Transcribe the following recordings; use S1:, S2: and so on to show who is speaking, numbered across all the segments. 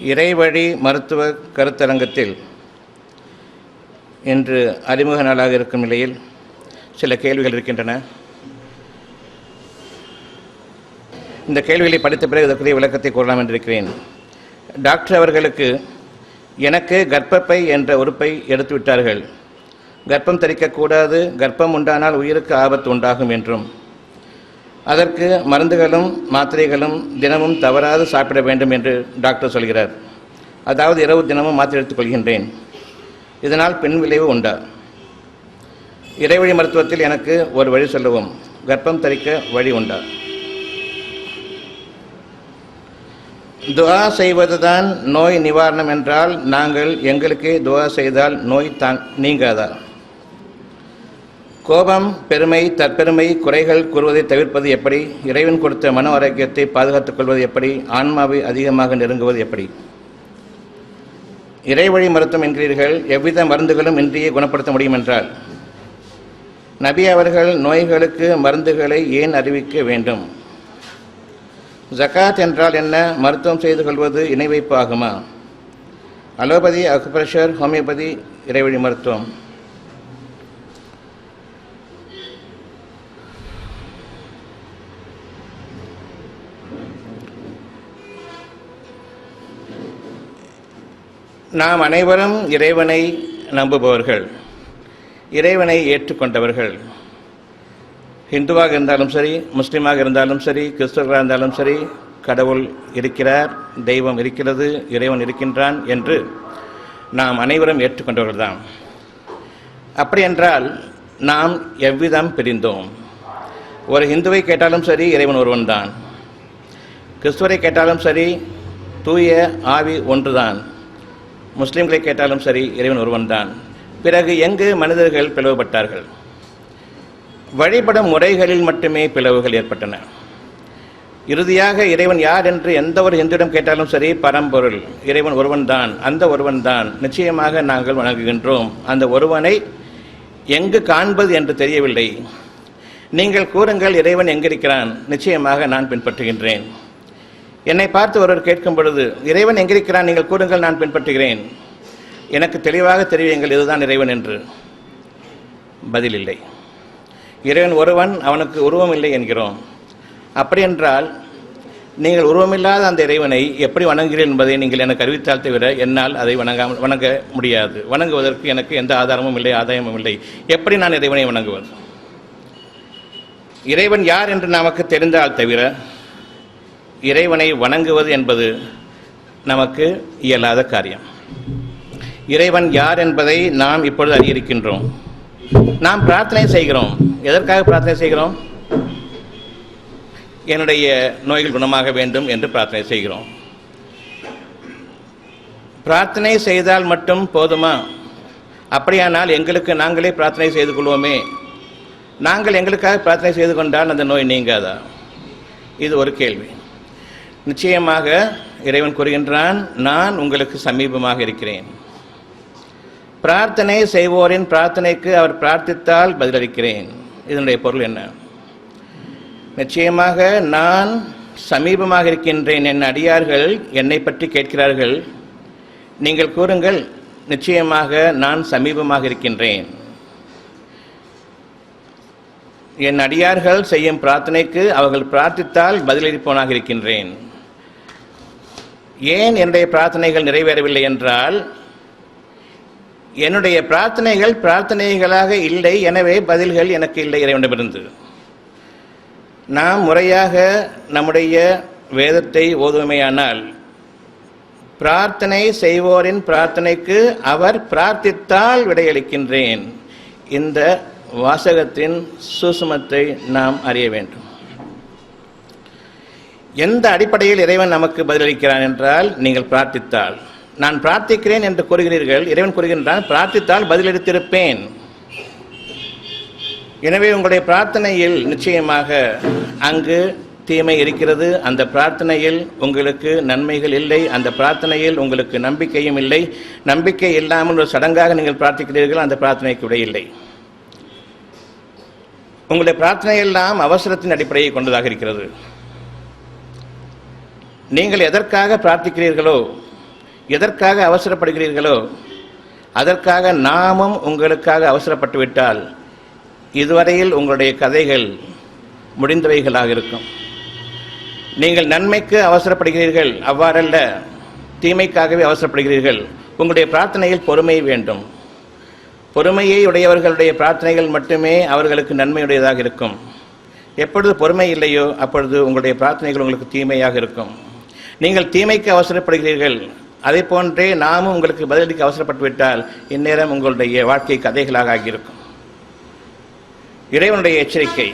S1: இறைவழி மருத்துவ கருத்தரங்கத்தில் இன்று அறிமுக நாளாக இருக்கும் நிலையில் சில கேள்விகள் இருக்கின்றன. இந்த கேள்விகளை படித்த பிறகு இதற்குரிய விளக்கத்தை கூறலாம் என்றிருக்கிறேன். டாக்டர் அவர்களுக்கு எனக்கு கர்ப்பப்பை என்ற உறுப்பை எடுத்து விட்டார்கள், கர்ப்பம் தரிக்கக்கூடாது, கர்ப்பம் உண்டானால் உயிருக்கு ஆபத்து உண்டாகும் என்றும் அதற்கு மருந்துகளும் மாத்திரைகளும் தினமும் தவறாது சாப்பிட வேண்டும் என்று டாக்டர் சொல்கிறார். அதாவது இரவு தினமும் மாத்திரை எடுத்துக்கொள்கின்றேன், இதனால் பின் விளைவு உண்டா? இறைவழி மருத்துவத்தில் எனக்கு ஒரு வழி சொல்லவும், கர்ப்பம் தரிக்க வழி உண்டா? துஆ செய்வதுதான் நோய் நிவாரணம் என்றால் நாங்கள் எங்களுக்கே துஆ செய்தால் நோய் நீங்காதா? கோபம், பெருமை, தற்பெருமை, குறைகள் கூறுவதை தவிர்ப்பது எப்படி? இறைவன் கொடுத்த மன ஆரோக்கியத்தை பாதுகாத்துக் கொள்வது எப்படி? ஆன்மாவை அதிகமாக நெருங்குவது எப்படி? இறைவழி மருத்துவம் என்கிறீர்கள், எவ்வித மருந்துகளும் இன்றியே குணப்படுத்த முடியும் என்றால் நபி அவர்கள் நோய்களுக்கு மருந்துகளை ஏன் அறிவிக்க வேண்டும்? ஜகாத் என்றால் என்ன? மருத்துவம் செய்து கொள்வது இணை வைப்பு ஆகுமா? அலோபதி, அக்குப்ரெஷர், ஹோமியோபதி, இறைவழி மருத்துவம். நாம் அனைவரும் இறைவனை நம்புபவர்கள், இறைவனை ஏற்றுக்கொண்டவர்கள். ஹிந்துவாக இருந்தாலும் சரி, முஸ்லீமாக இருந்தாலும் சரி, கிறிஸ்தவர்களாக இருந்தாலும் சரி, கடவுள் இருக்கிறார், தெய்வம் இருக்கிறது, இறைவன் இருக்கின்றான் என்று நாம் அனைவரும் ஏற்றுக்கொண்டவர்கள் தான். அப்படி என்றால் நாம் எவ்விதம் பிரிந்தோம்? ஒரு ஹிந்துவை கேட்டாலும் சரி, இறைவன் ஒருவன் தான். கிறிஸ்துவரை கேட்டாலும் சரி, தூய ஆவி ஒன்றுதான். முஸ்லீம்களை கேட்டாலும் சரி, இறைவன் ஒருவன் தான். பிறகு எங்கு மனிதர்கள் பிளவுபட்டார்கள்? வழிபடும் முறைகளில் மட்டுமே பிளவுகள் ஏற்பட்டன. இறுதியாக இறைவன் யார் என்று எந்த ஒரு இந்துவிடம் கேட்டாலும் சரி, பரம்பொருள் இறைவன் ஒருவன் தான், அந்த ஒருவன் தான் நிச்சயமாக நாங்கள் வணங்குகின்றோம். அந்த ஒருவனை எங்கு காண்பது என்று தெரியவில்லை. நீங்கள் கூறுங்கள், இறைவன் எங்கிருக்கிறான்? நிச்சயமாக நான் பின்பற்றுகின்றேன். என்னை பார்த்து ஒருவர் கேட்கும் பொழுது, இறைவன் எங்கிருக்கிறான் நீங்கள் கூறுங்கள், நான் பின்பற்றுகிறேன், எனக்கு தெளிவாக தெரிவியுங்கள் இதுதான் இறைவன் என்று. பதில் இல்லை. இறைவன் ஒருவன், அவனுக்கு உருவம் இல்லை என்கிறோம். அப்படி என்றால் நீங்கள் உருவமில்லாத அந்த இறைவனை எப்படி வணங்குகிறீர்கள் என்பதை நீங்கள் எனக்கு அறிவித்தால் தவிர என்னால் அதை வணங்க முடியாது. வணங்குவதற்கு எனக்கு எந்த ஆதாரமும் இல்லை, ஆதாயமும் இல்லை. எப்படி நான் இறைவனை வணங்குவது? இறைவன் யார் என்று நமக்கு தெரிந்தால் தவிர இறைவனை வணங்குவது என்பது நமக்கு இயலாத காரியம். இறைவன் யார் என்பதை நாம் இப்பொழுது அறியிருக்கின்றோம். நாம் பிரார்த்தனை செய்கிறோம். எதற்காக பிரார்த்தனை செய்கிறோம்? என்னுடைய நோய்கள் குணமாக வேண்டும் என்று பிரார்த்தனை செய்கிறோம். பிரார்த்தனை செய்தால் மட்டும் போதுமா? அப்படியானால் எங்களுக்கு நாங்களே பிரார்த்தனை செய்து கொள்வோமே. நாங்கள் எங்களுக்காக பிரார்த்தனை செய்து கொண்டால் அந்த நோய் நீங்காதா? இது ஒரு கேள்வி. நிச்சயமாக இறைவன் கூறுகின்றான், நான் உங்களுக்கு சமீபமாக இருக்கிறேன். பிரார்த்தனை செய்வோரின் பிரார்த்தனைக்கு அவர் பிரார்த்தித்தால் பதிலளிக்கிறேன். இதனுடைய பொருள் என்ன? நிச்சயமாக நான் சமீபமாக இருக்கின்றேன். என் அடியார்கள் என்னை பற்றி கேட்கிறார்கள், நீங்கள் கூறுங்கள், நிச்சயமாக நான் சமீபமாக இருக்கின்றேன். என் அடியார்கள் செய்யும் பிரார்த்தனைக்கு அவர்கள் பிரார்த்தித்தால் பதிலளிப்பவனாக இருக்கின்றேன். ஏன் என்னுடைய பிரார்த்தனைகள் நிறைவேறவில்லை என்றால் என்னுடைய பிரார்த்தனைகள் பிரார்த்தனைகளாக இல்லை, எனவே பதில்கள் எனக்கு இல்லை இறைவனிடமிருந்து. நாம் முறையாக நம்முடைய வேதத்தை ஓதுமையானால் பிரார்த்தனை செய்வோரின் பிரார்த்தனைக்கு அவர் பிரார்த்தித்தால் விடையளிக்கின்றேன். இந்த வாசகத்தின் சூசுமத்தை நாம் அறிய வேண்டும். எந்த அடிப்படையில் இறைவன் நமக்கு பதிலளிக்கிறான் என்றால், நீங்கள் பிரார்த்தித்தால். நான் பிரார்த்திக்கிறேன் என்று கூறுகிறீர்கள், இறைவன் கூறுகின்றான், பிரார்த்தித்தால் பதிலளித்திருப்பேன். எனவே உங்களுடைய பிரார்த்தனையில் நிச்சயமாக அங்கு தீமை இருக்கிறது. அந்த பிரார்த்தனையில் உங்களுக்கு நன்மைகள் இல்லை. அந்த பிரார்த்தனையில் உங்களுக்கு நம்பிக்கையும் இல்லை. நம்பிக்கை இல்லாமல் ஒரு சடங்காக நீங்கள் பிரார்த்திக்கிறீர்கள், அந்த பிரார்த்தனைக்கு விடை இல்லை. உங்களுடைய பிரார்த்தனை எல்லாம் அவசரத்தின் அடிப்படையை கொண்டதாக இருக்கிறது. நீங்கள் எதற்காக பிரார்த்திக்கிறீர்களோ எதற்காக அவசரப்படுகிறீர்களோ அதற்காக நாமும் உங்களுக்காக அவசரப்பட்டு விட்டால் இதுவரையில் உங்களுடைய கதைகள் முடிந்தவைகளாக இருக்கும். நீங்கள் நன்மைக்கு அவசரப்படுகிறீர்கள், அவ்வாறல்ல, தீமைக்காகவே அவசரப்படுகிறீர்கள். உங்களுடைய பிரார்த்தனையில் பொறுமை வேண்டும். பொறுமையை உடையவர்களுடைய பிரார்த்தனைகள் மட்டுமே அவர்களுக்கு நன்மையுடையதாக இருக்கும். எப்பொழுது பொறுமை இல்லையோ அப்பொழுது உங்களுடைய பிரார்த்தனைகள் உங்களுக்கு தீமையாக இருக்கும். நீங்கள் தீமைக்கு அவசரப்படுகிறீர்கள், அதை போன்றே நாமும் உங்களுக்கு பதிலளிக்க அவசரப்பட்டு விட்டால் இந்நேரம் உங்களுடைய வாழ்க்கை கதைகளாக ஆகியிருக்கும். இறைவனுடைய எச்சரிக்கை.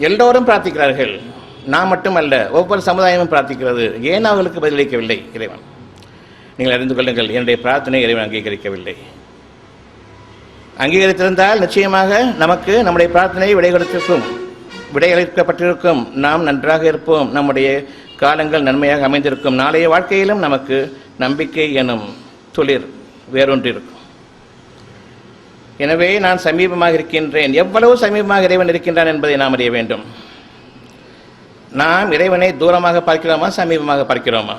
S1: எல்லோரும் பிரார்த்திக்கிறார்கள், நான் மட்டுமல்ல, ஒவ்வொரு சமுதாயமும் பிரார்த்திக்கிறது. ஏன் அவர்களுக்கு பதிலளிக்கவில்லை இறைவன்? நீங்கள் அறிந்து கொள்ளுங்கள், என்னுடைய பிரார்த்தனை இறைவன் அங்கீகரிக்கவில்லை. அங்கீகரித்திருந்தால் நிச்சயமாக நமக்கு நம்முடைய பிரார்த்தனை விடையளிக்கப்பட்டிருக்கும். நாம் நன்றாக இருப்போம், நம்முடைய காலங்கள் நன்மையாக அமைந்திருக்கும். நாளைய வாழ்க்கையிலும் நமக்கு நம்பிக்கை எனும் துளிர் வேறொன்றிருக்கும். எனவே நான் சமீபமாக இருக்கின்றேன். எவ்வளவு சமீபமாக இறைவன் இருக்கின்றான் என்பதை நாம் அறிய வேண்டும். நாம் இறைவனை தூரமாக பார்க்கிறோமா, சமீபமாக பார்க்கிறோமா?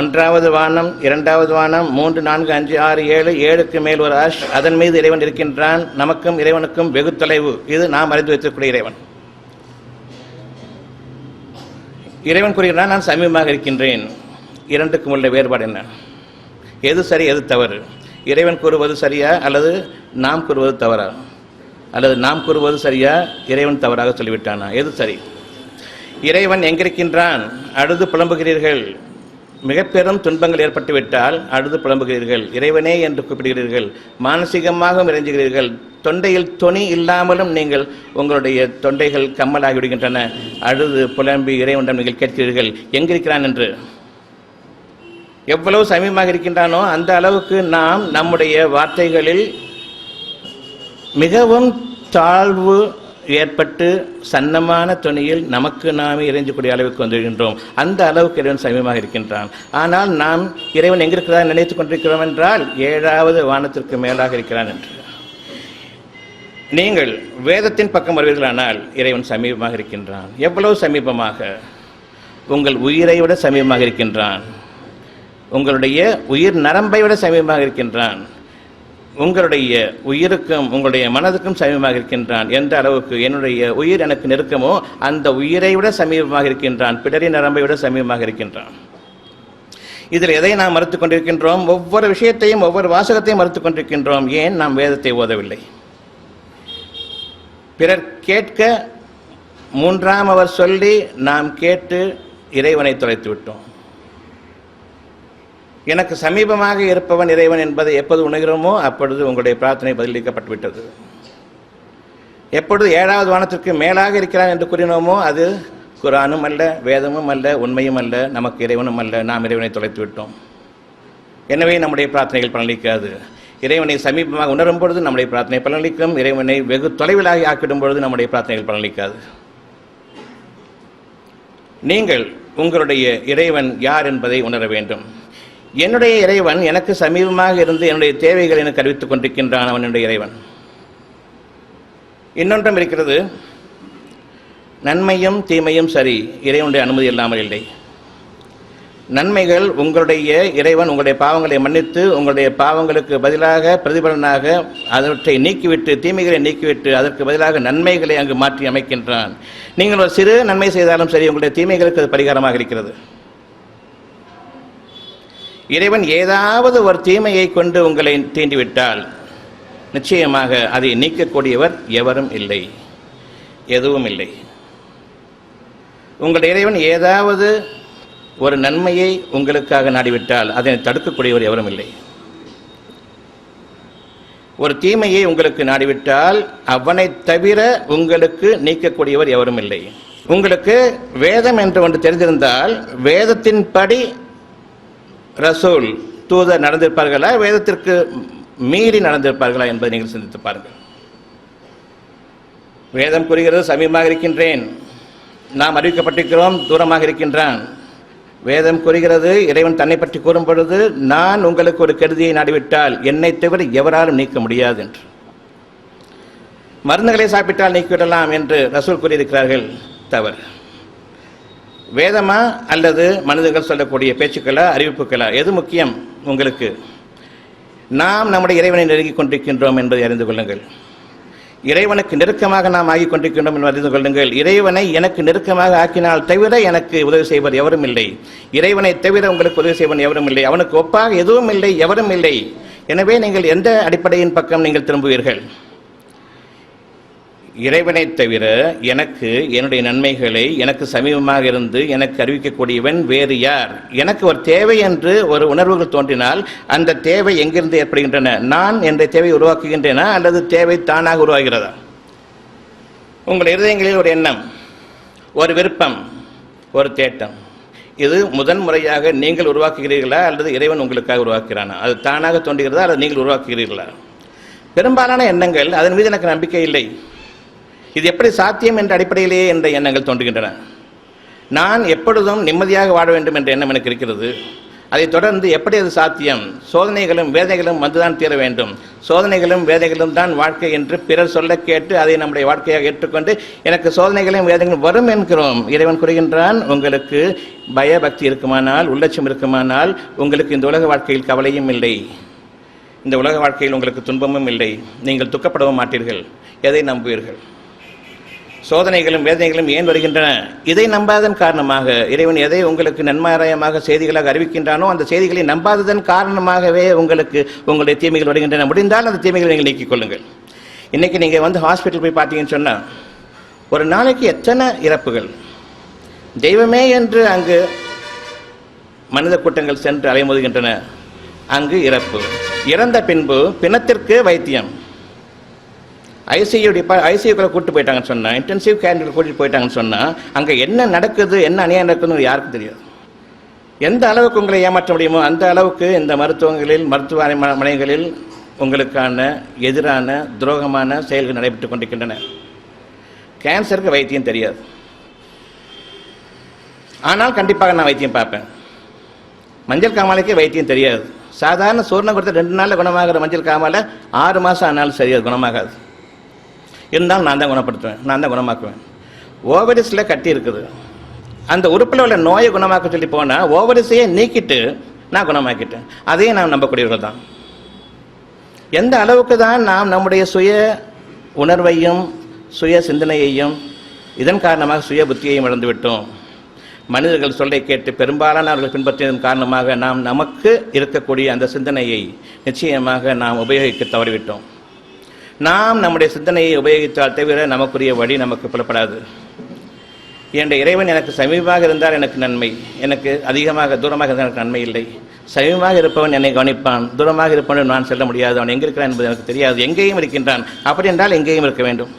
S1: 1வது வானம், 2வது வானம், 3, 4, 5, 6, 7, 7க்கு மேல் ஒரு அர்ஷ், அதன் மீது இறைவன் இருக்கின்றான். நமக்கும் இறைவனுக்கும் வெகு தொலைவு. இது நாம் அறிந்து வைத்திருக்கக்கூடிய இறைவன். இறைவன் கூறுகிறான், நான் சமீபமாக இருக்கின்றேன். இரண்டுக்கும் உள்ள வேறுபாடு என்ன? எது சரி, எது தவறு? இறைவன் கூறுவது சரியா அல்லது நாம் கூறுவது தவறா? அல்லது நாம் கூறுவது சரியா, இறைவன் தவறாக சொல்லிவிட்டானா? எது சரி? இறைவன் எங்கிருக்கின்றான்? அழுது புலம்புகிறீர்கள். மிக பெரும் துன்பங்கள் ஏற்பட்டுவிட்டால் அழுது புலம்புகிறீர்கள், இறைவனே என்று கூப்பிடுகிறீர்கள், மானசீகமாகவும் இறைஞ்சுகிறீர்கள். தொண்டையில் தொனி இல்லாமலும் நீங்கள் உங்களுடைய தொண்டைகள் கம்மலாகி விடுகின்றன. அழுது புலம்பி இறைவனிடம் நீங்கள் கேட்கிறீர்கள் எங்கிருக்கிறான் என்று. எவ்வளவு சமீபமாக இருக்கின்றானோ அந்த அளவுக்கு நாம் நம்முடைய வார்த்தைகளில் மிகவும் தாழ்வு ஏற்பட்டு சன்னமான துணியில் நமக்கு நாமே இறைஞ்சக்கூடிய அளவுக்கு வந்துவிடுகின்றோம். அந்த அளவுக்கு இறைவன் சமீபமாக இருக்கின்றான். ஆனால் நாம் இறைவன் எங்கிருக்கிறான் நினைத்துக் கொண்டிருக்கிறோம் என்றால் 7வது வானத்திற்கு மேலாக இருக்கிறான் என்று. நீங்கள் வேதத்தின் பக்கம் வருவீர்களானால் இறைவன் சமீபமாக இருக்கின்றான். எவ்வளவு சமீபமாக? உங்கள் உயிரை விட சமீபமாக இருக்கின்றான். உங்களுடைய உயிர் நரம்பை விட சமீபமாக இருக்கின்றான். உங்களுடைய உயிருக்கும் உங்களுடைய மனதுக்கும் சமீபமாக இருக்கின்றான். எந்த அளவுக்கு என்னுடைய உயிர் எனக்கு நெருக்கமோ அந்த உயிரை விட சமீபமாக இருக்கின்றான். பிடரி நரம்பை விட சமீபமாக இருக்கின்றான். இதில் எதை நாம் மறுத்துக் கொண்டிருக்கின்றோம்? ஒவ்வொரு விஷயத்தையும் ஒவ்வொரு வாசகத்தையும் மறுத்துக் கொண்டிருக்கின்றோம். ஏன் நாம் வேதத்தை ஓதவில்லை? பிறர் கேட்க 3ஆம் அவர் சொல்லி நாம் கேட்டு இறைவனை தொலைத்து விட்டோம். எனக்கு சமீபமாக இருப்பவன் இறைவன் என்பதை எப்போது உணர்கிறோமோ அப்பொழுது உங்களுடைய பிரார்த்தனை பதிலளிக்கப்பட்டு விட்டது. எப்பொழுது 7வது வானத்திற்கு மேலாக இருக்கிறான் என்று கூறினோமோ அது குர்ஆனும் அல்ல, வேதமும் அல்ல, உண்மையும் அல்ல, நமக்கு இறைவனும் அல்ல. நாம் இறைவனை தொலைத்து விட்டோம். எனவே நம்முடைய பிரார்த்தனைகள் பலனளிக்காது. இறைவனை சமீபமாக உணரும் பொழுது நம்முடைய பிரார்த்தனை பலனளிக்கும். இறைவனை வெகு தொலைவிலாக ஆக்கிடும் பொழுது நம்முடைய பிரார்த்தனைகள் பலனளிக்காது. நீங்கள் உங்களுடைய இறைவன் யார் என்பதை உணர வேண்டும். என்னுடைய இறைவன் எனக்கு சமீபமாக இருந்து என்னுடைய தேவைகளை எனக்கு அறிவித்துக் கொண்டிருக்கின்றான். அவன் என்னுடைய இறைவன். இன்னொன்றும் இருக்கிறது, நன்மையும் தீமையும் சரி, இறைவனுடைய அனுமதி இல்லாமல் இல்லை. நன்மைகள் உங்களுடைய இறைவன் உங்களுடைய பாவங்களை மன்னித்து உங்களுடைய பாவங்களுக்கு பதிலாக பிரதிபலனாக அவற்றை நீக்கிவிட்டு, தீமைகளை நீக்கிவிட்டு அதற்கு பதிலாக நன்மைகளை அங்கு மாற்றி அமைக்கின்றான். நீங்கள் ஒரு சிறு நன்மை செய்தாலும் சரி, உங்களுடைய தீமைகளுக்கு அது பரிகாரமாக இருக்கிறது. இறைவன் ஏதாவது ஒரு தீமையை கொண்டு உங்களை தீண்டிவிட்டால் நிச்சயமாக அதை நீக்கக்கூடியவர் எவரும் இல்லை, எதுவும் இல்லை. உங்கள் இறைவன் ஏதாவது ஒரு நன்மையை உங்களுக்காக நாடிவிட்டால் அதனை தடுக்கக்கூடியவர் எவரும் இல்லை. ஒரு தீமையை உங்களுக்கு நாடிவிட்டால் அவனை தவிர உங்களுக்கு நீக்கக்கூடியவர் எவரும் இல்லை. உங்களுக்கு வேதம் என்று ஒன்று தெரிந்திருந்தால் வேதத்தின்படி ரசூல் தூதர் நடந்திருப்பார்களா, வேதத்திற்கு மீறி நடந்திருப்பார்களா என்பதை நீங்கள் சிந்தித்து பாருங்கள். வேதம் கூறுகிறது சமீபமாக இருக்கின்றேன், நாம் அறிவிக்கப்பட்டிருக்கிறோம் தூரமாக இருக்கின்றான். வேதம் கூறுகிறது இறைவன் தன்னை பற்றி கூறும் பொழுது நான் உங்களுக்கு ஒரு கெடுதியை நாடிவிட்டால் என்னை தவிர எவராலும் நீக்க முடியாது என்று. மருந்துகளை சாப்பிட்டால் நீக்கிவிடலாம் என்று ரசூல் கூறியிருக்கிறார்கள், தவறு. வேதமா அல்லது மனிதர்கள் சொல்லக்கூடிய பேச்சுக்களா, அறிவிப்புகளா, எது முக்கியம் உங்களுக்கு? நாம் நம்முடைய இறைவனை நெருங்கிக் கொண்டிருக்கின்றோம் என்பதை அறிந்து கொள்ளுங்கள். இறைவனுக்கு நெருக்கமாக நாம் ஆகிக் கொண்டிருக்கின்றோம் என்று அறிந்து கொள்ளுங்கள். இறைவனை எனக்கு நெருக்கமாக ஆக்கினால் தவிர எனக்கு உதவி செய்வர் எவரும் இல்லை. இறைவனை தவிர உங்களுக்கு உதவி செய்வன் எவரும் இல்லை. அவனுக்கு ஒப்பாக எதுவும் இல்லை, எவரும் இல்லை. எனவே நீங்கள் எந்த அடிப்படையின் பக்கம் நீங்கள் திரும்புவீர்கள்? இறைவனை தவிர எனக்கு என்னுடைய நன்மைகளை எனக்கு சமீபமாக இருந்து எனக்கு அறிவிக்கக்கூடியவன் வேறு யார்? எனக்கு ஒரு தேவை என்று ஒரு உணர்வுகள் தோன்றினால் அந்த தேவை எங்கிருந்து ஏற்படுகின்றன? நான் என்ற தேவையை உருவாக்குகின்றேனா அல்லது தேவை தானாக உருவாகிறதா? உங்கள் இருதயங்களில் ஒரு எண்ணம், ஒரு விருப்பம், ஒரு தேட்டம், இது முதன்முறையாக நீங்கள் உருவாக்குகிறீர்களா அல்லது இறைவன் உங்களுக்காக உருவாக்குகிறானா? அது தானாக தோன்றுகிறதா அல்லது நீங்கள் உருவாக்குகிறீர்களா? பெரும்பாலான எண்ணங்கள் அதன் மீது எனக்கு நம்பிக்கை இல்லை. இது எப்படி சாத்தியம் என்ற அடிப்படையிலேயே என்ற எண்ணங்கள் தோன்றுகின்றன. நான் எப்பொழுதும் நிம்மதியாக வாழ வேண்டும் என்ற எண்ணம் எனக்கு இருக்கிறது. அதைத் தொடர்ந்து எப்படி அது சாத்தியம்? சோதனைகளும் வேதனைகளும் வந்துதான் தீர வேண்டும். சோதனைகளும் வேதனைகளும் தான் வாழ்க்கை என்று பிறர் சொல்ல கேட்டு அதை நம்முடைய வாழ்க்கையாக ஏற்றுக்கொண்டு எனக்கு சோதனைகளையும் வேதனைகளும் வரும் என்கிறோம். இறைவன் கூறுகின்றான், உங்களுக்கு பயபக்தி இருக்குமானால், உள்ளட்சம் இருக்குமானால், உங்களுக்கு இந்த உலக வாழ்க்கையில் கவலையும் இல்லை, இந்த உலக வாழ்க்கையில் உங்களுக்கு துன்பமும் இல்லை, நீங்கள் துக்கப்படவும் மாட்டீர்கள். எதை நம்புவீர்கள்? சோதனைகளும் வேதனைகளும் ஏன் வருகின்றன? இதை நம்பாததன் காரணமாக இறைவன் எதை உங்களுக்கு நன்மாராயமாக செய்திகளாக அறிவிக்கின்றானோ அந்த செய்திகளை நம்பாததன் காரணமாகவே உங்களுக்கு உங்களுடைய தீமைகள் வருகின்றன. முடிந்தால் அந்த தீமைகளை நீங்கள் நீக்கிக் கொள்ளுங்கள். இன்றைக்கி நீங்கள் ஹாஸ்பிட்டல் போய் பார்த்தீங்கன்னு சொன்னால் ஒரு நாளைக்கு எத்தனை இறப்புகள்! தெய்வமே என்று அங்கு மனித கூட்டங்கள் சென்று அலைமோதுகின்றன. அங்கு இறப்பு, இறந்த பின்பு பிணத்திற்கு வைத்தியம். ஐசியூக்குள்ள கூப்பிட்டு போயிட்டாங்கன்னு சொன்னால், இன்டென்சிவ் கேரில் கூட்டிகிட்டு போயிட்டாங்கன்னு சொன்னால் அங்கே என்ன நடக்குது, என்ன அநியாயம் நடக்குதுன்னு யாருக்கும் தெரியாது. எந்த அளவுக்கு உங்களை ஏமாற்ற முடியுமோ அந்த அளவுக்கு இந்த மருத்துவமனைகளில் உங்களுக்கான எதிரான துரோகமான செயல்கள் நடைபெற்றுக் கொண்டிருக்கின்றன. கேன்சருக்கு வைத்தியம் தெரியாது, ஆனால் கண்டிப்பாக நான் வைத்தியம் பார்ப்பேன். மஞ்சள் காமாலைக்கே வைத்தியம் தெரியாது. சாதாரண சூர்ணம் கொடுத்த 2 நாளில் குணமாகிற மஞ்சள் காமாலை 6 மாதம் ஆனாலும் சரியாது, குணமாகாது. இருந்தாலும் நான் தான் குணப்படுத்துவேன், நான் தான் குணமாக்குவேன். ஓவரிஸில் கட்டி இருக்குது, அந்த உறுப்பில் உள்ள நோயை குணமாக்க சொல்லி போனால் ஓவரிஸையே நீக்கிட்டு நான் குணமாக்கிட்டேன். அதையும் நாம் நம்பக்கூடியவர்கள் தான். எந்த அளவுக்கு தான் நாம் நம்முடைய சுய உணர்வையும் சுய சிந்தனையையும் இதன் காரணமாக சுய புத்தியையும் இழந்துவிட்டோம். மனிதர்கள் சொல்லை கேட்டு பெரும்பாலான அவர்கள் பின்பற்றியதன் காரணமாக நாம் நமக்கு இருக்கக்கூடிய அந்த சிந்தனையை நிச்சயமாக நாம் உபயோகிக்க தவறிவிட்டோம். நாம் நம்முடைய சிந்தனையை உபயோகித்தால் தவிர நமக்குரிய வழி நமக்கு புலப்படாது. என்ற இறைவன் எனக்கு சமீபமாக இருந்தால் எனக்கு நன்மை, எனக்கு அதிகமாக தூரமாக இருந்தால் எனக்கு நன்மை இல்லை. சமீபமாக இருப்பவன் என்னை கவனிப்பான், தூரமாக இருப்பவன் நான் செல்ல முடியாது, அவன் எங்கே இருக்கிறான் என்பது எனக்கு தெரியாது. எங்கேயும் இருக்கின்றான், அப்படி என்றால் எங்கேயும் இருக்க வேண்டும்.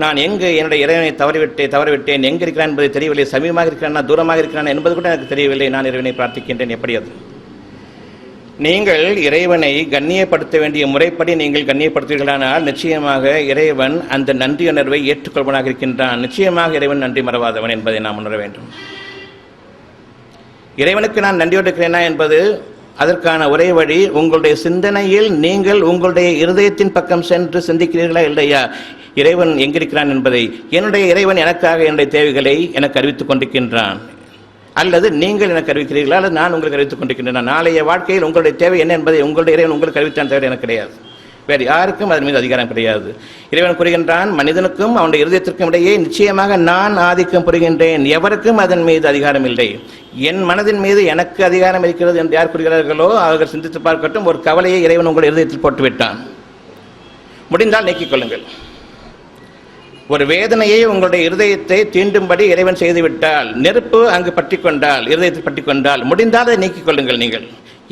S1: நான் எங்கு என்னுடைய இறைவனை தவறிவிட்டேன், எங்கே இருக்கிறான் என்பது தெரியவில்லை. சமீபமாக இருக்கிறான், தூரமாக இருக்கிறான் என்பது கூட எனக்கு தெரியவில்லை. நான் இறைவனை பிரார்த்திக்கின்றேன். எப்படி அது? நீங்கள் இறைவனை கண்ணியப்படுத்த வேண்டிய முறைப்படி நீங்கள் கண்ணியப்படுத்துவீர்களானால் நிச்சயமாக இறைவன் அந்த நன்றியுணர்வை ஏற்றுக்கொள்வனாக இருக்கின்றான். நிச்சயமாக இறைவன் நன்றி மறவாதவன் என்பதை நாம் உணர வேண்டும். இறைவனுக்கு நான் நன்றியோடு இருக்கிறேனா என்பது அதற்கான ஒரே வழி உங்களுடைய சிந்தனையில் நீங்கள் உங்களுடைய இருதயத்தின் பக்கம் சென்று சிந்திக்கிறீர்களா இல்லையா? இறைவன் எங்கிருக்கிறான் என்பதை, என்னுடைய இறைவன் எனக்காக என்னுடைய தேவைகளை எனக்கு அறிவித்துக் கொண்டிருக்கின்றான், அல்லது நீங்கள் எனக்கு அறிவிக்கிறீர்களா அல்லது நான் உங்களுக்கு அறிவித்துக் கொண்டிருக்கின்றேன். நாளைய வாழ்க்கையில் உங்களுடைய தேவை என்ன என்பதை உங்களுடைய இறைவன் உங்களுக்கு அறிவித்தான் தவிர எனக்கு கிடையாது. வேறு யாருக்கும் அதன் மீது அதிகாரம் கிடையாது. இறைவன் கூறுகின்றான், மனிதனுக்கும் அவனுடைய இருதயத்திற்கும் இடையே நிச்சயமாக நான் ஆதிக்கம் புரிகின்றேன், எவருக்கும் அதன் மீது அதிகாரம் இல்லை. என் மனதின் மீது எனக்கு அதிகாரம் இருக்கிறது என்று யார் கூறுகிறார்களோ அவர்கள் சிந்தித்து பார்க்கட்டும். ஒரு கவலையை இறைவன் உங்களுடைய இருதயத்தில் போட்டுவிட்டான், முடிந்தால் நீக்கிக் கொள்ளுங்கள். ஒரு வேதனையை உங்களுடைய இருதயத்தை தீண்டும்படி இறைவன் செய்துவிட்டால், நெருப்பு அங்கு பற்றி கொண்டால், இருதயத்தில் பற்றி கொண்டால், முடிந்தால் அதை நீக்கிக் கொள்ளுங்கள். நீங்கள்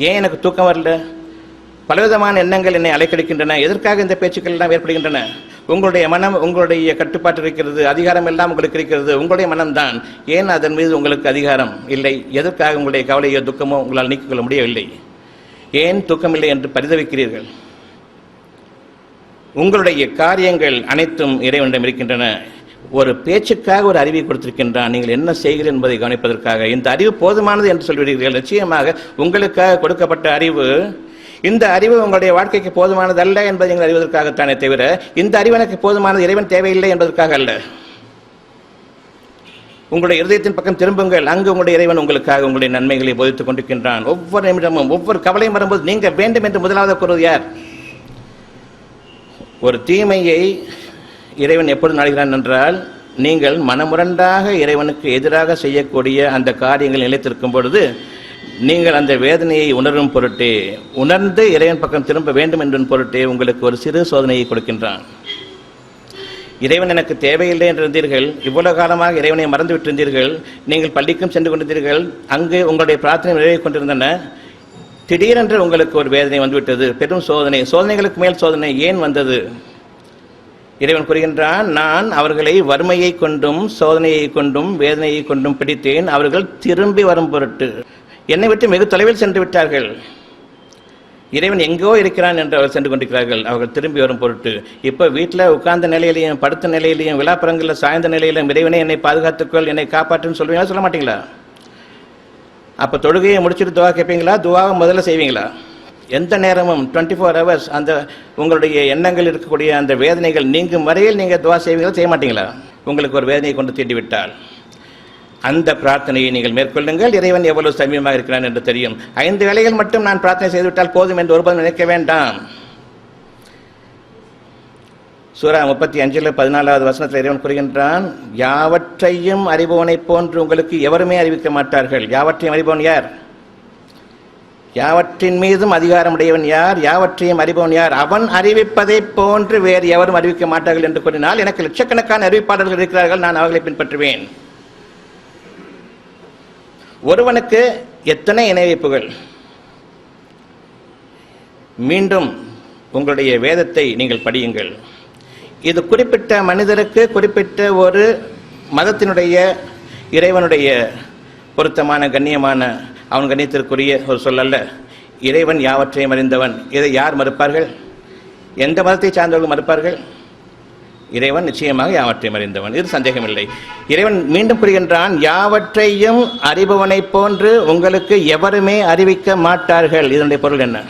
S1: ஏன் எனக்கு தூக்கம் வரல, பலவிதமான எண்ணங்கள் என்னை அலைக்கழிக்கின்றன, எதற்காக இந்த பேச்சுக்கள் எல்லாம் ஏற்படுகின்றன? உங்களுடைய மனம் உங்களுடைய கட்டுப்பாட்டு இருக்கிறது, அதிகாரம் எல்லாம் உங்களுக்கு இருக்கிறது, உங்களுடைய மனம்தான். ஏன் அதன் மீது உங்களுக்கு அதிகாரம் இல்லை? எதற்காக உங்களுடைய கவலையோ துக்கமோ உங்களால் நீக்கிக் கொள்ள முடியவில்லை? ஏன் தூக்கமில்லை என்று பரிதவிக்கிறீர்கள்? உங்களுடைய காரியங்கள் அனைத்தும் இறைவனிடம் இருக்கின்றன. ஒரு பேச்சுக்காக ஒரு அறிவை கொடுத்திருக்கின்றான், நீங்கள் என்ன செய்கிறீர்கள் என்பதை கவனிப்பதற்காக. இந்த அறிவு போதுமானது என்று சொல்லிவிடுகிறீர்கள். நிச்சயமாக உங்களுக்காக கொடுக்கப்பட்ட அறிவு, இந்த அறிவு உங்களுடைய வாழ்க்கைக்கு போதுமானது அல்ல என்பதை நீங்கள் அறிவதற்காகத்தானே தவிர இந்த அறிவு எனக்கு போதுமானது, இறைவன் தேவையில்லை என்பதற்காக அல்ல. உங்களுடைய இதயத்தின் பக்கம் திரும்புங்கள். அங்கு உங்களுடைய இறைவன் உங்களுக்காக உங்களுடைய நன்மைகளை போதித்துக் கொண்டிருக்கின்றான். ஒவ்வொரு நிமிடமும் ஒவ்வொரு கவலையும் வரும்போது நீங்க வேண்டும் என்று முதலாவது கூறுவது யார்? ஒரு தீமையை இறைவன் எப்பொழுது நாடுகிறான் என்றால், நீங்கள் மனமுரண்டாக இறைவனுக்கு எதிராக செய்யக்கூடிய அந்த காரியங்கள் நிலைத்திருக்கும் பொழுது நீங்கள் அந்த வேதனையை உணரும் பொருட்டே, உணர்ந்து இறைவன் பக்கம் திரும்ப வேண்டும் என்ற பொருட்டே உங்களுக்கு ஒரு சிறு சோதனையை கொடுக்கின்றான். இறைவன் எனக்கு தேவையில்லை என்றிருந்தீர்கள், இவ்வளவு காலமாக இறைவனை மறந்து விட்டிருந்தீர்கள், நீங்கள் பள்ளிக்கும் சென்று கொண்டிருந்தீர்கள், அங்கு உங்களுடைய பிரார்த்தனை நிறைவேறிக் கொண்டிருந்தன. திடீரென்று உங்களுக்கு ஒரு வேதனை வந்துவிட்டது, பெரும் சோதனை, சோதனைகளுக்கு மேல் சோதனை. ஏன் வந்தது? இறைவன் கூறுகின்றான், நான் அவர்களை வறுமையை கொண்டும் சோதனையை கொண்டும் வேதனையை கொண்டும் பிடித்தேன், அவர்கள் திரும்பி வரும் பொருட்டு. என்னை விட்டு வெகு தொலைவில் சென்று விட்டார்கள். இறைவன் எங்கோ இருக்கிறான் என்று அவர்கள் சென்று கொண்டிருக்கிறார்கள், அவர்கள் திரும்பி வரும் பொருட்டு. இப்போ வீட்டில் உட்கார்ந்த நிலையிலையும் படுத்த நிலையிலையும் விழாப்புறங்களில் சாய்ந்த நிலையிலும் இறைவனே என்னை பாதுகாத்துக்கொள், என்னை காப்பாற்றுன்னு சொல்லுவீங்களா, சொல்ல மாட்டீங்களா? அப்போ தொழுகையை முடிச்சுட்டு துவா கேட்பீங்களா? துவாவை முதல்ல செய்வீங்களா? எந்த நேரமும் 24 hours அந்த உங்களுடைய எண்ணங்கள் இருக்கக்கூடிய அந்த வேதனைகள் நீங்கும் வரையில் நீங்கள் துவா செய்வீங்களா, செய்ய மாட்டீங்களா? உங்களுக்கு ஒரு வேதனையை கொண்டு தீண்டிவிட்டால் அந்த பிரார்த்தனையை நீங்கள் மேற்கொள்ளுங்கள். இறைவன் எவ்வளவு சமீபமாக இருக்கிறான் என்று தெரியும். 5 வேளைகள் மட்டும் நான் பிரார்த்தனை செய்துவிட்டால் போதும் என்று ஒருபோதும் நினைக்க வேண்டாம். சூரா 35:14 வசனத்தில் இறைவன் கூறுகின்றான், யாவற்றையும் அறிபவனை போன்று உங்களுக்கு எவருமே அறிவிக்க மாட்டார்கள். யாவற்றையும் அறிபவன் யார்? யாவற்றின் மீதும் அதிகாரமுடையவன் யார்? யாவற்றையும் அறிபவன் யார்? அவன் அறிவிப்பதை போன்று வேறு எவரும் அறிவிக்க மாட்டார்கள் என்று கூறினால், எனக்கு லட்சக்கணக்கான அறிவிப்பாளர்கள் இருக்கிறார்கள், நான் அவர்களை பின்பற்றுவேன். ஒருவனுக்கு எத்தனை இணைப்புகள்? மீண்டும் உங்களுடைய வேதத்தை நீங்கள் படியுங்கள். இது குறிப்பிட்ட மனிதருக்கு, குறிப்பிட்ட ஒரு மதத்தினுடைய இறைவனுடைய பொருத்தமான கண்ணியமான அவன் கண்ணியத்திற்குரிய ஒரு சொல் அல்ல. இறைவன் யாவற்றையும் அறிந்தவன். இதை யார் மறுப்பார்கள்? எந்த மதத்தை சார்ந்தவர்கள் மறுப்பார்கள்? இறைவன் நிச்சயமாக யாவற்றையும் அறிந்தவன், இது சந்தேகமில்லை. இறைவன் மீண்டும் கூறுகின்றான், யாவற்றையும் அறிபவனை போன்று உங்களுக்கு எவருமே அறிவிக்க மாட்டார்கள். இதனுடைய பொருள் என்ன?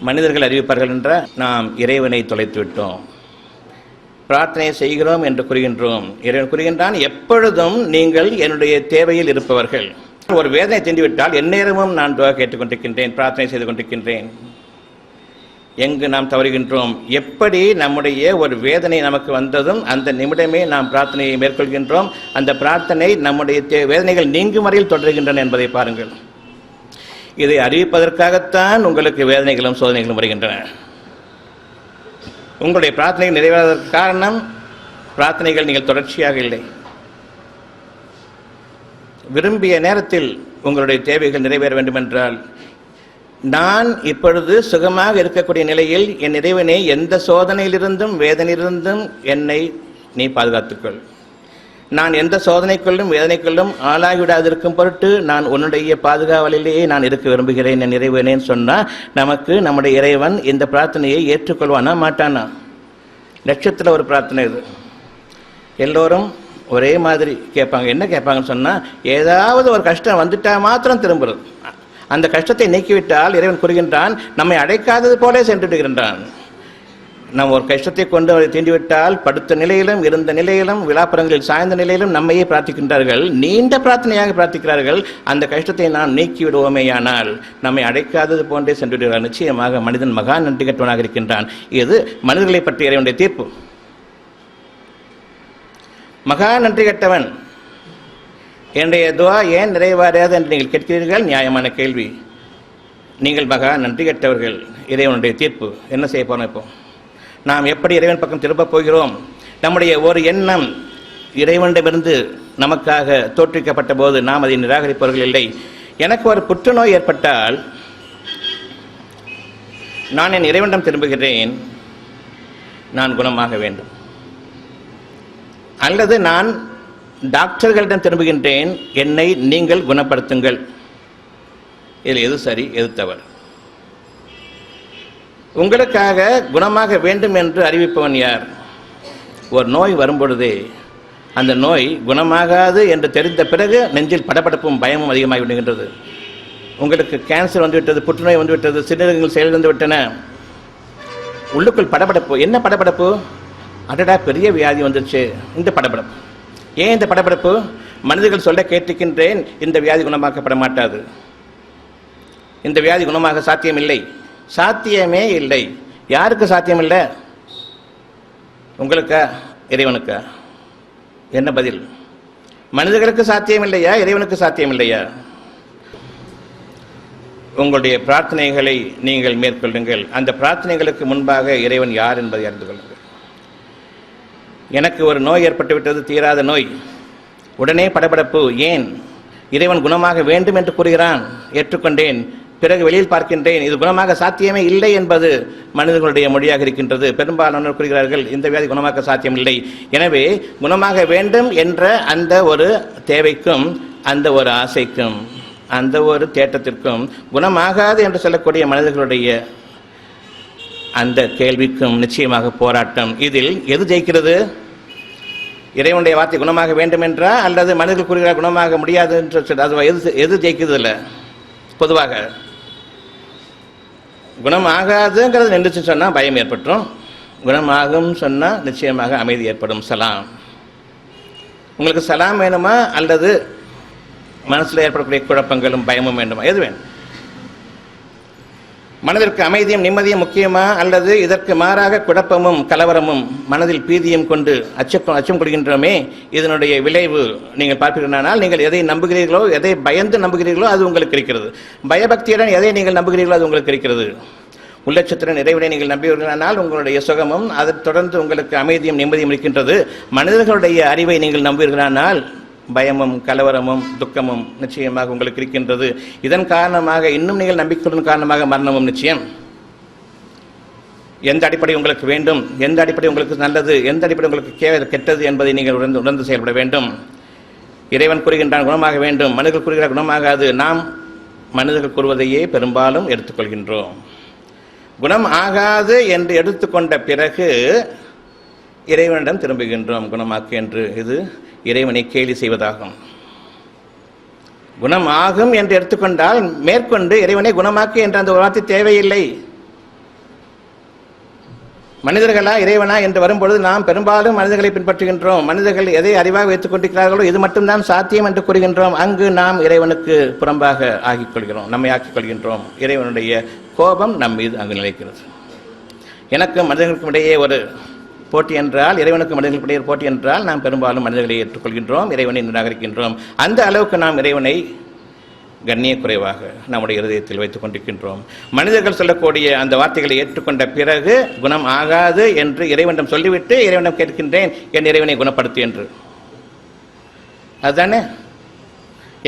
S1: மனிதர்கள் அறிவிப்பார்கள் என்றால் நாம் இறைவனை தொலைத்து விட்டோம், பிரார்த்தனை செய்கிறோம் என்று கூறுகின்றோம். இறைவன் கூறுகின்றான், எப்பொழுதும் நீங்கள் என்னுடைய தேவையில் இருப்பவர்கள். ஒரு வேதனை தீண்டிவிட்டால் எந்நேரமும் நான் துவா கேட்டுக்கொண்டிருக்கின்றேன், பிரார்த்தனை செய்து கொண்டிருக்கின்றேன். எங்கு நாம் தவறுகின்றோம்? எப்படி நம்முடைய ஒரு வேதனை நமக்கு வந்ததும் அந்த நிமிடமே நாம் பிரார்த்தனையை மேற்கொள்கின்றோம். அந்த பிரார்த்தனை நம்முடைய வேதனைகள் நீங்கும் வரையில் தொடர்கின்றன என்பதை பாருங்கள். இதை அறிவிப்பதற்காகத்தான் உங்களுக்கு வேதனைகளும் சோதனைகளும் வருகின்றன. உங்களுடைய பிரார்த்தனை நிறைவேறுவதற்கு காரணம், பிரார்த்தனைகள் நீங்கள் தொடர்ச்சியாக இல்லை. விரும்பிய நேரத்தில் உங்களுடைய தேவைகள் நிறைவேற வேண்டும் என்றால், நான் இப்பொழுது சுகமாக இருக்கக்கூடிய நிலையில் என் இறைவனே எந்த சோதனையிலிருந்தும் வேதனையிலிருந்தும் என்னை நீ பாதுகாத்துக்கொள். நான் எந்த சோதனைக்குள்ளும் வேதனைக்குள்ளும் ஆளாகிவிடாதிருக்கும் பொருட்டு நான் உன்னுடைய பாதுகாவலிலேயே நான் இருக்க விரும்புகிறேன் என் இறைவனேன்னு சொன்னால், நமக்கு நம்முடைய இறைவன் இந்த பிரார்த்தனையை ஏற்றுக்கொள்வானா மாட்டானா? லட்சத்தில் ஒரு பிரார்த்தனை இது. எல்லோரும் ஒரே மாதிரி கேட்பாங்க. என்ன கேட்பாங்கன்னு சொன்னால், ஏதாவது ஒரு கஷ்டம் வந்துட்டா மாத்திரம் திரும்புறது. அந்த கஷ்டத்தை நீக்கிவிட்டால் இறைவன் கூறுகின்றான், நம்மை அடைக்காதது போலே சென்று விடுகின்றான். நாம் ஒரு கஷ்டத்தை கொண்டு அவரை தீண்டிவிட்டால் படுத்த நிலையிலும் இருந்த நிலையிலும் விழாப்புறங்களில் சாய்ந்த நிலையிலும் நம்மையே பிரார்த்திக்கின்றார்கள், நீண்ட பிரார்த்தனையாக பிரார்த்திக்கிறார்கள். அந்த கஷ்டத்தை நாம் நீக்கி விடுவோமேயானால் நம்மை அடைக்காதது போன்றே சென்று விடுகிறார். நிச்சயமாக மனிதன் மகா நன்றி கெட்டவனாக இருக்கின்றான். இது மனிதர்களை பற்றி இறைவனுடைய தீர்ப்பு. மகா நன்றி கெட்டவன், என்னுடைய துவா ஏன் நிறைவேறாது என்று நீங்கள் கேட்கிறீர்கள். நியாயமான கேள்வி. நீங்கள் மகா நன்றி கெட்டவர்கள். இறைவனுடைய தீர்ப்பு. என்ன செய்ய போறோம்? இப்போ நாம் எப்படி இறைவன் பக்கம் திரும்ப போகிறோம்? நம்முடைய ஒரு எண்ணம் இறைவனிடமிருந்து நமக்காக தோற்றுவிக்கப்பட்ட போது நாம் அதை நிராகரிப்பவர்கள் இல்லை. எனக்கு ஒரு புற்றுநோய் ஏற்பட்டால் நான் என் இறைவனிடம் திரும்புகிறேன், நான் குணமாக வேண்டும். அல்லது நான் டாக்டர்களிடம் திரும்புகின்றேன், என்னை நீங்கள் குணப்படுத்துங்கள். இதில் எது சரி, எது தவறு? உங்களுக்காக குணமாக வேண்டும் என்று அறிவிப்பவன் யார்? ஒரு நோய் வரும்பொழுதே அந்த நோய் குணமாகாது என்று தெரிந்த பிறகு நெஞ்சில் படபடப்பும் பயமும் அதிகமாகி விடுகின்றது. உங்களுக்கு கேன்சர் வந்துவிட்டது, புற்றுநோய் வந்துவிட்டது, சிறுநீரகங்கள் செயலிழந்து விட்டன. உள்ளுக்குள் படபடப்பு. என்ன படபடப்பு? அடடா பெரிய வியாதி வந்துருச்சு, இந்த படபடப்பு. ஏன் இந்த படபடப்பு? மனிதர்கள் சொல்ல கேட்டிருக்கின்றேன், இந்த வியாதி குணமாக்கப்பட மாட்டாது, இந்த வியாதி குணமாக சாத்தியம் இல்லை. சாத்தியமே இல்லை. யாருக்கு சாத்தியம் இல்லை? உங்களுக்கா இறைவனுக்கா? என்ன பதில்? மனிதர்களுக்கு சாத்தியம் இல்லையா, இறைவனுக்கு சாத்தியம் இல்லையா? உங்களுடைய பிரார்த்தனைகளை நீங்கள் மேற்கொள்ளுங்கள். அந்த பிரார்த்தனைகளுக்கு முன்பாக இறைவன் யார் என்பதை அறிந்து கொள்ளுங்கள். எனக்கு ஒரு நோய் ஏற்பட்டுவிட்டது, தீராத நோய். உடனே படபடப்பு. ஏன்? இறைவன் குணமாக வேண்டும் என்று கூறுகிறான், ஏற்றுக்கொண்டேன். பிறகு வெளியில் பார்க்கின்றேன், இது குணமாக சாத்தியமே இல்லை என்பது மனிதர்களுடைய மொழியாக இருக்கின்றது. பெரும்பாலானோர் கூறுகிறார்கள், இந்த வியாதி குணமாக்க சாத்தியம் இல்லை. எனவே குணமாக வேண்டும் என்ற அந்த ஒரு தேவைக்கும், அந்த ஒரு ஆசைக்கும், அந்த ஒரு தேட்டத்திற்கும், குணமாகாது என்று சொல்லக்கூடிய மனிதர்களுடைய அந்த கேள்விக்கும் நிச்சயமாக போராட்டம். இதில் எது ஜெயிக்கிறது? இறைவனுடைய வார்த்தை குணமாக வேண்டும் என்றா, அல்லது மனிதர்கள் கூறுகிறார் குணமாக முடியாது என்று? அது எது ஜெயிக்கிறது? இல்லை, பொதுவாக குணமாகாதுங்கிறது நின்றுச்சு சொன்னால் பயம் ஏற்பட்டுரும், குணமாகும் சொன்னால் நிச்சயமாக அமைதி ஏற்படும். சலாம். உங்களுக்கு சலாம் வேணுமா, அல்லது மனசில் ஏற்படக்கூடிய குழப்பங்களும் பயமும் வேண்டுமா? எது வேணும்? மனதிற்கு அமைதியும் நிம்மதியும் முக்கியமா, அல்லது இதற்கு மாறாக குழப்பமும் கலவரமும் மனதில் பீதியும் கொண்டு அச்சம் கொள்கின்றோமே, இதனுடைய விளைவு நீங்கள் பார்ப்பீர்களானால், நீங்கள் எதை நம்புகிறீர்களோ, எதை பயந்து நம்புகிறீர்களோ அது உங்களுக்கு இருக்கிறது. பயபக்தியுடன் எதை நீங்கள் நம்புகிறீர்களோ அது உங்களுக்கு இருக்கிறது. உள்ளச்சத்துடன் இறைவனை நீங்கள் நம்புகிறீர்களானால் உங்களுடைய சுகமும், அதைத் தொடர்ந்து உங்களுக்கு அமைதியும் நிம்மதியும் இருக்கின்றது. மனிதர்களுடைய அறிவை நீங்கள் நம்புகிறீர்களானால் பயமும் கலவரமும் துக்கமும் நிச்சயமாக உங்களுக்கு இருக்கின்றது. இதன் காரணமாக இன்னும் நீங்கள் நம்பிக்கையுடன் காரணமாக மரணமும் நிச்சயம். எந்த அடிப்படை உங்களுக்கு வேண்டும், எந்த அடிப்படை உங்களுக்கு நல்லது, எந்த அடிப்படை உங்களுக்கு கெட்டது என்பதை நீங்கள் உணர்ந்து செயல்பட வேண்டும். இறைவன் கூறுகின்றான் குணமாக வேண்டும், மனிதர்கள் கூறுகிறார் குணமாகாது. நாம் மனிதர்கள் கூறுவதையே பெரும்பாலும் எடுத்துக்கொள்கின்றோம். குணம் ஆகாது என்று எடுத்துக்கொண்ட பிறகு இறைவனிடம் திரும்புகின்றோம் குணமாக்கு என்று. இது இறைவனை கேலி செய்வதாகும். குணம் ஆகும் என்று எடுத்துக்கொண்டால் மேற்கொண்டு இறைவனை குணமாக்கு என்ற அந்த வார்த்தை தேவையில்லை. மனிதர்களா இறைவனா என்று வரும்பொழுது நாம் பெரும்பாலும் மனிதர்களை பின்பற்றுகின்றோம். மனிதர்கள் எதை அறிவாக வைத்துக் கொண்டிருக்கிறார்களோ இது மட்டும்தான் சாத்தியம் என்று கூறுகின்றோம். அங்கு நாம் இறைவனுக்கு புறம்பாக ஆக்கிக் கொள்கிறோம், நம்மை ஆக்கிக் கொள்கின்றோம். இறைவனுடைய கோபம் நம் மீது அங்கு நிலைக்கிறது. எனக்கு மனிதர்களுக்கும் இடையே ஒரு போட்டி என்றால், இறைவனுக்கு மனிதர்களுக்கு இடையே போட்டி என்றால், நாம் பெரும்பாலும் மனிதர்களை ஏற்றுக்கொள்கின்றோம், இறைவனை நிராகரிக்கின்றோம். அந்த அளவுக்கு நாம் இறைவனை கண்ணிய குறைவாக நம்முடைய இருதயத்தில் வைத்துக் கொண்டிருக்கின்றோம். மனிதர்கள் சொல்லக்கூடிய அந்த வார்த்தைகளை ஏற்றுக்கொண்ட பிறகு குணம் ஆகாது என்று இறைவனிடம் சொல்லிவிட்டு இறைவனிடம் கேட்கின்றேன், என் இறைவனை குணப்படுத்து என்று. அதுதானே?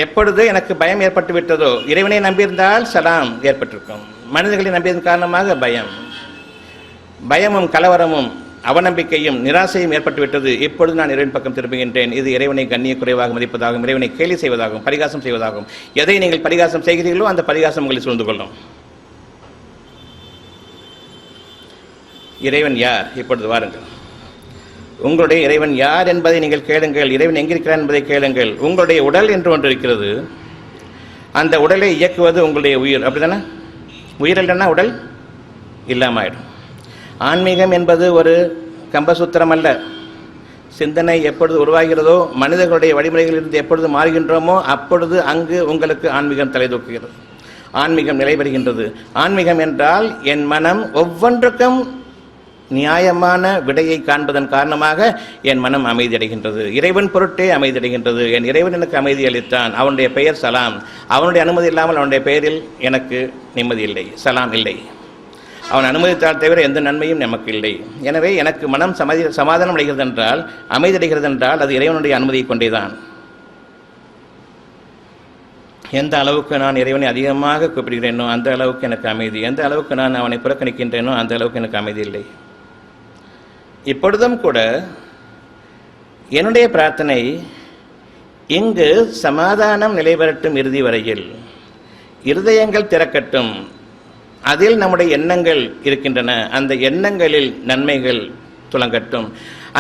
S1: எப்பொழுது எனக்கு பயம் ஏற்பட்டு விட்டதோ, இறைவனை நம்பியிருந்தால் சலாம் ஏற்பட்டிருக்கும். மனிதர்களை நம்பியதன் காரணமாக பயமும் கலவரமும் அவநம்பிக்கையும் நிராசையும் ஏற்பட்டுவிட்டது. இப்பொழுது நான் இறைவன் பக்கம் திரும்புகின்றேன். இது இறைவனை கண்ணிய குறைவாக மதிப்பதாகும், இறைவனை கேலி செய்வதாகும், பரிகாசம் செய்வதாகும். எதை நீங்கள் பரிகாசம் செய்கிறீர்களோ அந்த பரிகாசம் உங்களை சூழ்ந்து கொள்ளும். இறைவன் யார்? இப்பொழுது வாருங்கள். உங்களுடைய இறைவன் யார் என்பதை நீங்கள் கேளுங்கள். இறைவன் எங்கிருக்கிறார் என்பதை கேளுங்கள். உங்களுடைய உடல் என்று ஒன்று இருக்கிறது. அந்த உடலை இயக்குவது உங்களுடைய உயிர், அப்படித்தானே? உயிர் இல்லைன்னா உடல் இல்லாமல். ஆன்மீகம் என்பது ஒரு கம்பசூத்திரம் அல்ல. சிந்தனை எப்பொழுது உருவாகிறதோ, மனிதர்களுடைய வழிமுறைகளிலிருந்து எப்பொழுது மாறுகின்றோமோ அப்பொழுது அங்கு உங்களுக்கு ஆன்மீகம் தலை தூக்குகிறது, ஆன்மீகம் நிலை பெறுகின்றது. ஆன்மீகம் என்றால் என் மனம் ஒவ்வொன்றுக்கும் நியாயமான விடையை காண்பதன் காரணமாக என் மனம் அமைதியடைகின்றது. இறைவன் பொருட்டே அமைதியடைகின்றது. என் இறைவன் எனக்கு அமைதி அளித்தான், அவனுடைய பெயர் சலாம். அவனுடைய அனுமதி இல்லாமல் அவனுடைய பெயரில் எனக்கு நிம்மதி இல்லை, சலாம் இல்லை. அவன் அனுமதித்தால் தவிர எந்த நன்மையும் நமக்கு இல்லை. எனவே எனக்கு மனம் சமாதானம் அடைகிறது என்றால், அமைதி அடைகிறது என்றால் அது இறைவனுடைய அனுமதியை கொண்டேதான். எந்த அளவுக்கு நான் இறைவனை அதிகமாக கூப்பிடுகிறேனோ அந்த அளவுக்கு எனக்கு அமைதி, எந்த அளவுக்கு நான் அவனை புறக்கணிக்கின்றேனோ அந்த அளவுக்கு எனக்கு அமைதி இல்லை. இப்பொழுதும் கூட என்னுடைய பிரார்த்தனை இங்கு சமாதானம் நிலைபெறட்டும், இறுதி வரையில் இருதயங்கள் திறக்கட்டும், அதில் நம்முடைய எண்ணங்கள் இருக்கின்றன, அந்த எண்ணங்களில் நன்மைகள் துலங்கட்டும்.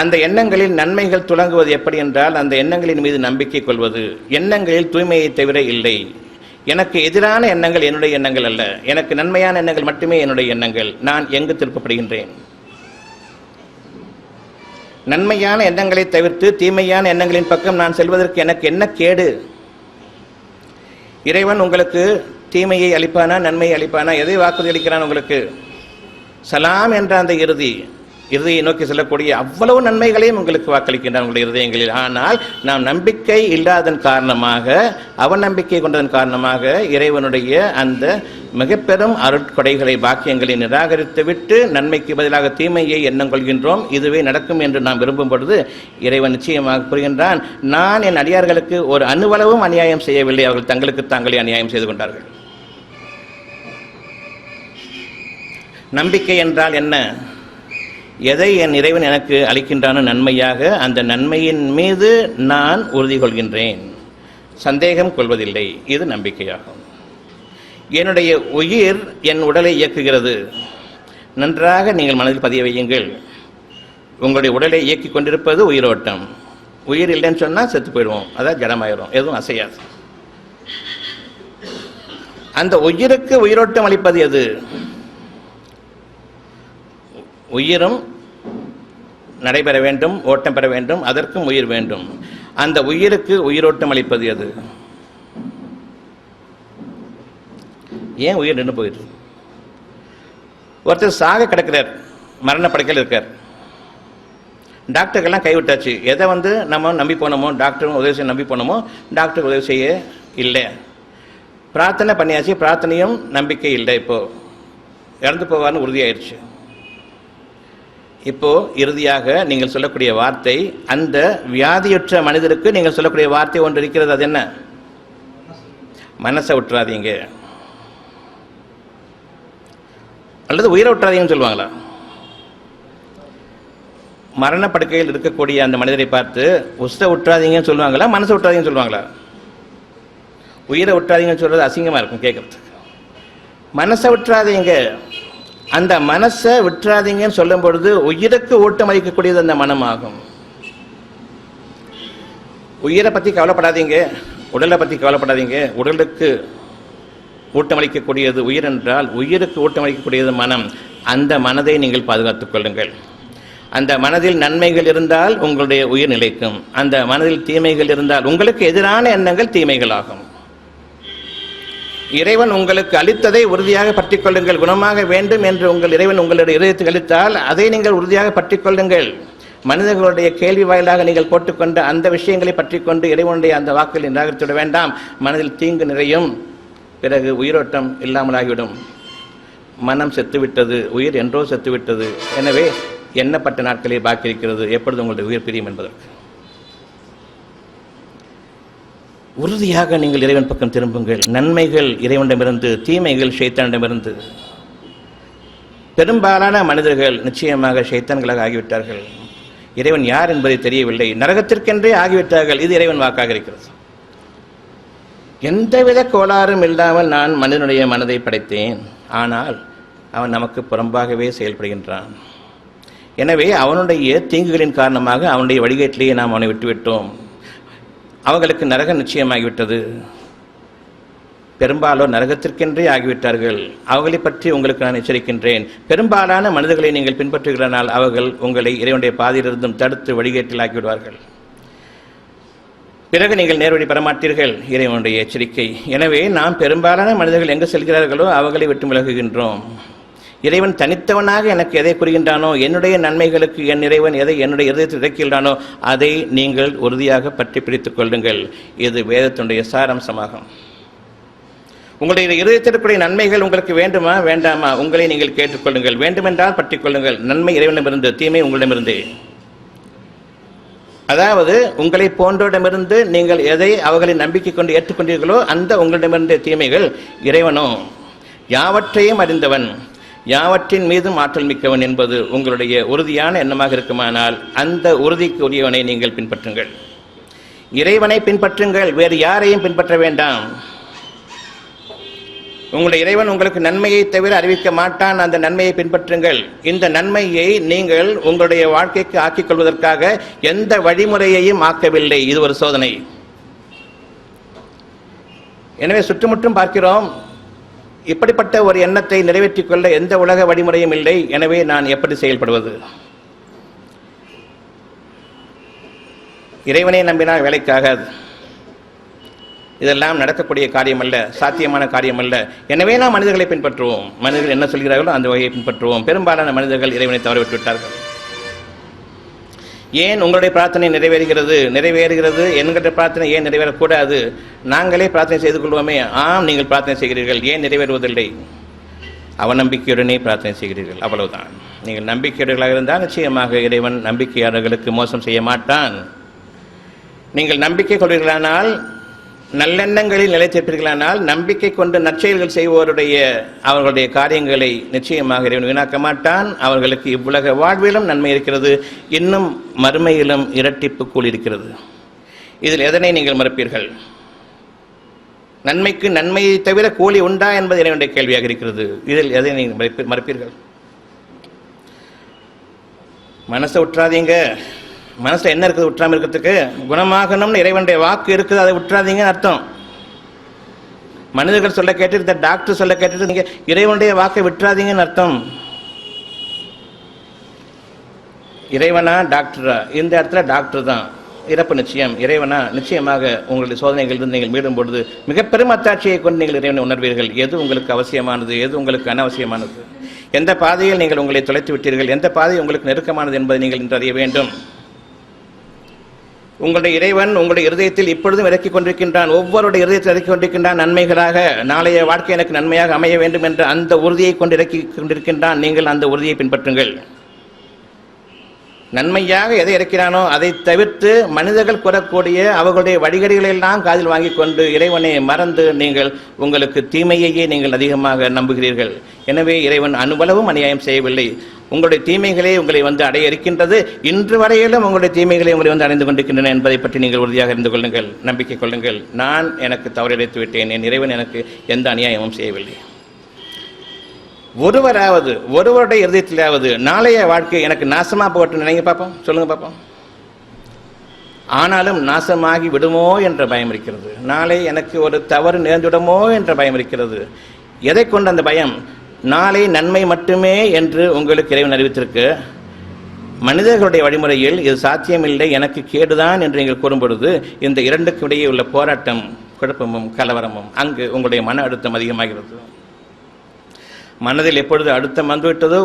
S1: அந்த எண்ணங்களில் நன்மைகள் துலங்குவது எப்படி என்றால், அந்த எண்ணங்களின் மீது நம்பிக்கை கொள்வது. எண்ணங்களில் தூய்மையை தவிர இல்லை. எனக்கு எதிரான எண்ணங்கள் என்னுடைய எண்ணங்கள் அல்ல, எனக்கு நன்மையான எண்ணங்கள் மட்டுமே என்னுடைய எண்ணங்கள். நான் எங்கு திருப்பப்படுகின்றேன்? நன்மையான எண்ணங்களை தவிர்த்து தீமையான எண்ணங்களின் பக்கம் நான் செல்வதற்கு எனக்கு என்ன கேடு? இறைவன் உங்களுக்கு தீமையை அளிப்பானா நன்மையை அளிப்பானா? எதை வாக்குறுதி அளிக்கிறான் உங்களுக்கு? சலாம் என்ற அந்த இறுதியை நோக்கி செல்லக்கூடிய அவ்வளவு நன்மைகளையும் உங்களுக்கு வாக்களிக்கின்றான் உங்களுடைய இருதயங்களில். ஆனால் நாம் நம்பிக்கை இல்லாதன் காரணமாக, அவநம்பிக்கை கொண்டதன் காரணமாக இறைவனுடைய அந்த மிக பெரும் அருட்கொடைகளை பாக்கியங்களை நிராகரித்துவிட்டு நன்மைக்கு பதிலாக தீமையை எண்ணம் கொள்கின்றோம். இதுவே நடக்கும் என்று நாம் விரும்பும் பொழுது இறைவன் நிச்சயமாக கூறுகின்றான், நான் என் அடியார்களுக்கு ஒரு அணுவளவும் அநியாயம் செய்யவில்லை, அவர்கள் தங்களுக்கு தாங்களே அநியாயம் செய்து கொண்டார்கள். நம்பிக்கை என்றால் என்ன? எதை என் இறைவன் எனக்கு அளிக்கின்றானோ நன்மையாக, அந்த நன்மையின் மீது நான் உறுதி கொள்கின்றேன், சந்தேகம் கொள்வதில்லை. இது நம்பிக்கையாகும். என்னுடைய உயிர் என் உடலை இயக்குகிறது. நன்றாக நீங்கள் மனதில் பதிய வையுங்கள். உங்களுடைய உடலை இயக்கி கொண்டிருப்பது உயிரோட்டம். உயிர் இல்லைன்னு சொன்னால் செத்து போயிடுவோம், அதான் ஜடமாயிரும், எதுவும் அசையாது. அந்த உயிருக்கு உயிரோட்டம் அளிப்பது எது? உயிரும் நடைபெற வேண்டும், ஓட்டம் பெற வேண்டும், அதற்கும் உயிர் வேண்டும். அந்த உயிருக்கு உயிரோட்டம் அளிப்பது எது? ஏன் உயிர் நின்று போயிடுது? ஒருத்தர் சாக கிடக்கிறார், மரண படுக்கையில் இருக்கார். டாக்டர்கள்லாம் கைவிட்டாச்சு. எதை நம்ம நம்பி போனோமோ, டாக்டரும் உதவி செய்ய நம்பி போனோமோ, டாக்டர் உதவி செய்ய இல்லை. பிரார்த்தனை பண்ணியாச்சு, பிரார்த்தனையும் நம்பிக்கை இல்லை. இப்போ இறந்து போவார்னு உறுதியாயிருச்சு. இப்போ இறுதியாக நீங்கள் சொல்லக்கூடிய வார்த்தை, அந்த வியாதியுற்ற மனிதருக்கு நீங்கள் சொல்லக்கூடிய வார்த்தை ஒன்று இருக்கிறது. அது என்ன? மனசை விட்டுறாதீங்க, அல்லது உயிரை விட்டுறாதீங்கன்னு சொல்லுவாங்களா? மரணப்படுக்கையில் இருக்கக்கூடிய அந்த மனிதரை பார்த்து உஷ்ட விட்டுறாதீங்கன்னு சொல்லுவாங்களா, மனசை விட்டுறாதீங்கன்னு சொல்லுவாங்களா? உயிரை விட்டுறாதீங்கன்னு சொல்றது அசிங்கமா இருக்கும் கேட்கறதுக்கு. மனசை விட்டுறாதீங்க, அந்த மனசை விட்டுறாதீங்கன்னு சொல்லும் பொழுது உயிருக்கு ஊட்டம் அளிக்கக்கூடியது அந்த மனமாகும். உயிரை பற்றி கவலைப்படாதீங்க, உடலை பற்றி கவலைப்படாதீங்க. உடலுக்கு ஊட்டமளிக்கக்கூடியது உயிர் என்றால், உயிருக்கு ஊட்டமளிக்கக்கூடியது மனம். அந்த மனதை நீங்கள் பாதுகாத்துக் கொள்ளுங்கள். அந்த மனதில் நன்மைகள் இருந்தால் உங்களுடைய உயிர் நிலைக்கும். அந்த மனதில் தீமைகள் இருந்தால் உங்களுக்கு எதிரான எண்ணங்கள் தீமைகளாகும். இறைவன் உங்களுக்கு அளித்ததை உறுதியாக பற்றிக் கொள்ளுங்கள். குணமாக வேண்டும் என்று உங்கள் இறைவன் உங்களுடைய இதயத்துக்கு அளித்தால் அதை நீங்கள் உறுதியாக பற்றிக் கொள்ளுங்கள். மனிதர்களுடைய கேள்வி வாயிலாக நீங்கள் போட்டுக்கொண்ட அந்த விஷயங்களை பற்றி கொண்டு இறைவனுடைய அந்த வாக்குகளை நிராகரித்துவிட வேண்டாம். மனதில் தீங்கு நிறையும், பிறகு உயிரோட்டம் இல்லாமலாகிவிடும். மனம் செத்துவிட்டது, உயிர் என்றோ செத்துவிட்டது. எனவே எண்ணப்பட்ட நாட்களே பாக்கி இருக்கிறது, எப்பொழுது உங்களுடைய உயிர் பிரியும் என்பதற்கு. உறுதியாக நீங்கள் இறைவன் பக்கம் திரும்புங்கள். நன்மைகள் இறைவனிடமிருந்து, தீமைகள் ஷைத்தானிடமிருந்து. பெரும்பாலான மனிதர்கள் நிச்சயமாக ஷைத்தான்களாக ஆகிவிட்டார்கள். இறைவன் யார் என்பதை தெரியவில்லை, நரகத்திற்கென்றே ஆகிவிட்டார்கள். இது இறைவன் வாக்காக இருக்கிறது. எந்தவித கோளாறும் இல்லாமல் நான் மனிதனுடைய மனதை படைத்தேன், ஆனால் அவன் நமக்கு புறம்பாகவே செயல்படுகின்றான். எனவே அவனுடைய தீங்குகளின் காரணமாக அவனுடைய வழிகேட்டிலேயே நாம் அவனை விட்டுவிட்டோம். அவர்களுக்கு நரகம் நிச்சயமாகிவிட்டது. பெரும்பாலோர் நரகத்திற்கென்றே ஆகிவிட்டார்கள். அவர்களை பற்றி உங்களுக்கு நான் எச்சரிக்கின்றேன். பெரும்பாலான மனிதர்களை நீங்கள் பின்பற்றுகிறனால் அவர்கள் உங்களை இறைவனுடைய பாதையிலிருந்தும் தடுத்து வழிகேட்டில் ஆக்கிவிடுவார்கள். பிறகு நீங்கள் நேர்வழி பெறமாட்டீர்கள். இறைவனுடைய எச்சரிக்கை. எனவே நாம் பெரும்பாலான மனிதர்கள் எங்கு செல்கிறார்களோ அவர்களை விட்டு விலகுகின்றோம். இறைவன் தனித்தவனாக எனக்கு எதை கூறுகின்றானோ, என்னுடைய நன்மைகளுக்கு என் இறைவன் எதை என்னுடைய இதயத்தில் இறக்கின்றானோ அதை நீங்கள் உறுதியாக பற்றி பிடித்துக் கொள்ளுங்கள். இது வேதத்தினுடைய சாராம்சமாகும். உங்களுடைய இதயத்திற்குரிய நன்மைகள் உங்களுக்கு வேண்டுமா வேண்டாமா, உங்களை நீங்கள் கேட்டுக்கொள்ளுங்கள். வேண்டுமென்றால் பற்றிக் கொள்ளுங்கள். நன்மை இறைவனிடமிருந்து, தீமை உங்களிடமிருந்தே. அதாவது உங்களை போன்றோரிடமிருந்து நீங்கள் எதை அவர்களை நம்பிக்கை கொண்டு ஏற்றுக்கொண்டீர்களோ அந்த உங்களிடமிருந்த தீமைகள். இறைவனோ யாவற்றையும் அறிந்தவன், யாவற்றின் மீதும் ஆற்றல் மிக்கவன் என்பது உங்களுடைய உறுதியான எண்ணமாக இருக்குமானால் அந்த உறுதிக்கு உரியவனை நீங்கள் பின்பற்றுங்கள். இறைவனை பின்பற்றுங்கள், வேறு யாரையும் பின்பற்ற வேண்டாம். உங்களுடைய இறைவன் உங்களுக்கு நன்மையை தவிர அறிவிக்க மாட்டான். அந்த நன்மையை பின்பற்றுங்கள். இந்த நன்மையை நீங்கள் உங்களுடைய வாழ்க்கைக்கு ஆக்கிக் கொள்வதற்காக எந்த வழிமுறையையும் ஆக்கவில்லை. இது ஒரு சோதனை. எனவே சுற்றுமுற்றும் பார்க்கிறோம், இப்படிப்பட்ட ஒரு எண்ணத்தை நிறைவேற்றிக் கொள்ள எந்த உலக வழிமுறையும் இல்லை. எனவே நான் எப்படி செயல்படுவது? இறைவனை நம்பினால் வேலைக்காகாது. இதெல்லாம் நடக்கக்கூடிய காரியம் அல்ல, சாத்தியமான காரியம் அல்ல. எனவே நாம் மனிதர்களை பின்பற்றுவோம். மனிதர்கள் என்ன சொல்கிறார்களோ அந்த வகையை பின்பற்றுவோம். பெரும்பாலான மனிதர்கள் இறைவனை தவறவிட்டு விட்டார்கள். ஏன் உங்களுடைய பிரார்த்தனை நிறைவேறுகிறது என்கிற பிரார்த்தனை ஏன் நிறைவேறக்கூடாது? நாங்களே பிரார்த்தனை செய்து கொள்வோமே. ஆம், நீங்கள் பிரார்த்தனை செய்கிறீர்கள், ஏன் நிறைவேறுவதில்லை? அவநம்பிக்கையுடனே பிரார்த்தனை செய்கிறீர்கள், அவ்வளவுதான். நீங்கள் நம்பிக்கையுடையவர்களாக இருந்தால் நிச்சயமாக இறைவன் நம்பிக்கையாளர்களுக்கு மோசம் செய்ய மாட்டான். நீங்கள் நம்பிக்கை கொள்வீர்களானால், நல்லெண்ணங்களில் நிலைத்திருப்பீர்களானால், நம்பிக்கை கொண்டு நற்செயல்கள் செய்வோருடைய அவர்களுடைய காரியங்களை நிச்சயமாக இறைவன் வீணாக்க மாட்டான். அவர்களுக்கு இவ்வுலக வாழ்விலும் நன்மை இருக்கிறது, இன்னும் மறுமையிலும் இரட்டிப்பு கூலி இருக்கிறது. இதில் எதனை நீங்கள் மறுப்பீர்கள்? நன்மைக்கு நன்மையை தவிர கூலி உண்டா என்பது இறைவனுடைய கேள்வியாக இருக்கிறது. இதில் எதை நீங்கள் மறுப்பீர்கள்? மனசை உற்றாதீங்க. மனசில் என்ன இருக்குது உற்றாமல் இருக்கிறதுக்கு? குணமாகணும்னு இறைவனுடைய வாக்கு இருக்குது, அதை உற்றாதீங்கன்னு அர்த்தம். மனிதர்கள் சொல்ல கேட்டுட்டு, இந்த டாக்டர் சொல்ல கேட்டுட்டு நீங்கள் இறைவனுடைய வாக்கை விட்டுறாதீங்கன்னு அர்த்தம். இறைவனா டாக்டரா? இந்த இடத்துல டாக்டர் தான். இறப்பு நிச்சயம். இறைவனா? நிச்சயமாக உங்களுடைய சோதனைகளிலிருந்து நீங்கள் மீடும் பொழுது மிக பெரும் அத்தாட்சியை கொண்டு நீங்கள் இறைவனை உணர்வீர்கள். எது உங்களுக்கு அவசியமானது, எது உங்களுக்கு அனாவசியமானது, எந்த பாதையில் நீங்கள் உங்களை தொலைத்து விட்டீர்கள், எந்த பாதை உங்களுக்கு நெருக்கமானது என்பதை நீங்கள் இன்று அறிய வேண்டும். உங்களுடைய இறைவன் உங்களுடைய இருதயத்தில் இப்பொழுதும் இறக்கிக் கொண்டிருக்கின்றான். ஒவ்வொருடைய இருதயத்தில் இறக்கிக் கொண்டிருக்கின்றான் நன்மைகளாக. நாளைய வாழ்க்கை எனக்கு நன்மையாக அமைய வேண்டும் என்ற அந்த உறுதியை கொண்டு இறக்கிக் கொண்டிருக்கின்றான். நீங்கள் அந்த உறுதியை பின்பற்றுங்கள். நன்மையாக எதை இறக்கிறானோ அதை தவிர்த்து மனிதர்கள் கூறக்கூடிய அவர்களுடைய வழிகடிகளெல்லாம் காதில் வாங்கி கொண்டு இறைவனை மறந்து நீங்கள் உங்களுக்கு தீமையையே நீங்கள் அதிகமாக நம்புகிறீர்கள். எனவே இறைவன் அனுபவமும் அநியாயம் செய்யவில்லை. உங்களுடைய தீமைகளே உங்களை வந்து அடைய இருக்கின்றது. இன்று வரையிலும் உங்களுடைய தீமைகளை உங்களை வந்து அடைந்து கொண்டிருக்கின்றன என்பதை பற்றி நீங்கள் உறுதியாக இருந்து கொள்ளுங்கள், நம்பிக்கை கொள்ளுங்கள். நான் எனக்கு தவறிழைத்து விட்டேன், என் இறைவன் எனக்கு எந்த அநியாயமும் செய்யவில்லை. ஒருவருடைய இருதயத்திலாவது நாளைய வாழ்க்கை எனக்கு நாசமாக போகட்டும் நினைங்க பார்ப்போம், சொல்லுங்க பார்ப்போம். ஆனாலும் நாசமாகி விடுமோ என்ற பயம் இருக்கிறது. நாளை எனக்கு ஒரு தவறு நேர்ந்துவிடுமோ என்ற பயம் இருக்கிறது. எதை கொண்டு அந்த பயம்? நாளை நன்மை மட்டுமே என்று உங்களுக்கு இறைவன் அறிவித்திருக்கு. மனிதர்களுடைய வழிமுறையில் இது சாத்தியமில்லை, எனக்கு கேடுதான் என்று நீங்கள் கூறும் பொழுது இந்த இரண்டுக்கு இடையே உள்ள போராட்டம், குழப்பமும் கலவரமும், அங்கு உங்களுடைய மன அழுத்தம் அதிகமாகிறது. மனதில் எப்பொழுது அழுத்தம் வந்துவிட்டதோ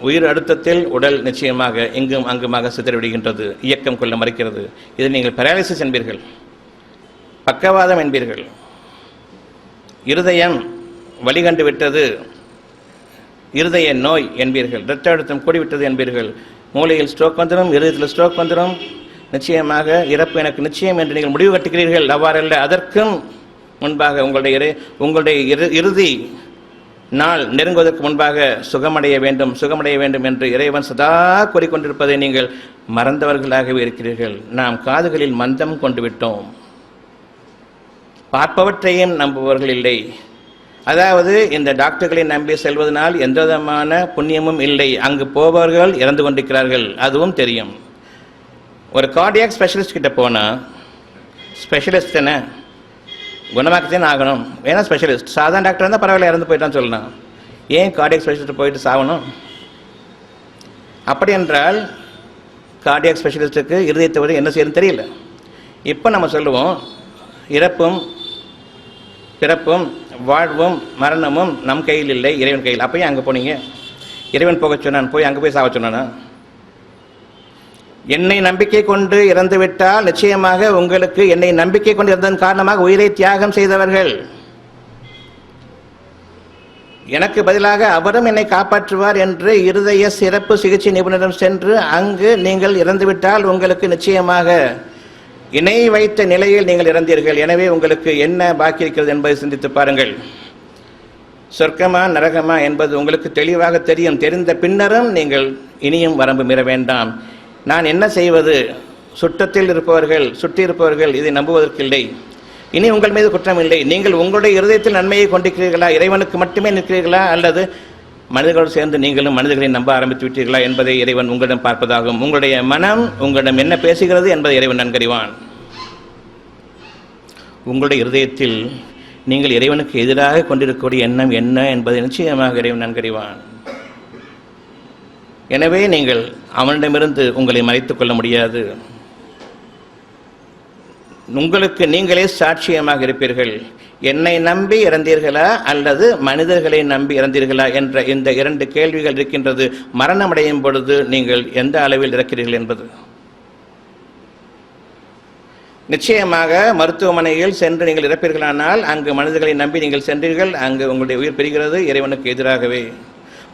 S1: உயிர் அழுத்தத்தில் உடல் நிச்சயமாக எங்கும் அங்குமாக சிதறிவிடுகின்றது, இயக்கம் கொள்ள மறைக்கிறது. இதை நீங்கள் பெராலிசிஸ் என்பீர்கள், பக்கவாதம் என்பீர்கள். இருதயம் வழிகண்டு விட்டது, இருதய நோய் என்பீர்கள். இரத்த அழுத்தம் கூடிவிட்டது என்பீர்கள். மூளையில் ஸ்ட்ரோக் வந்துடும், இருதயத்தில் ஸ்ட்ரோக் வந்துடும். நிச்சயமாக இறப்பு எனக்கு நிச்சயம் என்று நீங்கள் முடிவு கட்டுகிறீர்கள். அவ்வாறல்ல, அதற்கும் முன்பாக உங்களுடைய இறுதி நாள் நெருங்குவதற்கு முன்பாக சுகமடைய வேண்டும் என்று இறைவன் சதா கூறிக்கொண்டிருப்பதை நீங்கள் மறந்தவர்களாகவே இருக்கிறீர்கள். நாம் காதுகளில் மந்தம் கொண்டு விட்டோம், பார்ப்பவற்றையும் நம்புபவர்கள் இல்லை. அதாவது இந்த டாக்டர்களை நம்பி செல்வதனால் எந்த விதமான புண்ணியமும் இல்லை. அங்கு போபவர்கள் இறந்து கொண்டிருக்கிறார்கள், அதுவும் தெரியும். ஒரு கார்டியாக் ஸ்பெஷலிஸ்ட் கிட்ட போனால், ஸ்பெஷலிஸ்ட் என்ன குணமாக்கத்தேன்னு ஆகணும், ஏன்னா ஸ்பெஷலிஸ்ட். சாதாரண டாக்டர் இருந்தால் பரவாயில்ல, இறந்து போயிட்டான்னு சொல்லலாம். ஏன் கார்டியாக் ஸ்பெஷலிஸ்ட் போயிட்டு சாகணும்? அப்படி என்றால் கார்டியாக் ஸ்பெஷலிஸ்ட்டுக்கு இருதயத்தை விட என்ன செய்யணும்னு தெரியல. இப்போ நம்ம சொல்லுவோம், இறப்பும் பிறப்பும் வாழ்வும் மரணமும் நம் கையில் இல்லை, இறைவன் கையில். அப்போ ஏன் அங்கே போனீங்க? இறைவன் போக சொன்னான், போய் அங்கே போய் சாவ சொன்னானா? என்னை நம்பிக்கை கொண்டு இறந்துவிட்டால் நிச்சயமாக உங்களுக்கு என்னை நம்பிக்கை கொண்டு இறந்ததன் காரணமாக உயிரை தியாகம் செய்தவர்கள், எனக்கு பதிலாக அவரும் என்னை காப்பாற்றுவார் என்று இருதய சிறப்பு சிகிச்சை நிபுணரிடம் சென்று அங்கு நீங்கள் இறந்துவிட்டால் உங்களுக்கு நிச்சயமாக இணை வைத்த நிலையில் நீங்கள் இறந்தீர்கள். எனவே உங்களுக்கு என்ன பாக்கி இருக்கிறது என்பதை சிந்தித்து பாருங்கள். சொர்க்கமா நரகமா என்பது உங்களுக்கு தெளிவாக தெரியும். தெரிந்த பின்னரும் நீங்கள் இனியும் வரம்பு மீற வேண்டாம். நான் என்ன செய்வது? சுற்றத்தில் இருப்பவர்கள், சுற்றி இருப்பவர்கள் இதை நம்புவதற்கில்லை. இனி உங்கள் மீது குற்றம் இல்லை. நீங்கள் உங்களுடைய இருதயத்தில் நன்மையை கொண்டிருக்கிறீர்களா? இறைவனுக்கு மட்டுமே நிற்கிறீர்களா? அல்லது மனிதர்களோடு சேர்ந்து நீங்களும் மனிதர்களை நம்ப ஆரம்பித்து விட்டீர்களா என்பதை இறைவன் உங்களிடம் பார்ப்பதாகும். உங்களுடைய மனம் உங்களிடம் என்ன பேசுகிறது என்பதை இறைவன் நன்கறிவான். உங்களுடைய இருதயத்தில் நீங்கள் இறைவனுக்கு எதிராக கொண்டிருக்கக்கூடிய எண்ணம் என்ன என்பதை நிச்சயமாக இறைவன் நன்கறிவான். எனவே நீங்கள் அவனிடமிருந்து உங்களை மறைத்துக் கொள்ள முடியாது. உங்களுக்கு நீங்களே சாட்சியமாக இருப்பீர்கள். என்னை நம்பி இறந்தீர்களா அல்லது மனிதர்களை நம்பி இறந்தீர்களா என்ற இந்த 2 கேள்விகள் இருக்கின்றது. மரணமடையும் பொழுது நீங்கள் எந்த அளவில் இறக்கிறீர்கள் என்பது. நிச்சயமாக மருத்துவமனையில் சென்று நீங்கள் இறப்பீர்களானால் அங்கு மனிதர்களை நம்பி நீங்கள் சென்றீர்கள், அங்கு உங்களுடைய உயிர் பெறுகிறது இறைவனுக்கு எதிராகவே.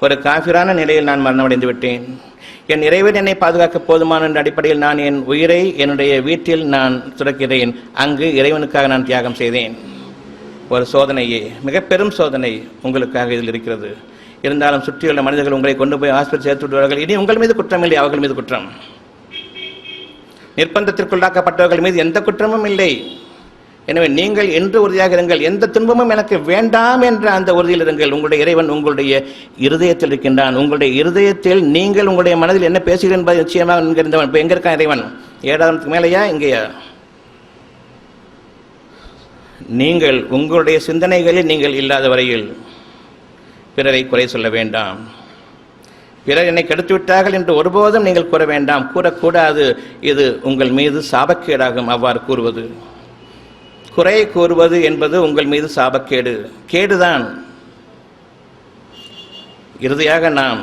S1: ஒரு காஃபிரான நிலையில் நான் மரணமடைந்து விட்டேன். என் இறைவன் என்னை பாதுகாக்க போதுமான என்ற அடிப்படையில் நான் என் உயிரை என்னுடைய வீட்டில் நான் துறக்கிறேன். அங்கு இறைவனுக்காக நான் தியாகம் செய்தேன். ஒரு சோதனையே, மிக பெரும் சோதனை உங்களுக்காக இதில் இருக்கிறது. இருந்தாலும் சுற்றியுள்ள மனிதர்கள் உங்களை கொண்டு போய் ஹாஸ்பிட்டல் சேர்த்து விடுவார்கள். இனி உங்கள் மீது குற்றம் இல்லை, அவர்கள் மீது குற்றம். நிர்பந்தத்திற்குள்ளாக்கப்பட்டவர்கள் மீது எந்த குற்றமும் இல்லை. எனவே நீங்கள் என்று உறுதியாக இருங்கள். எந்த துன்பமும் எனக்கு வேண்டாம் என்ற அந்த உறுதியில் இருங்கள். உங்களுடைய இறைவன் உங்களுடைய இருதயத்தில் இருக்கின்றான். உங்களுடைய இருதயத்தில் நீங்கள் உங்களுடைய மனதில் என்ன பேசுகிறீர்கள் என்பதை நிச்சயமாக என்கின்றவன். இப்போ எங்கே இருக்கான் இறைவன்? 7ஆம் மேலையா இங்கேயா? நீங்கள் உங்களுடைய சிந்தனைகளில் நீங்கள் இல்லாத வரையில் பிறரை குறை சொல்ல வேண்டாம். பிறர் என்னை கெடுத்து விட்டார்கள் என்று ஒருபோதும் நீங்கள் கூற வேண்டாம், கூறக்கூடாது. இது உங்கள் மீது சாபக்கேடாகும். அவ்வாறு கூறுவது, குறை கூறுவது என்பது உங்கள் மீது சாபக்கேடு, கேடுதான். இறுதியாக நாம்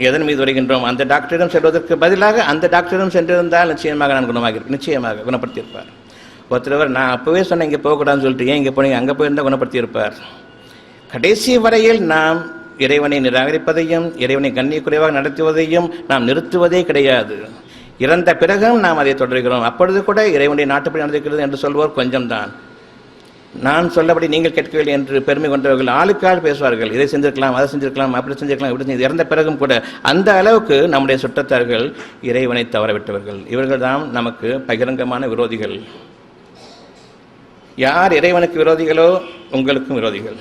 S1: எதன் மீது வருகின்றோம்? அந்த டாக்டரிடம் செல்வதற்கு பதிலாக அந்த டாக்டரிடம் சென்றிருந்தால் நிச்சயமாக நான் குணமாகியிருப்பேன், நிச்சயமாக குணப்படுத்தியிருப்பார். ஒருத்தர் நான் அப்போவே சொன்னேன் இங்கே போகக்கூடாதுன்னு சொல்லிட்டு, ஏன் இங்கே போனீங்க, அங்கே போயிருந்தால் குணப்படுத்தியிருப்பார். கடைசி வரையில் நாம் இறைவனை நிராகரிப்பதையும் இறைவனை கண்ணியக்குறைவாக நடத்துவதையும் நாம் நிறுத்துவதே கிடையாது. இறந்த பிறகும் நாம் அதை தொடர்கிறோம். அப்பொழுது கூட இறைவனுடைய நாட்டுப்படி நடந்திருக்கிறது என்று சொல்வோர் கொஞ்சம்தான். நான் சொல்லபடி நீங்கள் கேட்கவில்லை என்று பெருமை கொண்டவர்கள் ஆளுக்கால் பேசுவார்கள். இதை செஞ்சிருக்கலாம், அதை செஞ்சிருக்கலாம், அப்படி செஞ்சிருக்கலாம், இப்படி செஞ்சு இறந்த பிறகும் கூட அந்த அளவுக்கு நம்முடைய சுற்றத்தார்கள் இறைவனை தவறவிட்டவர்கள். இவர்கள் தான் நமக்கு பகிரங்கமான விரோதிகள். யார் இறைவனுக்கு விரோதிகளோ உங்களுக்கும் விரோதிகள்.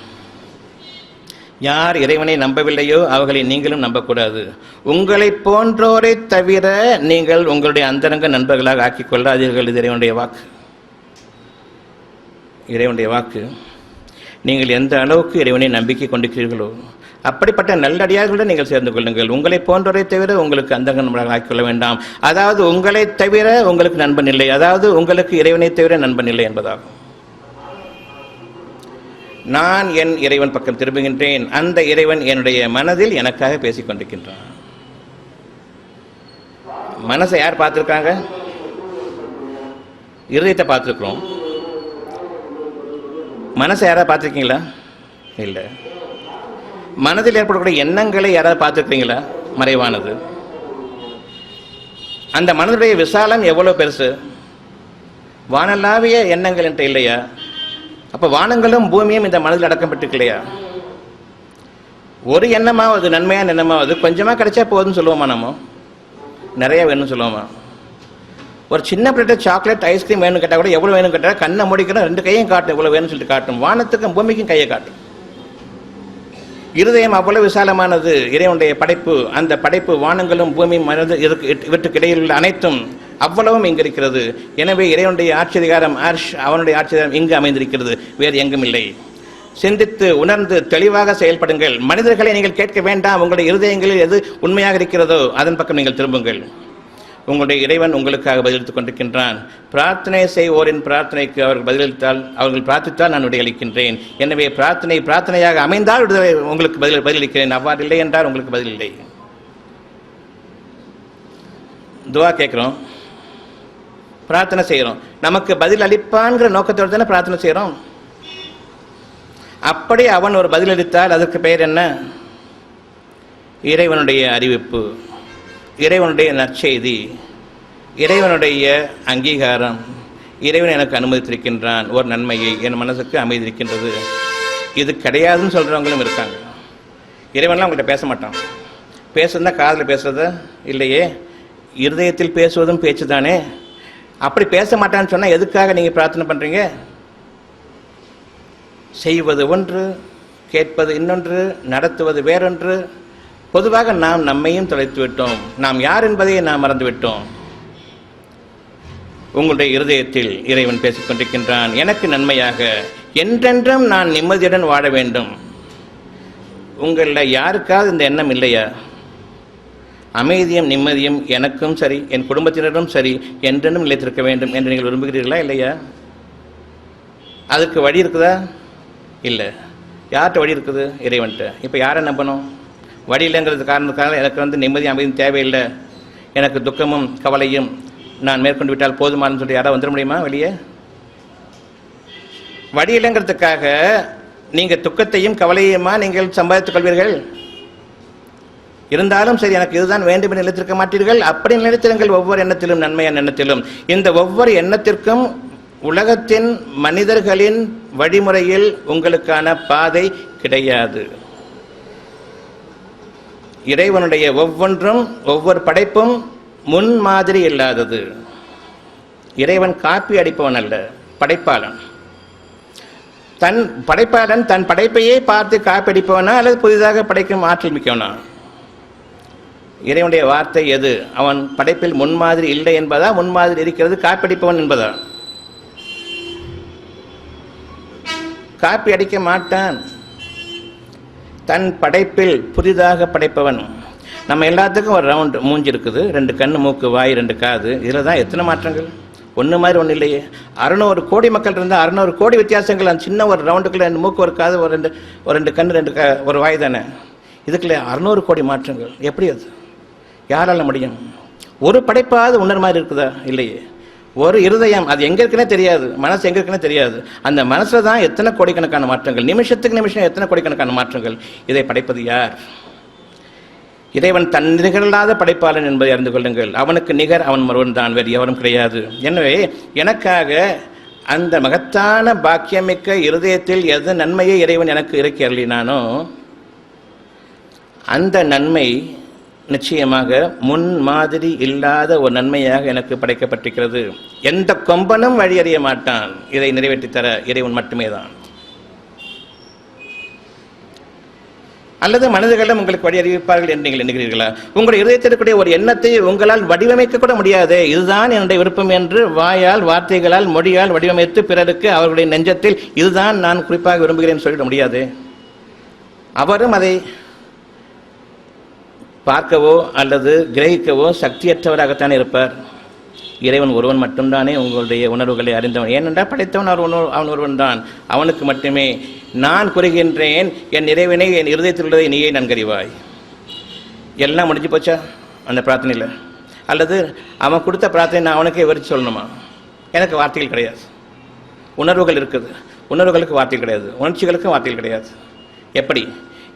S1: யார் இறைவனை நம்பவில்லையோ அவர்களை நீங்களும் நம்பக்கூடாது. உங்களை போன்றோரை தவிர நீங்கள் உங்களுடைய அந்தரங்க நண்பர்களாக ஆக்கிக் கொள்ளாதீர்கள். இது இறைவனுடைய வாக்கு, இறைவனுடைய வாக்கு. நீங்கள் எந்த அளவுக்கு இறைவனை நம்பிக்கை கொண்டிருக்கிறீர்களோ அப்படிப்பட்ட நல்லடியார்களுடன் நீங்கள் சேர்ந்து கொள்ளுங்கள். உங்களை போன்றோரை தவிர உங்களுக்கு அந்தரங்க நண்பர்களாக ஆக்கிக்கொள்ள வேண்டாம். அதாவது உங்களை தவிர உங்களுக்கு நண்பன் இல்லை, அதாவது உங்களுக்கு இறைவனை தவிர நண்பன் இல்லை என்பதாகும். நான் என் இறைவன் பக்கம் திரும்புகின்றேன். அந்த இறைவன் என்னுடைய மனதில் எனக்காக பேசிக் கொண்டிருக்கின்றான். மனசை யார் பார்த்துருக்காங்க? இருதயத்தை பார்த்துருக்கிறோம். மனசை யாராவது பார்த்துருக்கீங்களா? இல்லை. மனதில் ஏற்படக்கூடிய எண்ணங்களை யாராவது பார்த்துருக்கீங்களா? மறைவானது. அந்த மனதுடைய விசாலம் எவ்வளோ பெருசு! வானலாவிய எண்ணங்கள் என்ற இல்லையா? அப்போ வானங்களும் பூமியும் இந்த மனதில் அடக்கம் பெற்றுக்கலையா? ஒரு எண்ணமாவது, நன்மையான எண்ணமாவது கொஞ்சமாக கிடைச்சா போதும்னு சொல்லுவோமா? நம்ம நிறைய வேணும்னு சொல்லுவோமா? ஒரு சின்ன பிளேட் சாக்லேட் ஐஸ்கிரீம் வேணும்னு கேட்டால் கூட எவ்வளோ வேணும் கேட்டால் கண்ணை முடிக்கணும், 2 கையும் காட்டும், இவ்வளோ வேணும்னு சொல்லிட்டு காட்டும். வானத்துக்கும் பூமிக்கும் கையை காட்டும். இருதயம் அவ்வளவு விசாலமானது. இறைவனுடைய படைப்பு, அந்த படைப்பு வானங்களும் பூமியும் இவற்றுக்கு இடையில் உள்ள அனைத்தும் அவ்வளவும் இங்கு இருக்கிறது. எனவே இறைவனுடைய ஆட்சி அதிகாரம் அர்ஷ், அவனுடைய ஆட்சி அதிகாரம் இங்கு அமைந்திருக்கிறது, வேறு எங்கும் இல்லை. சிந்தித்து உணர்ந்து தெளிவாக செயல்படுங்கள். மனிதர்களை நீங்கள் கேட்க வேண்டாம். உங்களுடைய இருதயங்களில் எது உண்மையாக இருக்கிறதோ அதன் பக்கம் நீங்கள் திரும்புங்கள். உங்களுடைய இறைவன் உங்களுக்காக பதிலளித்துக் கொண்டிருக்கின்றான். பிரார்த்தனை செய்வோரின் பிரார்த்தனைக்கு அவர்கள் பதிலளித்தால், அவர்கள் பிரார்த்தித்தால் நான் விடையளிக்கின்றேன். எனவே பிரார்த்தனையாக அமைந்தால் உங்களுக்கு பதிலளிக்கிறேன். அவ்வாறு இல்லை என்றால் உங்களுக்கு பதில் இல்லை. துவா கேட்கிறோம், பிரார்த்தனை செய்கிறோம். நமக்கு பதில் அளிப்பான்கிற நோக்கத்தோடு தானே பிரார்த்தனை செய்கிறோம். அப்படி அவன் ஒரு பதிலளித்தால் அதற்கு பெயர் என்ன? இறைவனுடைய அறிவிப்பு, இறைவனுடைய நற்செய்தி, இறைவனுடைய அங்கீகாரம். இறைவன் எனக்கு அனுமதித்திருக்கின்றான் ஒரு நன்மையை, என் மனசுக்கு அமைதி இருக்கின்றது. இது கிடையாதுன்னு சொல்கிறவங்களும் இருக்காங்க. இறைவன்லாம் அவங்கள்ட்ட பேச மாட்டான். பேசுறதுனா காதில் பேசுறத இல்லையே, இருதயத்தில் பேசுவதும் பேச்சு தானே. அப்படி பேச மாட்டான்னு சொன்னால் எதுக்காக நீங்கள் பிரார்த்தனை பண்ணுறீங்க? செய்வது ஒன்று, கேட்பது இன்னொன்று, நடத்துவது வேறொன்று. பொதுவாக நாம் நம்மையும் தொலைத்து விட்டோம். நாம் யார் என்பதையே நாம் மறந்துவிட்டோம். உங்களுடைய இருதயத்தில் இறைவன் பேசிக் கொண்டிருக்கின்றான். எனக்கு நன்மையாக என்றென்றும் நான் நிம்மதியுடன் வாழ வேண்டும். உங்களில் யாருக்காவது இந்த எண்ணம் இல்லையா? அமைதியும் நிம்மதியும் எனக்கும் சரி என் குடும்பத்தினரும் சரி என்றென்றும் நிலைத்திருக்க வேண்டும் என்று நீங்கள் விரும்புகிறீர்களா இல்லையா? அதுக்கு வழி இருக்குதா? இல்லை. யார்கிட்ட வழி இருக்குது? இறைவன்கிட்ட. இப்போ யாரை நம்பணும்? வழி இல்லைங்கிறது காரணத்துக்காக எனக்கு நிம்மதி அமைதியும் தேவையில்லை, எனக்கு துக்கமும் கவலையும் நான் மேற்கொண்டு விட்டால் போதுமானு சொல்லி யாராவது வந்துட முடியுமா வெளியே? வழி இல்லைங்கிறதுக்காக நீங்கள் துக்கத்தையும் கவலையுமா நீங்கள் சம்பாதித்துக் கொள்வீர்கள்? இருந்தாலும் சரி எனக்கு இதுதான் வேண்டும் என்று நினைத்திருக்க மாட்டீர்கள். அப்படி நினைத்திருங்கள் ஒவ்வொரு எண்ணத்திலும், நன்மையான எண்ணத்திலும். இந்த ஒவ்வொரு எண்ணத்திற்கும் உலகத்தின் மனிதர்களின் வழிமுறையில் உங்களுக்கான பாதை கிடையாது. இறைவனுடைய ஒவ்வொன்றும் ஒவ்வொரு படைப்பும் முன்மாதிரி இல்லாதது. இறைவன் காப்பி அடிப்பவன் அல்ல, படைப்பாளன். படைப்பாளன் தன் படைப்பையே பார்த்து காப்பி அடிப்பவனா அல்லது புதிதாக படைக்கும் ஆற்றல் மிக்கவனா? இறைவனுடைய வார்த்தை எது? அவன் படைப்பில் முன்மாதிரி இல்லை என்பதா, முன்மாதிரி இருக்கிறது காப்பி என்பதா? காப்பி அடிக்க மாட்டான். தன் படைப்பில் புதிதாக படைப்பவன். நம்ம எல்லாத்துக்கும் ஒரு ரவுண்டு மூஞ்சி இருக்குது, 2 கண்ணு, மூக்கு, வாய், 2 காது. இதில் தான் எத்தனை மாற்றங்கள்? ஒன்று மாதிரி ஒன்றும் இல்லையே. 600 கோடி மக்கள் இருந்தால் 600 கோடி வித்தியாசங்கள். அந்த சின்ன ஒரு ரவுண்டுக்குள்ள 2 மூக்கு, ஒரு காது, ஒரு ரெண்டு கண்ணு, 2 ஒரு வாய் தானே. இதுக்குள்ள 600 கோடி மாற்றங்கள். எப்படி அது யாரால முடியும்? ஒரு படைப்பாவது உணர் மாதிரி இருக்குதா? இல்லையே. ஒரு இருதயம், அது எங்கே இருக்குன்னே தெரியாது, மனசு எங்கே இருக்குன்னே தெரியாது. அந்த மனசில் தான் எத்தனை கோடிக்கணக்கான மாற்றங்கள், நிமிஷத்துக்கு நிமிஷம் எத்தனை கோடிக்கணக்கான மாற்றங்கள். இதை படைப்பது யார்? இறைவன் தன் நிகழாத படைப்பாளன் என்பதை அறிந்து கொள்ளுங்கள். அவனுக்கு நிகர் அவன் ஒருவன் தான், வேறு எவரும் கிடையாது. எனவே எனக்காக அந்த மகத்தான பாக்கியமிக்க இருதயத்தில் எது நன்மையை இறைவன் எனக்கு இறக்கி அருளினானோ அந்த நன்மை நிச்சயமாக முன் மாதிரி இல்லாத ஒரு நன்மையாக எனக்கு படைக்கப்பட்டிருக்கிறது. எந்த கொம்பனும் வழியறிய மாட்டான். இதை நிறைவேற்றித்தர இறைவன் மட்டுமே தான். அல்லது மனிதர்களும் உங்களுக்கு வழி அறிவிப்பார்கள் என்று நீங்கள் எண்ணுகிறீர்களா? உங்களுடைய இதயத்திற்குரிய ஒரு எண்ணத்தை உங்களால் வடிவமைக்க கூட முடியாது. இதுதான் என்னுடைய விருப்பம் என்று வாயால், வார்த்தைகளால், மொழியால் வடிவமைத்து பிறருக்கு அவர்களுடைய நெஞ்சத்தில் இதுதான் நான் குறிப்பாக விரும்புகிறேன் சொல்லிட முடியாது. அவரும் அதை பார்க்கவோ அல்லது கிரகிக்கவோ சக்தியற்றவராகத்தான் இருப்பார். இறைவன் ஒருவன் மட்டும்தானே உங்களுடைய உணர்வுகளை அறிந்தவன். ஏனென்றால் படைத்தவன் அவன் ஒருவன் தான். அவனுக்கு மட்டுமே நான் கூறுகின்றேன், என் இறைவனை, என் இருதயத்தில் உள்ளதை நீயே நன்கறிவாய். எல்லாம் முடிஞ்சு போச்சா அந்த பிரார்த்தனையில்? அல்லது அவன் கொடுத்த பிரார்த்தனை நான் அவனுக்கே விவரித்து சொல்லணுமா? எனக்கு வார்த்தைகள் கிடையாது. உணர்வுகள் இருக்குது, உணர்வுகளுக்கு வார்த்தைகள் கிடையாது, உணர்ச்சிகளுக்கும் வார்த்தைகள் கிடையாது. எப்படி?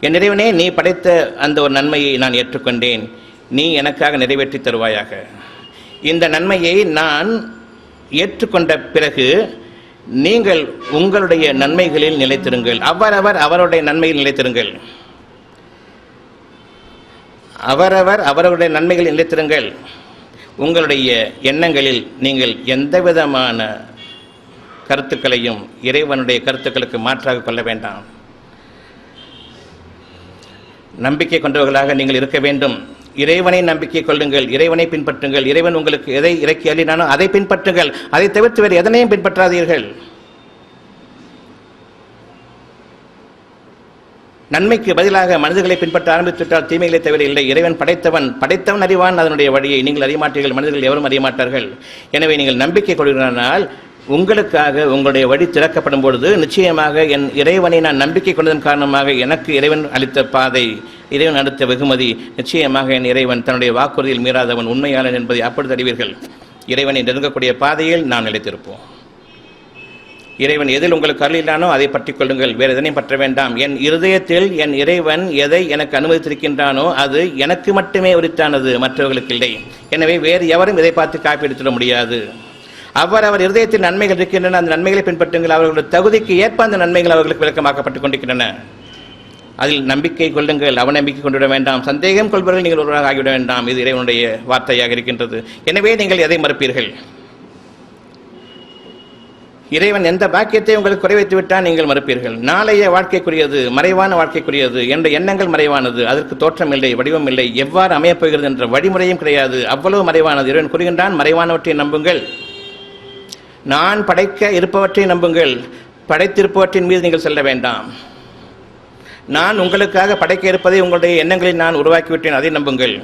S1: என் இறைவனே, நீ படைத்த அந்த ஒரு நன்மையை நான் ஏற்றுக்கொண்டேன், நீ எனக்காக நிறைவேற்றி தருவாயாக. இந்த நன்மையை நான் ஏற்றுக்கொண்ட பிறகு நீங்கள் உங்களுடைய நன்மைகளில் நிலைத்திருங்கள். அவரவர் அவருடைய நன்மையில் நிலைத்திருங்கள். அவரவர் அவருடைய நன்மைகளில் நிலைத்திருங்கள். உங்களுடைய எண்ணங்களில் நீங்கள் எந்த விதமான கருத்துக்களையும் இறைவனுடைய கருத்துக்களுக்கு மாற்றாக கொள்ள வேண்டாம். நம்பிக்கை கொண்டவர்களாக நீங்கள் இருக்க வேண்டும். இறைவனை நம்பிக்கை கொள்ளுங்கள், இறைவனை பின்பற்றுங்கள். இறைவன் உங்களுக்கு எதை இறக்கி அள்ளினானோ அதை பின்பற்றுங்கள். அதை தவிர்த்து வேறு எதனையும் பின்பற்றாதீர்கள். நன்மைக்கு பதிலாக மனிதர்களை பின்பற்ற ஆரம்பித்துவிட்டால் தீமைகளை தவிர இல்லை. இறைவன் படைத்தவன் அறிவான் அதனுடைய வழியை. நீங்கள் அறியமாட்டீர்கள், மனிதர்கள் எவரும் அறியமாட்டார்கள். எனவே நீங்கள் நம்பிக்கை கொள்கிறானால் உங்களுக்காக உங்களுடைய வழி திறக்கப்படும் பொழுது நிச்சயமாக என் இறைவனை நான் நம்பிக்கை கொண்டதன் காரணமாக எனக்கு இறைவன் அளித்த பாதை, இறைவன் அளித்த வெகுமதி, நிச்சயமாக என் இறைவன் தன்னுடைய வாக்குறுதியில் மீறாதவன், உண்மையாளன் என்பதை அப்பொழுது அறிவீர்கள். இறைவனை நெருங்கக்கூடிய பாதையில் நான் நிலைத்திருப்போம். இறைவன் எதில் உங்களுக்கு அருளிலானோ அதை பற்றிக் கொள்ளுங்கள், வேறு எதனையும் பற்ற வேண்டாம். என் இருதயத்தில் என் இறைவன் எதை எனக்கு அனுமதித்திருக்கின்றானோ அது எனக்கு மட்டுமே உரித்தானது, மற்றவர்களுக்கு இல்லை. எனவே வேறு எவரும் இதை பார்த்து காப்பி எடுத்துட முடியாது. அவர் இருதயத்தில் நன்மைகள் இருக்கின்றன, அந்த நன்மைகளை பின்பற்றுங்கள். அவர்களுடைய தகுதிக்கு ஏற்ப அந்த நன்மைகள் அவர்களுக்கு விளக்கமாக்கப்பட்டுக் கொண்டிருக்கின்றன. அதில் நம்பிக்கை கொள்ளுங்கள், அவநம்பிக்கை கொண்டுவிட வேண்டாம். சந்தேகம் கொள்பவர்கள் நீங்கள் ஒருவராக ஆகிவிட வேண்டாம். இது இறைவனுடைய வார்த்தையாக இருக்கின்றது. எனவே நீங்கள் எதை மறுப்பீர்கள்? இறைவன் எந்த பாக்கியத்தை உங்களுக்கு குறை வைத்து விட்டால் நீங்கள் மறுப்பீர்கள். நாளைய வாழ்க்கைக்குரியது, மறைவான வாழ்க்கைக்குரியது என்ற எண்ணங்கள் மறைவானது. அதற்கு தோற்றம் இல்லை, வடிவம் இல்லை, எவ்வாறு அமையப்போகிறது என்ற வழிமுறையும் கிடையாது. அவ்வளவு மறைவானது. இறைவன் கூறுகின்றான், மறைவானவற்றை நம்புங்கள், நான் படைக்க இருப்பவற்றை நம்புங்கள், படைத்திருப்பவற்றின் மீது நீங்கள் செல்ல வேண்டாம். நான் உங்களுக்காக படைக்க இருப்பதை உங்களுடைய எண்ணங்களில் நான் உருவாக்கிவிட்டேன், அதை நம்புங்கள்.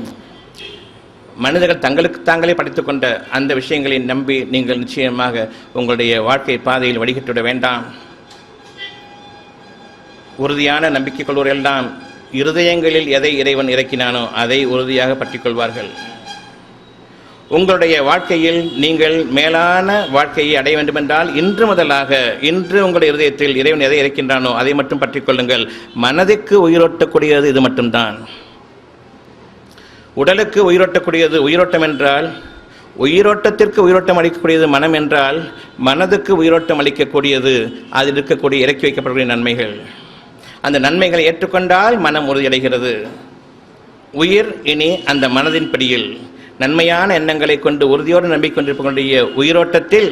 S1: மனிதர்கள் தங்களுக்கு தாங்களே படித்துக் கொண்ட அந்த விஷயங்களை நம்பி நீங்கள் நிச்சயமாக உங்களுடைய வாழ்க்கை பாதையில் வழிகட்டுவிட வேண்டாம். உறுதியான நம்பிக்கை கொள்வோரெல்லாம் இருதயங்களில் எதை இறைவன் இறக்கினானோ அதை உறுதியாக பற்றிக் கொள்வார்கள். உங்களுடைய வாழ்க்கையில் நீங்கள் மேலான வாழ்க்கையை அடைய வேண்டுமென்றால் இன்று முதலாக இன்று உங்களுடைய இருதயத்தில் இறைவன் எதை இறக்கின்றானோ அதை மட்டும் பற்றிக் கொள்ளுங்கள். மனதிற்கு உயிரோட்டக்கூடியது இது மட்டும்தான். உடலுக்கு உயிரோட்டக்கூடியது உயிரோட்டம் என்றால், உயிரோட்டத்திற்கு உயிரோட்டம் அளிக்கக்கூடியது மனம் என்றால், மனதுக்கு உயிரோட்டம் அளிக்கக்கூடியது அதில் இருக்கக்கூடிய இறக்கி வைக்கப்படக்கூடிய நன்மைகள். அந்த நன்மைகளை ஏற்றுக்கொண்டால் மனம் உறுதியடைகிறது. உயிர் இனி அந்த மனதின் படியில் நன்மையான எண்ணங்களை கொண்டு உறுதியோடு நம்பிக்கொண்டிருப்பவர்களுடைய உயிரோட்டத்தில்,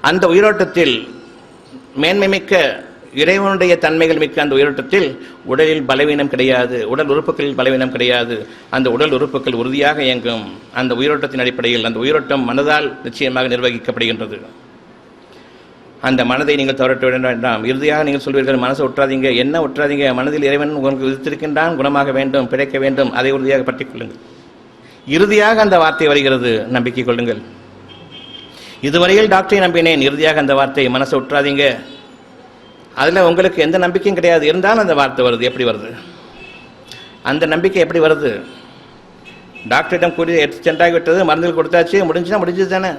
S1: அந்த உயிரோட்டத்தில் மேன்மை மிக்க இறைவனுடைய தன்மைகள் மிக்க அந்த உயிரோட்டத்தில் உடலில் பலவீனம் கிடையாது, உடல் உறுப்புகளில் பலவீனம் கிடையாது. அந்த உடல் உறுப்புகள் உறுதியாக இயங்கும். அந்த உயிரோட்டத்தின் அடிப்படையில் அந்த உயிரோட்டம் மனதால் நிச்சயமாக நிர்வகிக்கப்படுகின்றது. அந்த மனதை நீங்கள் தவறவிட வேண்டாம். இறுதியாக நீங்கள் சொல்வீர்கள், மனசை ஒற்றாதீங்க. என்ன ஒற்றாதீங்க? மனதில் இறைவன் உங்களுக்கு விதித்திருக்கின்றான், குணமாக வேண்டும், பிழைக்க வேண்டும், அதை உறுதியாக பற்றிக் கொள்ளுங்கள். இறுதியாக அந்த வார்த்தை வருகிறது, நம்பிக்கை கொள்ளுங்கள். இதுவரையில் டாக்டரை நம்பினேன், இறுதியாக அந்த வார்த்தை மனசை ஒற்றாதீங்க. அதில் உங்களுக்கு எந்த நம்பிக்கையும் கிடையாது, இருந்தாலும் அந்த வார்த்தை வருது. எப்படி வருது? அந்த நம்பிக்கை எப்படி வருது? டாக்டரிடம் கூறி சென்றாகிவிட்டது, மருந்துகள் கொடுத்தாச்சு, முடிஞ்சுன்னா முடிஞ்சது தானே.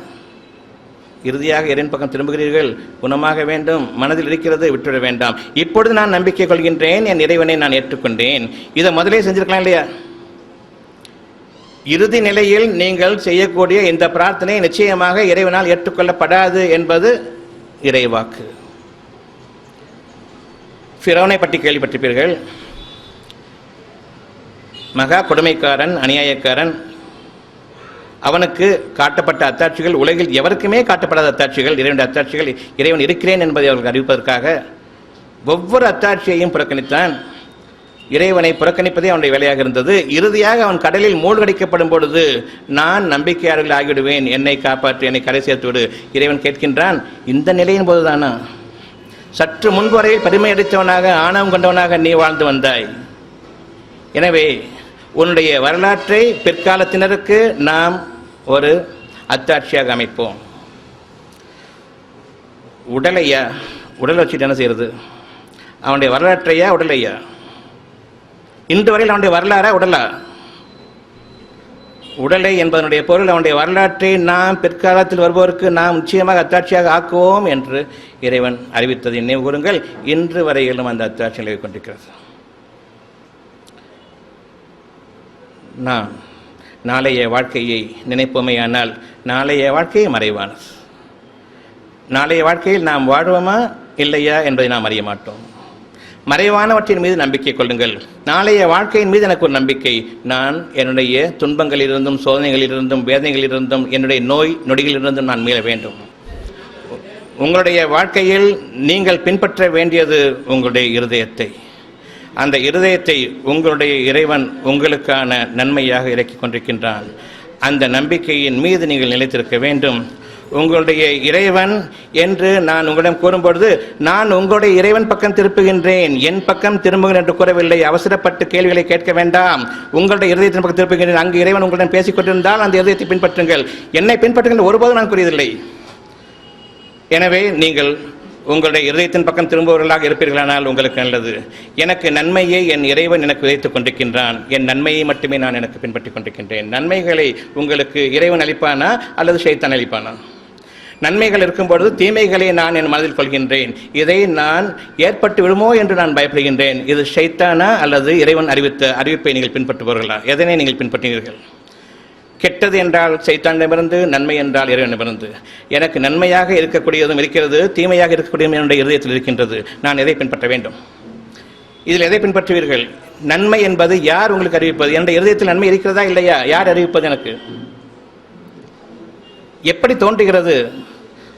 S1: இறுதியாக இறைவன் பக்கம் திரும்புகிறீர்கள், குணமாக வேண்டும், மனதில் இருக்கிறது, விட்டுவிட வேண்டாம். இப்பொழுது நான் நம்பிக்கை கொள்கின்றேன், என் இறைவனை நான் ஏற்றுக்கொண்டேன். இதை முதலே செஞ்சிருக்கலாம் இல்லையா? இறுதி நிலையில் நீங்கள் செய்யக்கூடிய இந்த பிரார்த்தனை நிச்சயமாக இறைவனால் ஏற்றுக்கொள்ளப்படாது என்பது இறைவாக்கு. ஃபிரௌனை பற்றி கேள்விப்பட்டிருப்பீர்கள். மகா கொடுமைக்காரன், அநியாயக்காரன். அவனுக்கு காட்டப்பட்ட அத்தாட்சிகள் உலகில் எவருக்குமே காட்டப்படாத அத்தாட்சிகள், இறைவனுடைய அத்தாட்சிகள். இறைவன் இருக்கிறேன் என்பதை அவர்கள் அறிவிப்பதற்காக ஒவ்வொரு அத்தாட்சியையும் புறக்கணித்தான். இறைவனை புறக்கணிப்பதே அவனுடைய வேலையாக இருந்தது. இறுதியாக அவன் கடலில் மூழ்கடிக்கப்படும் பொழுது, நான் நம்பிக்கையாளர்கள் ஆகிவிடுவேன், என்னை காப்பாற்று, என்னை கரை சேர்த்து விடு. இறைவன் கேட்கின்றான், இந்த நிலையின் போதுதானா? சற்று முன்பு வரையில் பெருமை அடித்தவனாக, ஆணவம் கொண்டவனாக நீ வாழ்ந்து வந்தாய். எனவே உன்னுடைய வரலாற்றை பிற்காலத்தினருக்கு நாம் ஒரு அத்தாட்சியாக அமைப்போம். உடலையா? உடலை வச்சுட்டு என்ன செய்யறது? அவனுடைய வரலாற்றையா உடலையா? இன்று வரையில் அவனுடைய வரலாறா உடலா? உடலை என்பதனுடைய பொருள் அவனுடைய வரலாற்றை நாம் பிற்காலத்தில் வருபவருக்கு நாம் நிச்சயமாக அத்தாட்சியாக ஆக்குவோம் என்று இறைவன் அறிவித்ததை நினைவு கூறுங்கள். இன்று வரையிலும் அந்த அத்தாட்சி நிலவி கொண்டிருக்கிறது. நாம் நாளைய வாழ்க்கையை நினைப்போமேயானால் நாளைய வாழ்க்கையை மறைவானது. நாளைய வாழ்க்கையில் நாம் வாழ்வோமா இல்லையா என்பதை நாம் அறிய மாட்டோம். மறைவானவற்றின் மீது நம்பிக்கை கொள்ளுங்கள். நாளைய வாழ்க்கையின் மீது எனக்கு ஒரு நம்பிக்கை. நான் என்னுடைய துன்பங்களிலிருந்தும், சோதனைகளிலிருந்தும், வேதனைகளிலிருந்தும், என்னுடைய நோய் நொடிகளிலிருந்தும் நான் மீள வேண்டும். உங்களுடைய வாழ்க்கையில் நீங்கள் பின்பற்ற வேண்டியது உங்களுடைய இருதயத்தை. அந்த இருதயத்தை உங்களுடைய இறைவன் உங்களுக்கான நன்மையாக இறக்கிக் கொண்டிருக்கின்றான். அந்த நம்பிக்கையின் மீது நீங்கள் நிலைத்திருக்க வேண்டும். உங்களுடைய இறைவன் என்று நான் உங்களிடம் கூறும்பொழுது, நான் உங்களுடைய இறைவன் பக்கம் திருப்புகின்றேன், என் பக்கம் திரும்புகிறேன் என்று கூறவில்லை. அவசரப்பட்டு கேள்விகளை கேட்க வேண்டாம். உங்களுடைய இருதயத்தின் பக்கம் திருப்புகின்றேன். அங்கு இறைவன் உங்களிடம் பேசிக் கொண்டிருந்தால் அந்த இருதயத்தை பின்பற்றுங்கள். என்னை பின்பற்றுங்கள் ஒருபோதும் நான் கூறியதில்லை. எனவே நீங்கள் உங்களுடைய இருதயத்தின் பக்கம் திரும்புவவர்களாக இருப்பீர்களானால் உங்களுக்கு நல்லது. எனக்கு நன்மையை என் இறைவன் எனக்கு விதைத்துக் கொண்டிருக்கின்றான். என் நன்மையை மட்டுமே நான் எனக்கு பின்பற்றிக் கொண்டிருக்கின்றேன். நன்மைகளை உங்களுக்கு இறைவன் அளிப்பானா அல்லது ஷைத்தான் அளிப்பானா? நன்மைகள் இருக்கும்பொழுது தீமைகளை நான் என் மனதில் கொள்கின்றேன். இதை நான் ஏற்பட்டு விடுமோ என்று நான் பயப்படுகின்றேன். இது ஷைத்தானா அல்லது இறைவன் அறிவித்த அறிவிப்பை நீங்கள் பின்பற்றுபவர்களா? எதனை நீங்கள் பின்பற்றினீர்கள்? கெட்டது என்றால் சைத்தானிடமிருந்து, நன்மை என்றால் இறைவனிடமிருந்து. எனக்கு நன்மையாக இருக்கக்கூடியதும் இருக்கிறது, தீமையாக இருக்கக்கூடியதும் என்னுடைய இருதயத்தில் இருக்கின்றது. நான் எதை பின்பற்ற வேண்டும்? இதில் எதை பின்பற்றுவீர்கள்? நன்மை என்பது யார் உங்களுக்கு அறிவிப்பது? என்னுடைய இருதயத்தில் நன்மை இருக்கிறதா இல்லையா? யார் அறிவிப்பது? எனக்கு எப்படி தோன்றுகிறது?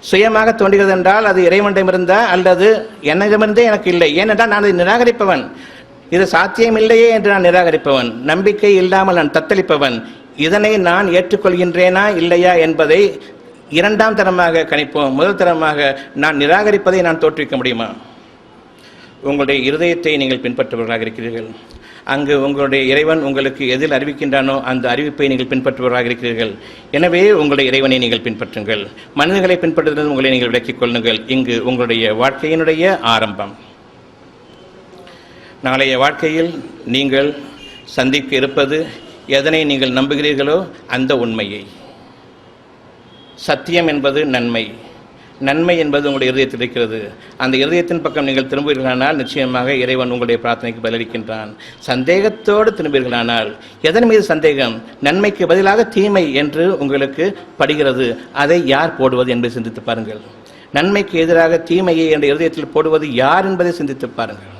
S1: சுயமாக தோன்றுகிறது என்றால் அது இறைவனிடமிருந்தா அல்லது என்னிடமிருந்தே எனக்கு இல்லை? ஏனென்றால் நான் அதை நிராகரிப்பவன். இது சாத்தியம் இல்லையே என்று நான் நிராகரிப்பவன். நம்பிக்கை இல்லாமல் நான் தத்தளிப்பவன். இதனை நான் ஏற்றுக்கொள்கின்றேனா இல்லையா என்பதை இரண்டாம் தரமாக கணிப்போம். முதல் தரமாக நான் நிராகரிப்பதை நான் தோற்றுவிக்க முடியுமா? உங்களுடைய இருதயத்தை நீங்கள் பின்பற்றுபவர்களாக இருக்கிறீர்கள். அங்கு உங்களுடைய இறைவன் உங்களுக்கு எதில் அறிவிக்கின்றானோ அந்த அறிவிப்பை நீங்கள் பின்பற்றுபவராக இருக்கிறீர்கள். எனவே உங்களுடைய இறைவனை நீங்கள் பின்பற்றுங்கள். மனிதர்களை பின்பற்றுவதில் உங்களை நீங்கள் விலக்கிக் கொள்ளுங்கள். இங்கு உங்களுடைய வாழ்க்கையினுடைய ஆரம்பம். நாளைய வாழ்க்கையில் நீங்கள் சந்திக்க இருப்பது எதனை நீங்கள் நம்புகிறீர்களோ அந்த உண்மையை. சத்தியம் என்பது நன்மை, நன்மை என்பது உங்களுடைய இதயத்தில் இருக்கிறது. அந்த இதயத்தின் பக்கம் நீங்கள் திரும்புவீர்களானால் நிச்சயமாக இறைவன் உங்களுடைய பிரார்த்தனைக்கு பதிலளிக்கின்றான். சந்தேகத்தோடு திரும்புவீர்களானால், எதன் மீது சந்தேகம்? நன்மைக்கு பதிலாக தீமை என்று உங்களுக்கு படுகிறது, அதை யார் போடுவது என்பதை சிந்தித்து பாருங்கள். நன்மைக்கு எதிராக தீமையை என்ற இதயத்தில் போடுவது யார் என்பதை சிந்தித்து பாருங்கள்.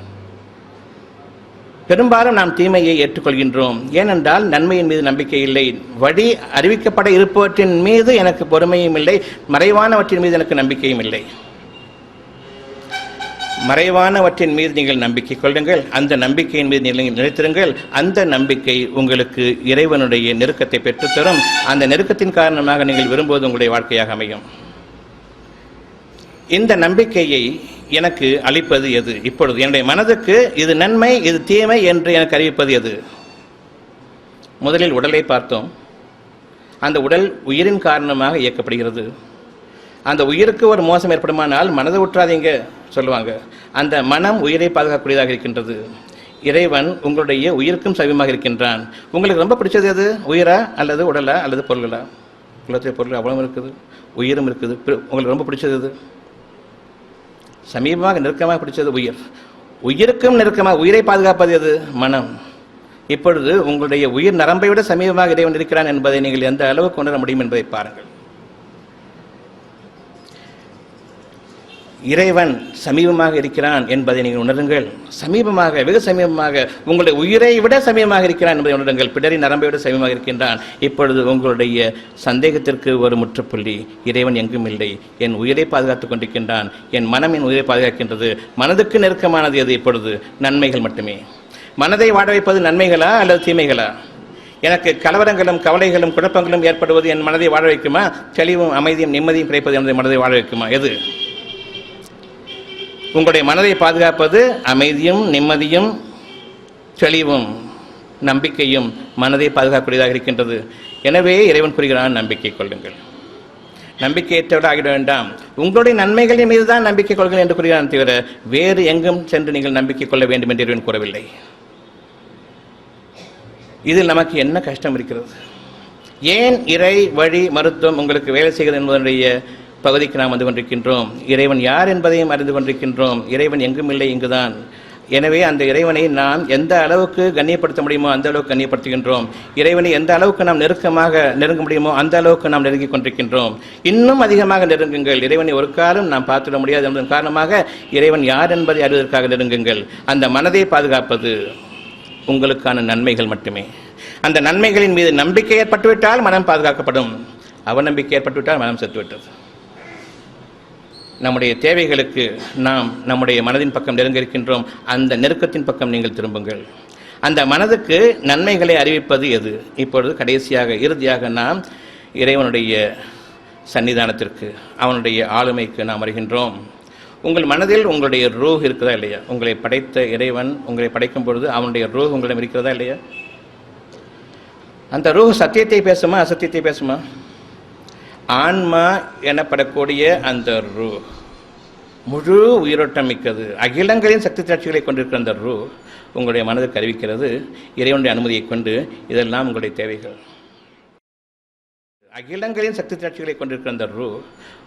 S1: பெரும்பாலும் நாம் தீமையை ஏற்றுக்கொள்கின்றோம். ஏனென்றால் நன்மையின் மீது நம்பிக்கை இல்லை. வழி அறிவிக்கப்பட இருப்பவற்றின் மீது எனக்கு பொறுமையும் இல்லை, மறைவானவற்றின் மீது எனக்கு நம்பிக்கையும் இல்லை. மறைவானவற்றின் மீது நீங்கள் நம்பிக்கை கொள்ளுங்கள். அந்த நம்பிக்கையின் மீது நீங்கள் நிலைத்திருங்கள். அந்த நம்பிக்கை உங்களுக்கு இறைவனுடைய நெருக்கத்தை பெற்றுத்தரும். அந்த நெருக்கத்தின் காரணமாக நீங்கள் விரும்புவது உங்களுடைய வாழ்க்கையாக அமையும். இந்த நம்பிக்கையை எனக்கு அளிப்பது எது? இப்பொழுது என்னுடைய மனதுக்கு இது நன்மை, இது தீமை என்று எனக்கு அறிவிப்பது எது? முதலில் உடலை பார்த்தோம். அந்த உடல் உயிரின் காரணமாக இயக்கப்படுகிறது. அந்த உயிருக்கு ஒரு மோசம் ஏற்படுமானால் மனதை விட்டுறாதீங்க சொல்லுவாங்க. அந்த மனம் உயிரை பாதுகாக்கக்கூடியதாக இருக்கின்றது. இறைவன் உங்களுடைய உயிருக்கும் சமீபமாக இருக்கின்றான். உங்களுக்கு ரொம்ப பிடிச்சது எது? உயிரா அல்லது உடலா அல்லது பொருள்களா? உலகத்தில் பொருள் அவ்வளவு இருக்குது, உயிரும் இருக்குது. உங்களுக்கு ரொம்ப பிடிச்சது எது? சமீபமாக நெருக்கமாக பிடிச்சது உயிர். உயிருக்கும் நெருக்கமாக உயிரை பாதுகாப்பது எது? மனம். இப்பொழுது உங்களுடைய உயிர் நரம்பை விட சமீபமாக இறைவன் இருக்கிறான் என்பதை நீங்கள் எந்த அளவுக்கு உணர முடியும் என்பதை பாருங்கள். இறைவன் சமீபமாக இருக்கிறான் என்பதை நீங்கள் உணருங்கள். சமீபமாக, வெகு சமீபமாக, உங்களுடைய உயிரை விட சமீபமாக இருக்கிறான் என்பதை உணருங்கள். பிடரி நரம்பை விட சமீபமாக இருக்கின்றான். இப்பொழுது உங்களுடைய சந்தேகத்திற்கு ஒரு முற்றுப்புள்ளி. இறைவன் எங்கும் இல்லை, என் உயிரை பாதுகாத்துக் கொண்டிருக்கின்றான். என் மனம் என் உயிரை பாதுகாக்கின்றது. மனதுக்கு நெருக்கமானது எது? இப்பொழுது நன்மைகள் மட்டுமே. மனதை வாட வைப்பது நன்மைகளா அல்லது தீமைகளா? எனக்கு கலவரங்களும் கவலைகளும் குழப்பங்களும் ஏற்படுவது என் மனதை வாழ வைக்குமா? தெளிவும் அமைதியும் நிம்மதியும் கிடைப்பது எனது மனதை வாழ வைக்குமா? எது? உங்களுடைய மனதை பாதுகாப்பது அமைதியும் நிம்மதியும் தெளிவும் நம்பிக்கையும் மனதை பாதுகாக்கக்கூடியதாக இருக்கின்றது. எனவே இறைவன் கூறுகிறான், நம்பிக்கை கொள்ளுங்கள். நம்பிக்கையற்றவர்கள் ஆகிட வேண்டாம். உங்களுடைய நன்மைகளின் மீது தான் நம்பிக்கை கொள்ளுங்கள் என்று கூறுகிறான், தவிர வேறு எங்கும் சென்று நீங்கள் நம்பிக்கை கொள்ள வேண்டும் என்று இறைவன் கூறவில்லை. இதில் நமக்கு என்ன கஷ்டம் இருக்கிறது? ஏன் இறை வழி மருத்துவம் உங்களுக்கு வேலை செய்கிறது என்பதனுடைய பகுதிக்கு நாம் வந்து கொண்டிருக்கின்றோம். இறைவன் யார் என்பதையும் அறிந்து கொண்டிருக்கின்றோம். இறைவன் எங்கும் இல்லை, இங்குதான். எனவே அந்த இறைவனை நாம் எந்த அளவுக்கு கண்ணியப்படுத்த முடியுமோ அந்த அளவுக்கு கண்ணியப்படுத்துகின்றோம். இறைவனை எந்த அளவுக்கு நாம் நெருங்க முடியுமோ அந்த அளவுக்கு நாம் நெருங்கிக் கொண்டிருக்கின்றோம். இன்னும் அதிகமாக நெருங்குங்கள். இறைவனை ஒரு காலம் நாம் பார்த்துவிட முடியாது என்பதன் காரணமாக இறைவன் யார் என்பதை அறிவதற்காக நெருங்குங்கள். அந்த மனதை பாதுகாப்பது உங்களுக்கான நன்மைகள் மட்டுமே. அந்த நன்மைகளின் மீது நம்பிக்கை ஏற்பட்டுவிட்டால் மனம் பாதுகாக்கப்படும். அவநம்பிக்கை ஏற்பட்டுவிட்டால் மனம் செத்துவிட்டது. நம்முடைய தேவைகளுக்கு நாம் நம்முடைய மனதின் பக்கம் நெருங்க இருக்கின்றோம். அந்த நெருக்கத்தின் பக்கம் நீங்கள் திரும்புங்கள். அந்த மனதுக்கு நன்மைகளை அறிவிப்பது எது? இப்பொழுது கடைசியாக இறுதியாக நாம் இறைவனுடைய சன்னிதானத்திற்கு, அவனுடைய ஆளுமைக்கு நாம் வருகின்றோம். உங்கள் மனதில் உங்களுடைய ரூஹ் இருக்குதா இல்லையா? உங்களை படைத்த இறைவன் உங்களை படைக்கும் பொழுது அவனுடைய ரூஹ் உங்களிடம் இருக்கிறதா இல்லையா? அந்த ரூஹ் சத்தியத்தை பேசுமா அசத்தியத்தை பேசுமா? ஆன்மா எனப்படக்கூடிய அந்த ரூஹ் முழு உயிரோட்டம் மிக்கது, அகிலங்களின் சக்தி சாட்சிகளை கொண்டிருக்கிற அந்த ரூஹ் உங்களுடைய மனதுக்கு அறிவிக்கிறது. இறைவனுடைய அனுமதியை கொண்டு இதெல்லாம் உங்களுடைய தேவைகள். அகிலங்களின் சக்தி சாட்சிகளை கொண்டிருக்கிற அந்த ரூஹ்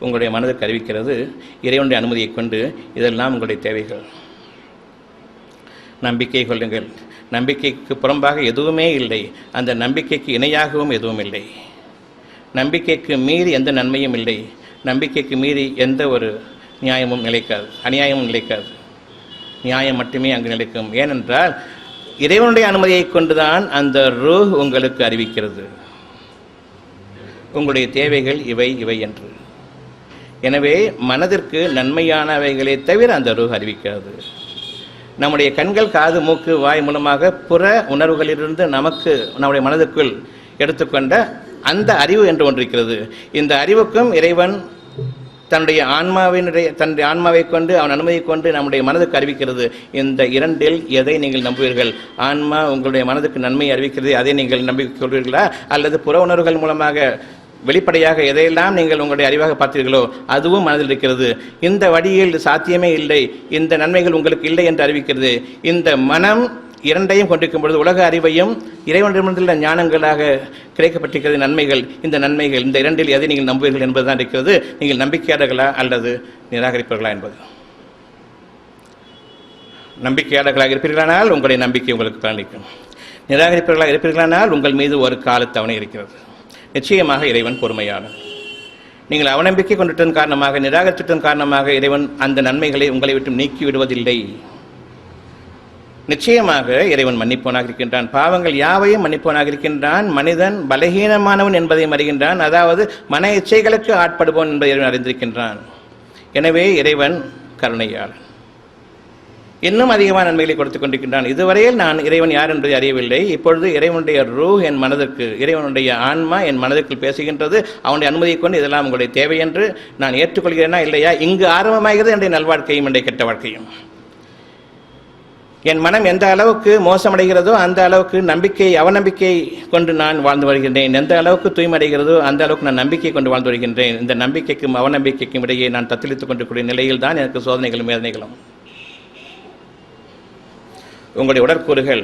S1: உங்களுடைய மனதுக்கு அறிவிக்கிறது. இறைவனுடைய அனுமதியை கொண்டு இதெல்லாம் உங்களுடைய தேவைகள். நம்பிக்கை கொள்ளுங்கள். நம்பிக்கைக்கு புறம்பாக எதுவுமே இல்லை. அந்த நம்பிக்கைக்கு இணையாகவும் எதுவும் இல்லை. நம்பிக்கைக்கு மீறி எந்த நன்மையும் இல்லை. நம்பிக்கைக்கு மீறி எந்த ஒரு நியாயமும் நிலைக்காது, அநியாயமும் நிலைக்காது. நியாயம் மட்டுமே அங்கு நிலைக்கும். ஏனென்றால் இறைவனுடைய அனுமதியை கொண்டுதான் அந்த ரூஹ் உங்களுக்கு அறிவிக்கிறது உங்களுடைய தேவைகள் இவை இவை என்று. எனவே மனதிற்கு நன்மையானவைகளை தவிர அந்த ரூஹ் அறிவிக்கிறது. நம்முடைய கண்கள், காது, மூக்கு, வாய் மூலமாக புற உணர்வுகளிலிருந்து நமக்கு நம்முடைய மனதுக்குள் எடுத்துக்கொண்ட அந்த அறிவு என்று ஒன்று இருக்கிறது. இந்த அறிவுக்கும் இறைவன் தன்னுடைய ஆன்மாவை கொண்டு அவன் அனுமதியை கொண்டு நம்முடைய மனதுக்கு அறிவிக்கிறது. இந்த இரண்டில் எதை நீங்கள் நம்புவீர்கள்? ஆன்மா உங்களுடைய மனதுக்கு நன்மையை அறிவிக்கிறது, அதை நீங்கள் நம்பிக்கொள்வீர்களா? அல்லது புற உணர்வுகள் மூலமாக வெளிப்படையாக எதையெல்லாம் நீங்கள் உங்களுடைய அறிவாக பார்த்தீர்களோ அதுவும் மனதில் இருக்கிறது. இந்த வழியில் சாத்தியமே இல்லை, இந்த நன்மைகள் உங்களுக்கு இல்லை என்று அறிவிக்கிறது. இந்த மனம் இரண்டையும் கொண்டிருக்கும் பொழுது உலக அறிவையும் இறைவனிடமிருந்துள்ள ஞானங்களாக கிடைக்கப்பட்டிருக்கிறது நன்மைகள். இந்த நன்மைகள் இந்த இரண்டில் எதை நீங்கள் நம்புவீர்கள் என்பதுதான் இருக்கிறது. நீங்கள் நம்பிக்கையாளர்களா அல்லது நிராகரிப்பவர்களா என்பது. நம்பிக்கையாளர்களாக இருப்பீர்களானால் உங்களுடைய நம்பிக்கை உங்களுக்கு பலனளிக்கும். நிராகரிப்பவர்களாக இருப்பீர்களானால் உங்கள் மீது ஒரு காலத்தவணை இருக்கிறது. நிச்சயமாக இறைவன் பொறுமையாளர். நீங்கள் அவநம்பிக்கை கொண்டிட்டதன் காரணமாக, நிராகரித்ததன் காரணமாக இறைவன் அந்த நன்மைகளை உங்களை விட்டு நீக்கி விடுவதில்லை. நிச்சயமாக இறைவன் மன்னிப்பவனாக இருக்கின்றான். பாவங்கள் யாவையும் மன்னிப்பவனாக இருக்கின்றான். மனிதன் பலகீனமானவன் என்பதையும் அறிகின்றான். அதாவது மன இச்சைகளுக்கு ஆட்படுபவன் என்பதை இறைவன் அறிந்திருக்கின்றான். எனவே இறைவன் கருணையாளன். இன்னும் அதிகமான நன்மைகளை கொடுத்துக் கொண்டிருக்கின்றான். இதுவரையில் நான் இறைவன் யார் என்பதை அறியவில்லை. இப்பொழுது இறைவனுடைய ரூஹ் என் மனதிற்கு, இறைவனுடைய ஆன்மா என் மனதிற்குள் பேசுகின்றது. அவனுடைய அனுமதியை கொண்டு இதெல்லாம் உங்களுடைய தேவை என்று நான் ஏற்றுக்கொள்கிறேனா இல்லையா? இங்கு ஆரம்பமாகிறது என்னுடைய நல்வாழ்க்கையும் என்னுடைய கெட்ட வாழ்க்கையும். என் மனம் எந்த அளவுக்கு மோசமடைகிறதோ அந்த அளவுக்கு நம்பிக்கை அவநம்பிக்கை கொண்டு நான் வாழ்ந்து வருகின்றேன். எந்த அளவுக்கு தூய்மடைகிறதோ அந்த அளவுக்கு நான் நம்பிக்கை கொண்டு வாழ்ந்து வருகின்றேன். இந்த நம்பிக்கைக்கும் அவநம்பிக்கைக்கும் இடையே நான் தத்தளித்துக் கொண்டிருக்கூடிய நிலையில் தான் எனக்கு சோதனைகளும் வேதனைகளும். உங்களுடைய உடற்கூறுகள்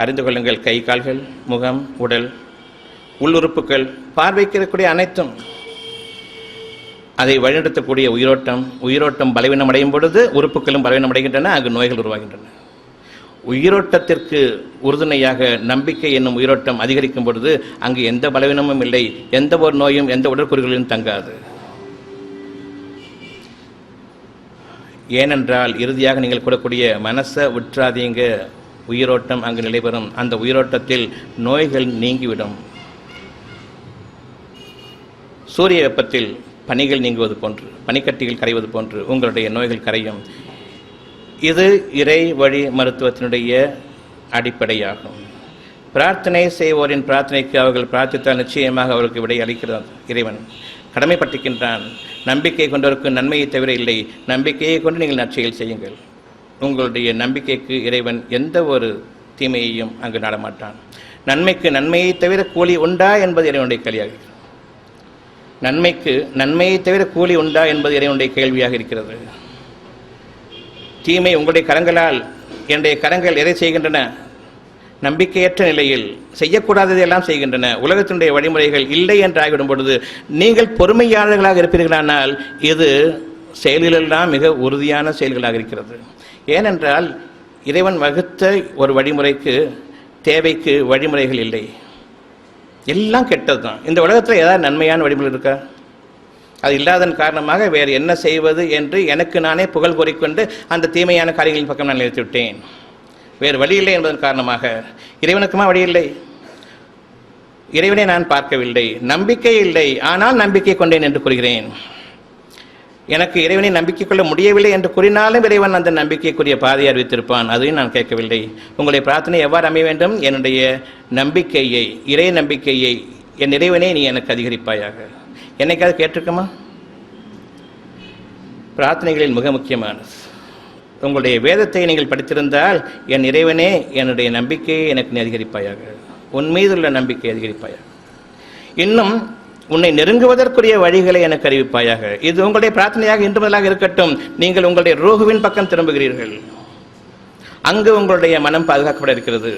S1: அறிந்து கொள்ளுங்கள். கை, கால்கள், முகம், உடல், உள்ளுறுப்புகள், பார்வைக்கு இருக்கக்கூடிய அனைத்தும், அதை வழிநடத்தக்கூடிய உயிரோட்டம் பலவீனம் அடையும் பொழுது உறுப்புகளும் பலவீனம் அடைகின்றன. அங்கு நோய்கள் உருவாகின்றன. உயிரோட்டத்திற்கு உறுதுணையாக நம்பிக்கை என்னும் உயிரோட்டம் அதிகரிக்கும் பொழுது அங்கு எந்த பலவீனமும் இல்லை, எந்த ஒரு நோயும் எந்த உடற்கூறுகளிலும் தங்காது. ஏனென்றால் இறுதியாக நீங்கள் கூடக்கூடிய மனசை விற்றாதீங்க. உயிரோட்டம் அங்கு நிலைபெறும். அந்த உயிரோட்டத்தில் நோய்கள் நீங்கிவிடும். சூரிய வெப்பத்தில் பனிகள் நீங்குவது போன்று, பனிக்கட்டிகள் கரைவது போன்று உங்களுடைய நோய்கள் கரையும். இது இறை வழி மருத்துவத்தினுடைய அடிப்படையாகும். பிரார்த்தனை செய்வோரின் பிரார்த்தனைக்கு அவர்கள் பிரார்த்தித்தால் நிச்சயமாக அவர்களுக்கு விடை அளிக்கிறார். இறைவன் கடமைப்பட்டிருக்கின்றான். நம்பிக்கை கொண்டவருக்கு நன்மையை தவிர இல்லை. நம்பிக்கையை கொண்டு நீங்கள் நற்செயல் செய்யுங்கள். உங்களுடைய நம்பிக்கைக்கு இறைவன் எந்த ஒரு தீமையையும் அங்கு நாடமாட்டான். நன்மைக்கு நன்மையை தவிர கூலி உண்டா என்பது இறைவனுடைய கேள்வியாக இருக்கிறது. நன்மைக்கு நன்மையை தவிர கூலி உண்டா என்பது இறைவனுடைய கேள்வியாக இருக்கிறது. தீமை உங்களுடைய கரங்களால், என்னுடைய கரங்கள் எதை செய்கின்றன? நம்பிக்கையற்ற நிலையில் செய்யக்கூடாததையெல்லாம் செய்கின்றன. உலகத்தினுடைய வழிமுறைகள் இல்லை என்று ஆகிவிடும் பொழுது நீங்கள் பொறுமையாளர்களாக இருப்பீர்களானால் இது செயல்களெல்லாம் மிக உறுதியான செயல்களாக இருக்கிறது. ஏனென்றால் இறைவன் வகுத்த ஒரு வழிமுறைக்கு, தேவைக்கு வழிமுறைகள் இல்லை. எல்லாம் கெட்டது தான். இந்த உலகத்தில் ஏதாவது நன்மையான வழிமுறை இருக்கா? அது இல்லாதன் காரணமாக வேறு என்ன செய்வது என்று எனக்கு நானே புகழ் கூறிக்கொண்டு அந்த தீமையான காரியங்களின் பக்கம் நான் நிறுத்திவிட்டேன். வேறு வழி இல்லை என்பதன் காரணமாக. இறைவனுக்குமா வழி இல்லை? இறைவனை நான் பார்க்கவில்லை, நம்பிக்கை இல்லை, ஆனால் நம்பிக்கை கொண்டேன் என்று கூறுகிறேன். எனக்கு இறைவனை நம்பிக்கை கொள்ள முடியவில்லை என்று கூறினாலும் இறைவன் அந்த நம்பிக்கைக்குரிய பாதையை அறிவித்திருப்பான். அதையும் நான் கேட்கவில்லை. உங்களுடைய பிரார்த்தனை எவ்வாறு அமைய வேண்டும்? என்னுடைய நம்பிக்கையை, இறை நம்பிக்கையை, என் இறைவனை நீ எனக்கு அதிகரிப்பாயாக. என்னைக்காவது கேட்டிருக்குமா? பிரார்த்தனைகளில் மிக முக்கியமானது. உங்களுடைய வேதத்தை நீங்கள் படித்திருந்தால், என் இறைவனே என்னுடைய நம்பிக்கையை எனக்கு நீ அதிகரிப்பாயாக, உன் மீதுள்ள நம்பிக்கை அதிகரிப்பாயாக, இன்னும் உன்னை நெருங்குவதற்குரிய வழிகளை எனக்கு அறிவிப்பாயாக. இது உங்களுடைய பிரார்த்தனையாக இன்று முதலாக இருக்கட்டும். நீங்கள் உங்களுடைய ரூஹுவின் பக்கம் திரும்புகிறீர்கள். அங்கு உங்களுடைய மனம் பாதுகாக்கப்பட இருக்கிறது.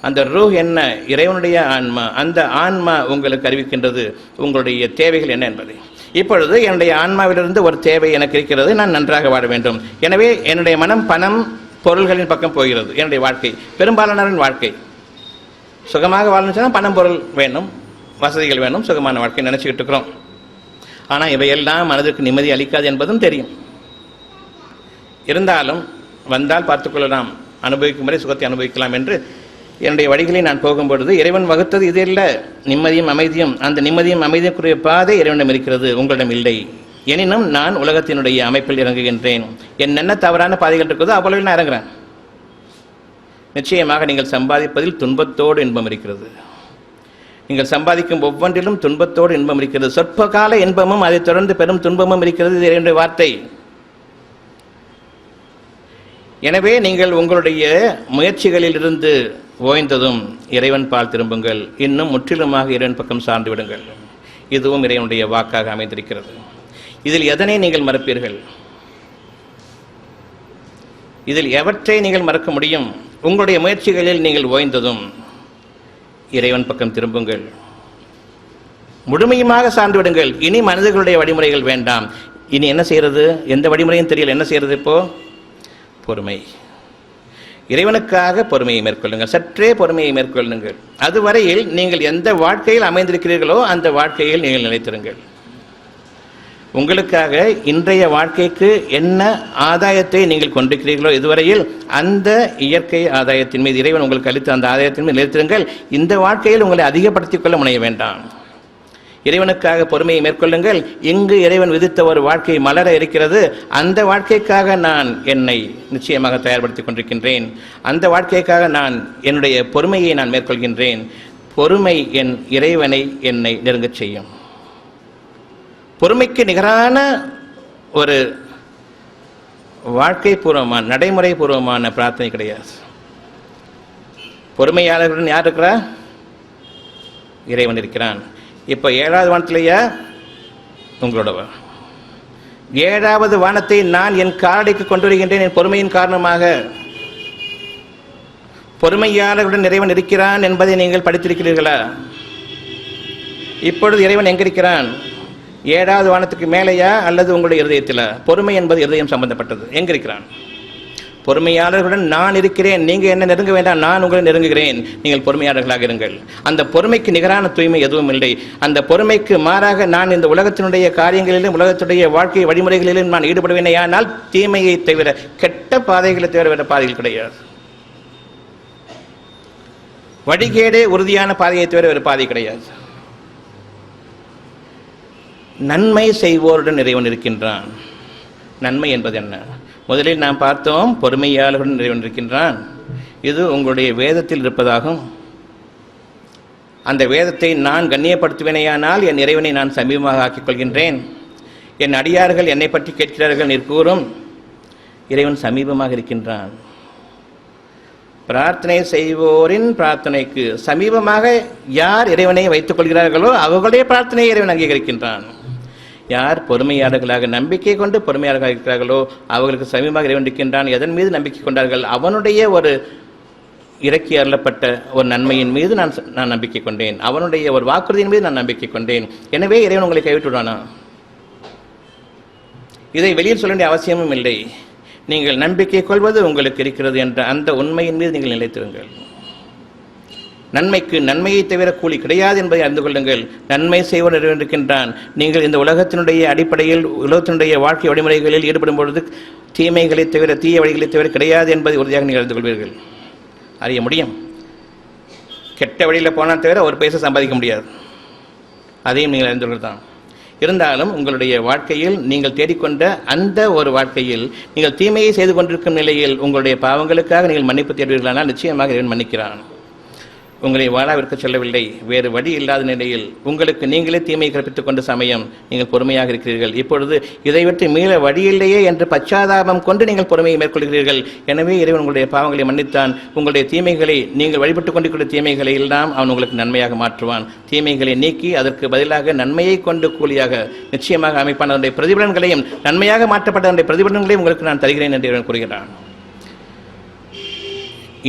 S1: அந்த ரூஹ் என்ன? இறைவனுடைய ஆன்மா. அந்த ஆன்மா உங்களுக்கு அறிவிக்கின்றது உங்களுடைய தேவைகள் என்ன என்பதை. இப்பொழுது என்னுடைய ஆன்மாவிலிருந்து ஒரு தேவை எனக்கு இருக்கிறது. நான் நன்றாக வாழ வேண்டும். எனவே என்னுடைய மனம் பணம், பொருள்களின் பக்கம் போகிறது. என்னுடைய வாழ்க்கை, பெரும்பாலானவரின் வாழ்க்கை சுகமாக வாழணும்னா பணம், பொருள் வேணும், வசதிகள் வேணும், சுகமான வாழ்க்கை நினச்சிக்கிட்டு இருக்கிறோம். ஆனால் இவையெல்லாம் மனதிற்கு நிம்மதி அளிக்காது என்பதும் தெரியும். இருந்தாலும் வந்தால் பார்த்துக்கொள்ளலாம், அனுபவிக்கும் வரை சுகத்தை அனுபவிக்கலாம் என்று என்னுடைய வழிகளை நான் போகும்பொழுது இறைவன் வகுத்தது இது இல்லை, நிம்மதியும் அமைதியும். அந்த நிம்மதியும் அமைதிக்குரிய பாதை இறைவனிடம் இருக்கிறது, உங்களிடம் இல்லை. எனினும் நான் உலகத்தினுடைய அமைப்பில் இறங்குகின்றேன். என்ன தவறான பாதைகள் இருக்குதோ அவ்வளவு நான் இறங்குறேன். நிச்சயமாக நீங்கள் சம்பாதிப்பதில் துன்பத்தோடு இன்பம் இருக்கிறது. நீங்கள் சம்பாதிக்கும் ஒவ்வொன்றிலும் துன்பத்தோடு இன்பம் இருக்கிறது. சொற்ப கால இன்பமும் அதைத் தொடர்ந்து பெரும் துன்பமும் இருக்கிறது. இது இறைவனுடைய வார்த்தை. எனவே நீங்கள் உங்களுடைய முயற்சிகளில் இருந்து ஓய்ந்ததும் இறைவன் பால் திரும்புங்கள். இன்னும் முற்றிலுமாக இறைவன் பக்கம் சார்ந்து விடுங்கள். இதுவும் இறைவனுடைய வாக்காக அமைந்திருக்கிறது. இதில் எதனை நீங்கள் மறப்பீர்கள்? இதில் எவற்றை நீங்கள் மறக்க முடியும்? உங்களுடைய முயற்சிகளில் நீங்கள் ஓய்ந்ததும் இறைவன் பக்கம் திரும்புங்கள். முழுமையுமாக சார்ந்து விடுங்கள். இனி மனிதர்களுடைய வழிமுறைகள் வேண்டாம். இனி என்ன செய்யறது? எந்த வழிமுறையும் தெரியல. என்ன செய்யறது? இப்போ பொறுமை. இறைவனுக்காக பொறுமையை மேற்கொள்ளுங்கள். சற்றே பொறுமையை மேற்கொள்ளுங்கள். அதுவரையில் நீங்கள் எந்த வாழ்க்கையில் அமைந்திருக்கிறீர்களோ அந்த வாழ்க்கையில் நீங்கள் நிலைத்திருங்கள். உங்களுக்காக இன்றைய வாழ்க்கைக்கு என்ன ஆதாயத்தை நீங்கள் கொண்டிருக்கிறீர்களோ இதுவரையில் அந்த இயற்கை ஆதாயத்தின் மீது, இறைவன் உங்களுக்கு அளித்த அந்த ஆதாயத்தின் மீது நிலைத்திருங்கள். இந்த வாழ்க்கையில் உங்களை அதிகப்படுத்திக் கொள்ள முனைய வேண்டாம். இறைவனுக்காக பொறுமையை மேற்கொள்ளுங்கள். இங்கு இறைவன் விதித்த ஒரு வாழ்க்கை மலர இருக்கிறது. அந்த வாழ்க்கைக்காக நான் என்னை நிச்சயமாக தயார்படுத்திக் கொண்டிருக்கின்றேன். அந்த வாழ்க்கைக்காக நான் என்னுடைய பொறுமையை நான் மேற்கொள்கின்றேன். பொறுமை என் இறைவனை என்னை நெருங்கச் செய்யும். பொறுமைக்கு நிகரான ஒரு வாழ்க்கை பூர்வமான நடைமுறை பூர்வமான பிரார்த்தனை கிடையாது. பொறுமையாளர்களுடன் யார் இருக்கிறா? இறைவன் இருக்கிறான். இப்போ 7வது வானத்திலேயா உங்களோட 7வது வானத்தை நான் என் காலடிக்கு கொண்டு வருகின்றேன் என் பொறுமையின் காரணமாக. பொறுமையாளர்களுடன் இறைவன் இருக்கிறான் என்பதை நீங்கள் படித்திருக்கிறீர்களா? இப்பொழுது இறைவன் எங்கிருக்கிறான்? 7வது வானத்துக்கு மேலேயா அல்லது உங்களுடைய இருதயத்தில்? பொறுமை என்பது இருதயம் சம்பந்தப்பட்டது. எங்கிருக்கிறான்? பொறுமையாளர்களுடன் நான் இருக்கிறேன். நீங்கள் என்ன நெருங்க வேண்டாம், நான் உங்களை நெருங்குகிறேன். நீங்கள் பொறுமையாளர்களாக இருங்கள். அந்த பொறுமைக்கு நிகரான தூய்மை எதுவும் இல்லை. அந்த பொறுமைக்கு மாறாக நான் இந்த உலகத்தினுடைய காரியங்களிலும் உலகத்துடைய வாழ்க்கை வழிமுறைகளிலும் நான் ஈடுபடுவேனே, ஆனால் தீமையை தவிர, கெட்ட பாதைகளை தவிர வேற பாதைகள் கிடையாது. வழிகேடே உறுதியான பாதையை தவிர வேறு பாதை கிடையாது. நன்மை செய்வோருடன் இறைவன் இருக்கின்றான். நன்மை என்பது என்ன? முதலில் நாம் பார்த்தோம், பொறுமையாளர்களுடன் இறைவன் இருக்கின்றான். இது உங்களுடைய வேதத்தில் இருப்பதாகும். அந்த வேதத்தை நான் கண்ணியப்படுத்துவேனேயானால் என் இறைவனை நான் சமீபமாக ஆக்கிக் கொள்கின்றேன். என் அடியார்கள் என்னை பற்றி கேட்கிறார்கள் நீர் கூறும். இறைவன் சமீபமாக இருக்கின்றான். பிரார்த்தனை செய்வோரின் பிரார்த்தனைக்கு சமீபமாக யார் இறைவனை வைத்துக் கொள்கிறார்களோ அவர்களுடைய பிரார்த்தனையை இறைவன் அங்கீகரிக்கின்றான். யார் பொறுமையாளர்களாக நம்பிக்கை கொண்டு பொறுமையாளர்களாக இருக்கிறார்களோ அவர்களுக்கு சமீபமாக இறைவன் இருக்கின்றான். எதன் மீது நம்பிக்கை கொண்டார்கள்? அவனுடைய ஒரு இறக்கி அருளப்பட்ட ஒரு நன்மையின் மீது நான் நம்பிக்கை கொண்டேன். அவனுடைய ஒரு வாக்குறுதியின் மீது நான் நம்பிக்கை கொண்டேன். எனவே இறைவன் உங்களை கைவிட்டுவிடானா? இதை வெளியில் சொல்ல வேண்டிய அவசியமும் இல்லை. நீங்கள் நம்பிக்கை கொள்வது உங்களுக்கு இருக்கிறது என்ற அந்த உண்மையின் மீது நீங்கள் நிலைத்திருங்கள். நன்மைக்கு நன்மையை தவிர கூலி கிடையாது என்பதை அறிந்து கொள்ளுங்கள். நன்மை செய்வோர் இருக்கின்றான். நீங்கள் இந்த உலகத்தினுடைய அடிப்படையில் உலகத்தினுடைய வாழ்க்கை வழிமுறைகளில் ஈடுபடும் பொழுது தீமைகளை தவிர, தீய வழிகளை தவிர கிடையாது என்பதை உறுதியாக நீங்கள் அறிந்து கொள்வீர்கள். அறிய முடியும். கெட்ட வழியில் போனால் தவிர ஒரு பைசா சம்பாதிக்க முடியாது. அதையும் நீங்கள் அறிந்து கொள்தான். இருந்தாலும் உங்களுடைய வாழ்க்கையில் நீங்கள் தேடிக்கொண்ட அந்த ஒரு வாழ்க்கையில் நீங்கள் தீமையை செய்து கொண்டிருக்கும் நிலையில் உங்களுடைய பாவங்களுக்காக நீங்கள் மன்னிப்பு தேடுவீர்களானால் நிச்சயமாக இறைவன் மன்னிக்கிறான். உங்களை வாழாவிற்கு சொல்லவில்லை. வேறு வழி இல்லாத நிலையில் உங்களுக்கு நீங்களே தீமையை கற்பித்துக் கொண்ட சமயம் நீங்கள் பொறுமையாக இருக்கிறீர்கள். இப்பொழுது இதை விட்டு மீள வழியில்லையே என்று பச்சாதாபம் கொண்டு நீங்கள் பொறுமையை மேற்கொள்கிறீர்கள். எனவே இறைவன் உங்களுடைய பாவங்களை மன்னித்தான். உங்களுடைய தீமைகளை, நீங்கள் வழிபட்டுக் கொண்டிருக்கிற தீமைகளை எல்லாம் அவன் உங்களுக்கு நன்மையாக மாற்றுவான். தீமைகளை நீக்கி அதற்கு பதிலாக நன்மையை கொண்டு கூலியாக நிச்சயமாக அமைப்பான். அதனுடைய பிரதிபலன்களையும், நன்மையாக மாற்றப்பட்ட அதனுடைய பிரதிபலன்களையும் உங்களுக்கு நான் தருகிறேன் என்று இறைவன் கூறுகிறான்.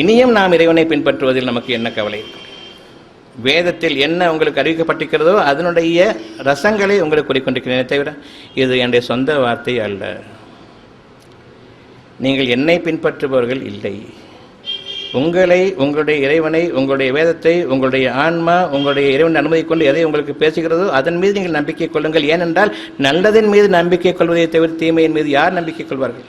S1: இனியும் நாம் இறைவனை பின்பற்றுவதில் நமக்கு என்ன கவலை? வேதத்தில் என்ன உங்களுக்கு அறிவிக்கப்பட்டிருக்கிறதோ அதனுடைய ரசங்களை உங்களுக்கு கூறிக்கொண்டிருக்கிறேனே தவிர இது என்னுடைய சொந்த வார்த்தை அல்ல. நீங்கள் என்னை பின்பற்றுபவர்கள் இல்லை. உங்களை, உங்களுடைய இறைவனை, உங்களுடைய வேதத்தை, உங்களுடைய ஆன்மா, உங்களுடைய இறைவன் அனுமதி கொண்டு எதை உங்களுக்கு பேசுகிறதோ அதன் மீது நீங்கள் நம்பிக்கை கொள்ளுங்கள். ஏனென்றால் நல்லதின் மீது நம்பிக்கை கொள்வதை தவிர தீமையின் மீது யார் நம்பிக்கை கொள்வார்கள்?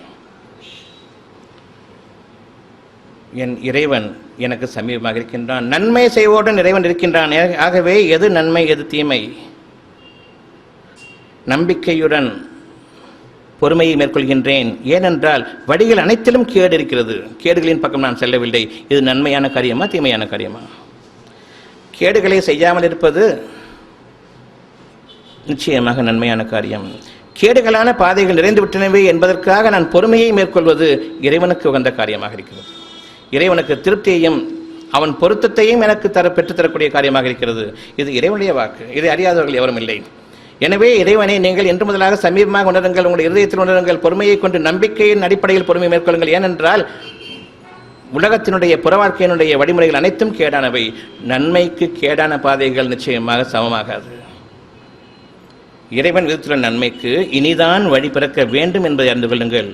S1: என் இறைவன் எனக்கு சமீபமாக இருக்கின்றான். நன்மை செய்வோடன் இறைவன் இருக்கின்றான். ஆகவே எது நன்மை எது தீமை? நம்பிக்கையுடன் பொறுமையை மேற்கொள்கின்றேன். ஏனென்றால் வழிகள் அனைத்திலும் கேடு இருக்கிறது. கேடுகளின் பக்கம் நான் செல்லவில்லை. இது நன்மையான காரியமா தீமையான காரியமா? கேடுகளை செய்யாமல் இருப்பது நிச்சயமாக நன்மையான காரியம். கேடுகளான பாதைகள் நிறைந்துவிட்டனவே என்பதற்காக நான் பொறுமையை மேற்கொள்வது இறைவனுக்கு உகந்த காரியமாக இருக்கிறது. இறைவனுக்கு திருப்தியையும் அவன் பொருத்தத்தையும் எனக்கு பெற்றுத்தரக்கூடிய காரியமாக இருக்கிறது. இது இறைவனுடைய வாக்கு. இதை அறியாதவர்கள் எவரும் இல்லை. எனவே இறைவனை நீங்கள் இன்று முதலாக சமீபமாக உணருங்கள், உங்களுடைய இதயத்தில் உணருங்கள், பொறுமையை கொண்டு நம்பிக்கையின் அடிப்படையில் பொறுமை மேற்கொள்ளுங்கள். ஏனென்றால் உலகத்தினுடைய புற வாழ்க்கையினுடைய வழிமுறைகள் அனைத்தும் கேடானவை. நன்மைக்கு கேடான பாதைகள் நிச்சயமாக சமமாகாது. இறைவன் விதித்துள்ள நன்மைக்கு இனிதான் வழி பிறக்க வேண்டும் என்பதை அறிந்து கொள்ளுங்கள்.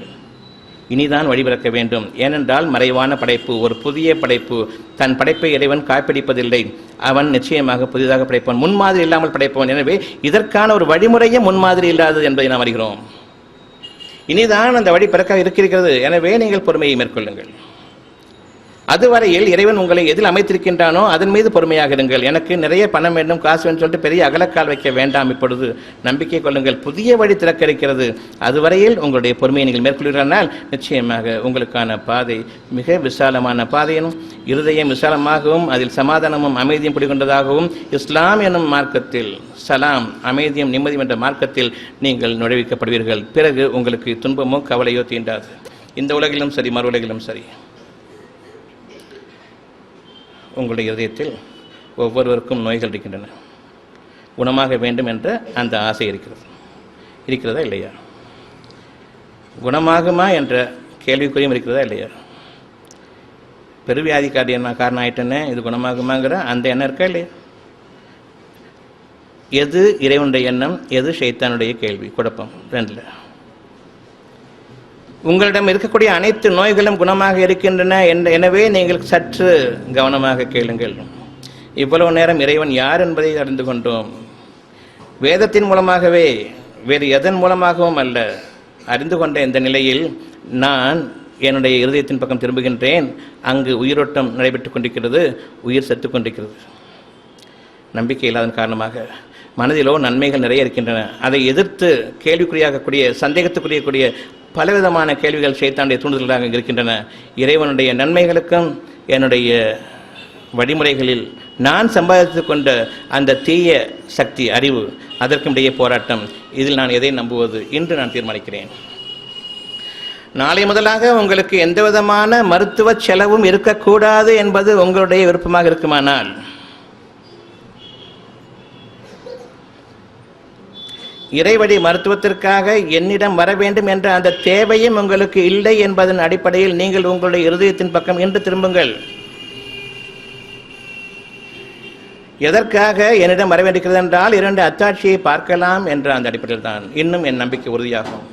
S1: இனிதான் வழி பிறக்க வேண்டும். ஏனென்றால் மறைவான படைப்பு, ஒரு புதிய படைப்பு. தன் படைப்பை இறைவன் காப்பிடிப்பதில்லை. அவன் நிச்சயமாக புதிதாக படைப்பவன், முன்மாதிரி இல்லாமல் படைப்பவன். எனவே இதற்கான ஒரு வழிமுறையும் முன்மாதிரி இல்லாதது என்பதை நாம் அறிகிறோம். இனிதான் அந்த வழி பிறக்க இருக்கிறது. எனவே நீங்கள் பொறுமையை மேற்கொள்ளுங்கள். அதுவரையில் இறைவன் உங்களை எதில் அமைத்திருக்கின்றானோ அதன் மீது பொறுமையாக இருங்கள். எனக்கு நிறைய பணம் வேண்டும், காசு வேண்டும் சொல்லிட்டு பெரிய அகலக்கால் வைக்க வேண்டாம். இப்பொழுது நம்பிக்கை கொள்ளுங்கள், புதிய வழி திறக்க இருக்கிறது. அதுவரையில் உங்களுடைய பொறுமையை நீங்கள் மேற்கொள்கிறானால் நிச்சயமாக உங்களுக்கான பாதை மிக விசாலமான பாதையும், இருதயம் விசாலமாகவும் அதில் சமாதானமும் அமைதியும் குடிகொண்டதாகவும் இஸ்லாம் எனும் மார்க்கத்தில் சலாம், அமைதியும் நிம்மதியும் என்ற மார்க்கத்தில் நீங்கள் நுழைவிக்கப்படுவீர்கள். பிறகு உங்களுக்கு துன்பமோ கவலையோ தீண்டாது. இந்த உலகிலும் சரி, மறு உலகிலும் சரி. உங்களுடைய இதயத்தில் ஒவ்வொருவருக்கும் நோய்கள் இருக்கின்றன. குணமாக வேண்டும் என்ற அந்த ஆசை இருக்கிறதா இல்லையா? குணமாகுமா என்ற கேள்விக்குறியும் இருக்கிறதா இல்லையா? பெருவியாதிக்காரி என்ன காரணம் ஆயிட்டேன்னு இது குணமாகுமாங்கிற அந்த எண்ணம் இருக்கா இல்லையா? எது இறைவனுடைய எண்ணம், எது ஷைத்தானுடைய கேள்வி, குழப்பம் ரெண்டில். உங்களிடம் இருக்கக்கூடிய அனைத்து நோய்களும் குணமாக இருக்கின்றன. எனவே நீங்கள் சற்று கவனமாக கேளுங்கள். இவ்வளவு நேரம் இறைவன் யார் என்பதை அறிந்து கொண்டோம். வேதத்தின் மூலமாகவே, வேறு எதன் மூலமாகவும் அல்ல. அறிந்து கொண்ட இந்த நிலையில் நான் என்னுடைய இருதயத்தின் பக்கம் திரும்புகின்றேன். அங்கு உயிரோட்டம் நடைபெற்றுக் கொண்டிருக்கிறது, உயிர் செத்துக் கொண்டிருக்கிறது. நம்பிக்கை இல்லாதன் காரணமாக மனதிலோ நன்மைகள் நிறைய இருக்கின்றன. அதை எதிர்த்து கேள்விக்குறியாகக்கூடிய, சந்தேகத்துக்குரியக்கூடிய பலவிதமான கேள்விகள் ஷைத்தானுடைய தூண்டுதல்களாக இருக்கின்றன. இறைவனுடைய நன்மைகளுக்கும் என்னுடைய வழிமுறைகளில் நான் சம்பாதித்து கொண்ட அந்த தீய சக்தி அறிவு, அதற்கும் இடையே போராட்டம். இதில் நான் எதை நம்புவது இன்று நான் தீர்மானிக்கிறேன். நாளை முதலாக உங்களுக்கு எந்த விதமான மருத்துவ செலவும் இருக்கக்கூடாது என்பது உங்களுடைய விருப்பமாக இருக்குமானால், இறைவழி மருத்துவத்திற்காக என்னிடம் வர வேண்டும் என்ற அந்த தேவையும் உங்களுக்கு இல்லை என்பதன் அடிப்படையில் நீங்கள் உங்களுடைய இருதயத்தின் பக்கம் இன்று திரும்புங்கள். எதற்காக என்னிடம் வர வேண்டியிருக்கிறது என்றால் 2 அத்தாட்சியை பார்க்கலாம் என்ற அந்த அடிப்படையில் தான் இன்னும் என் நம்பிக்கை உறுதியாகும்.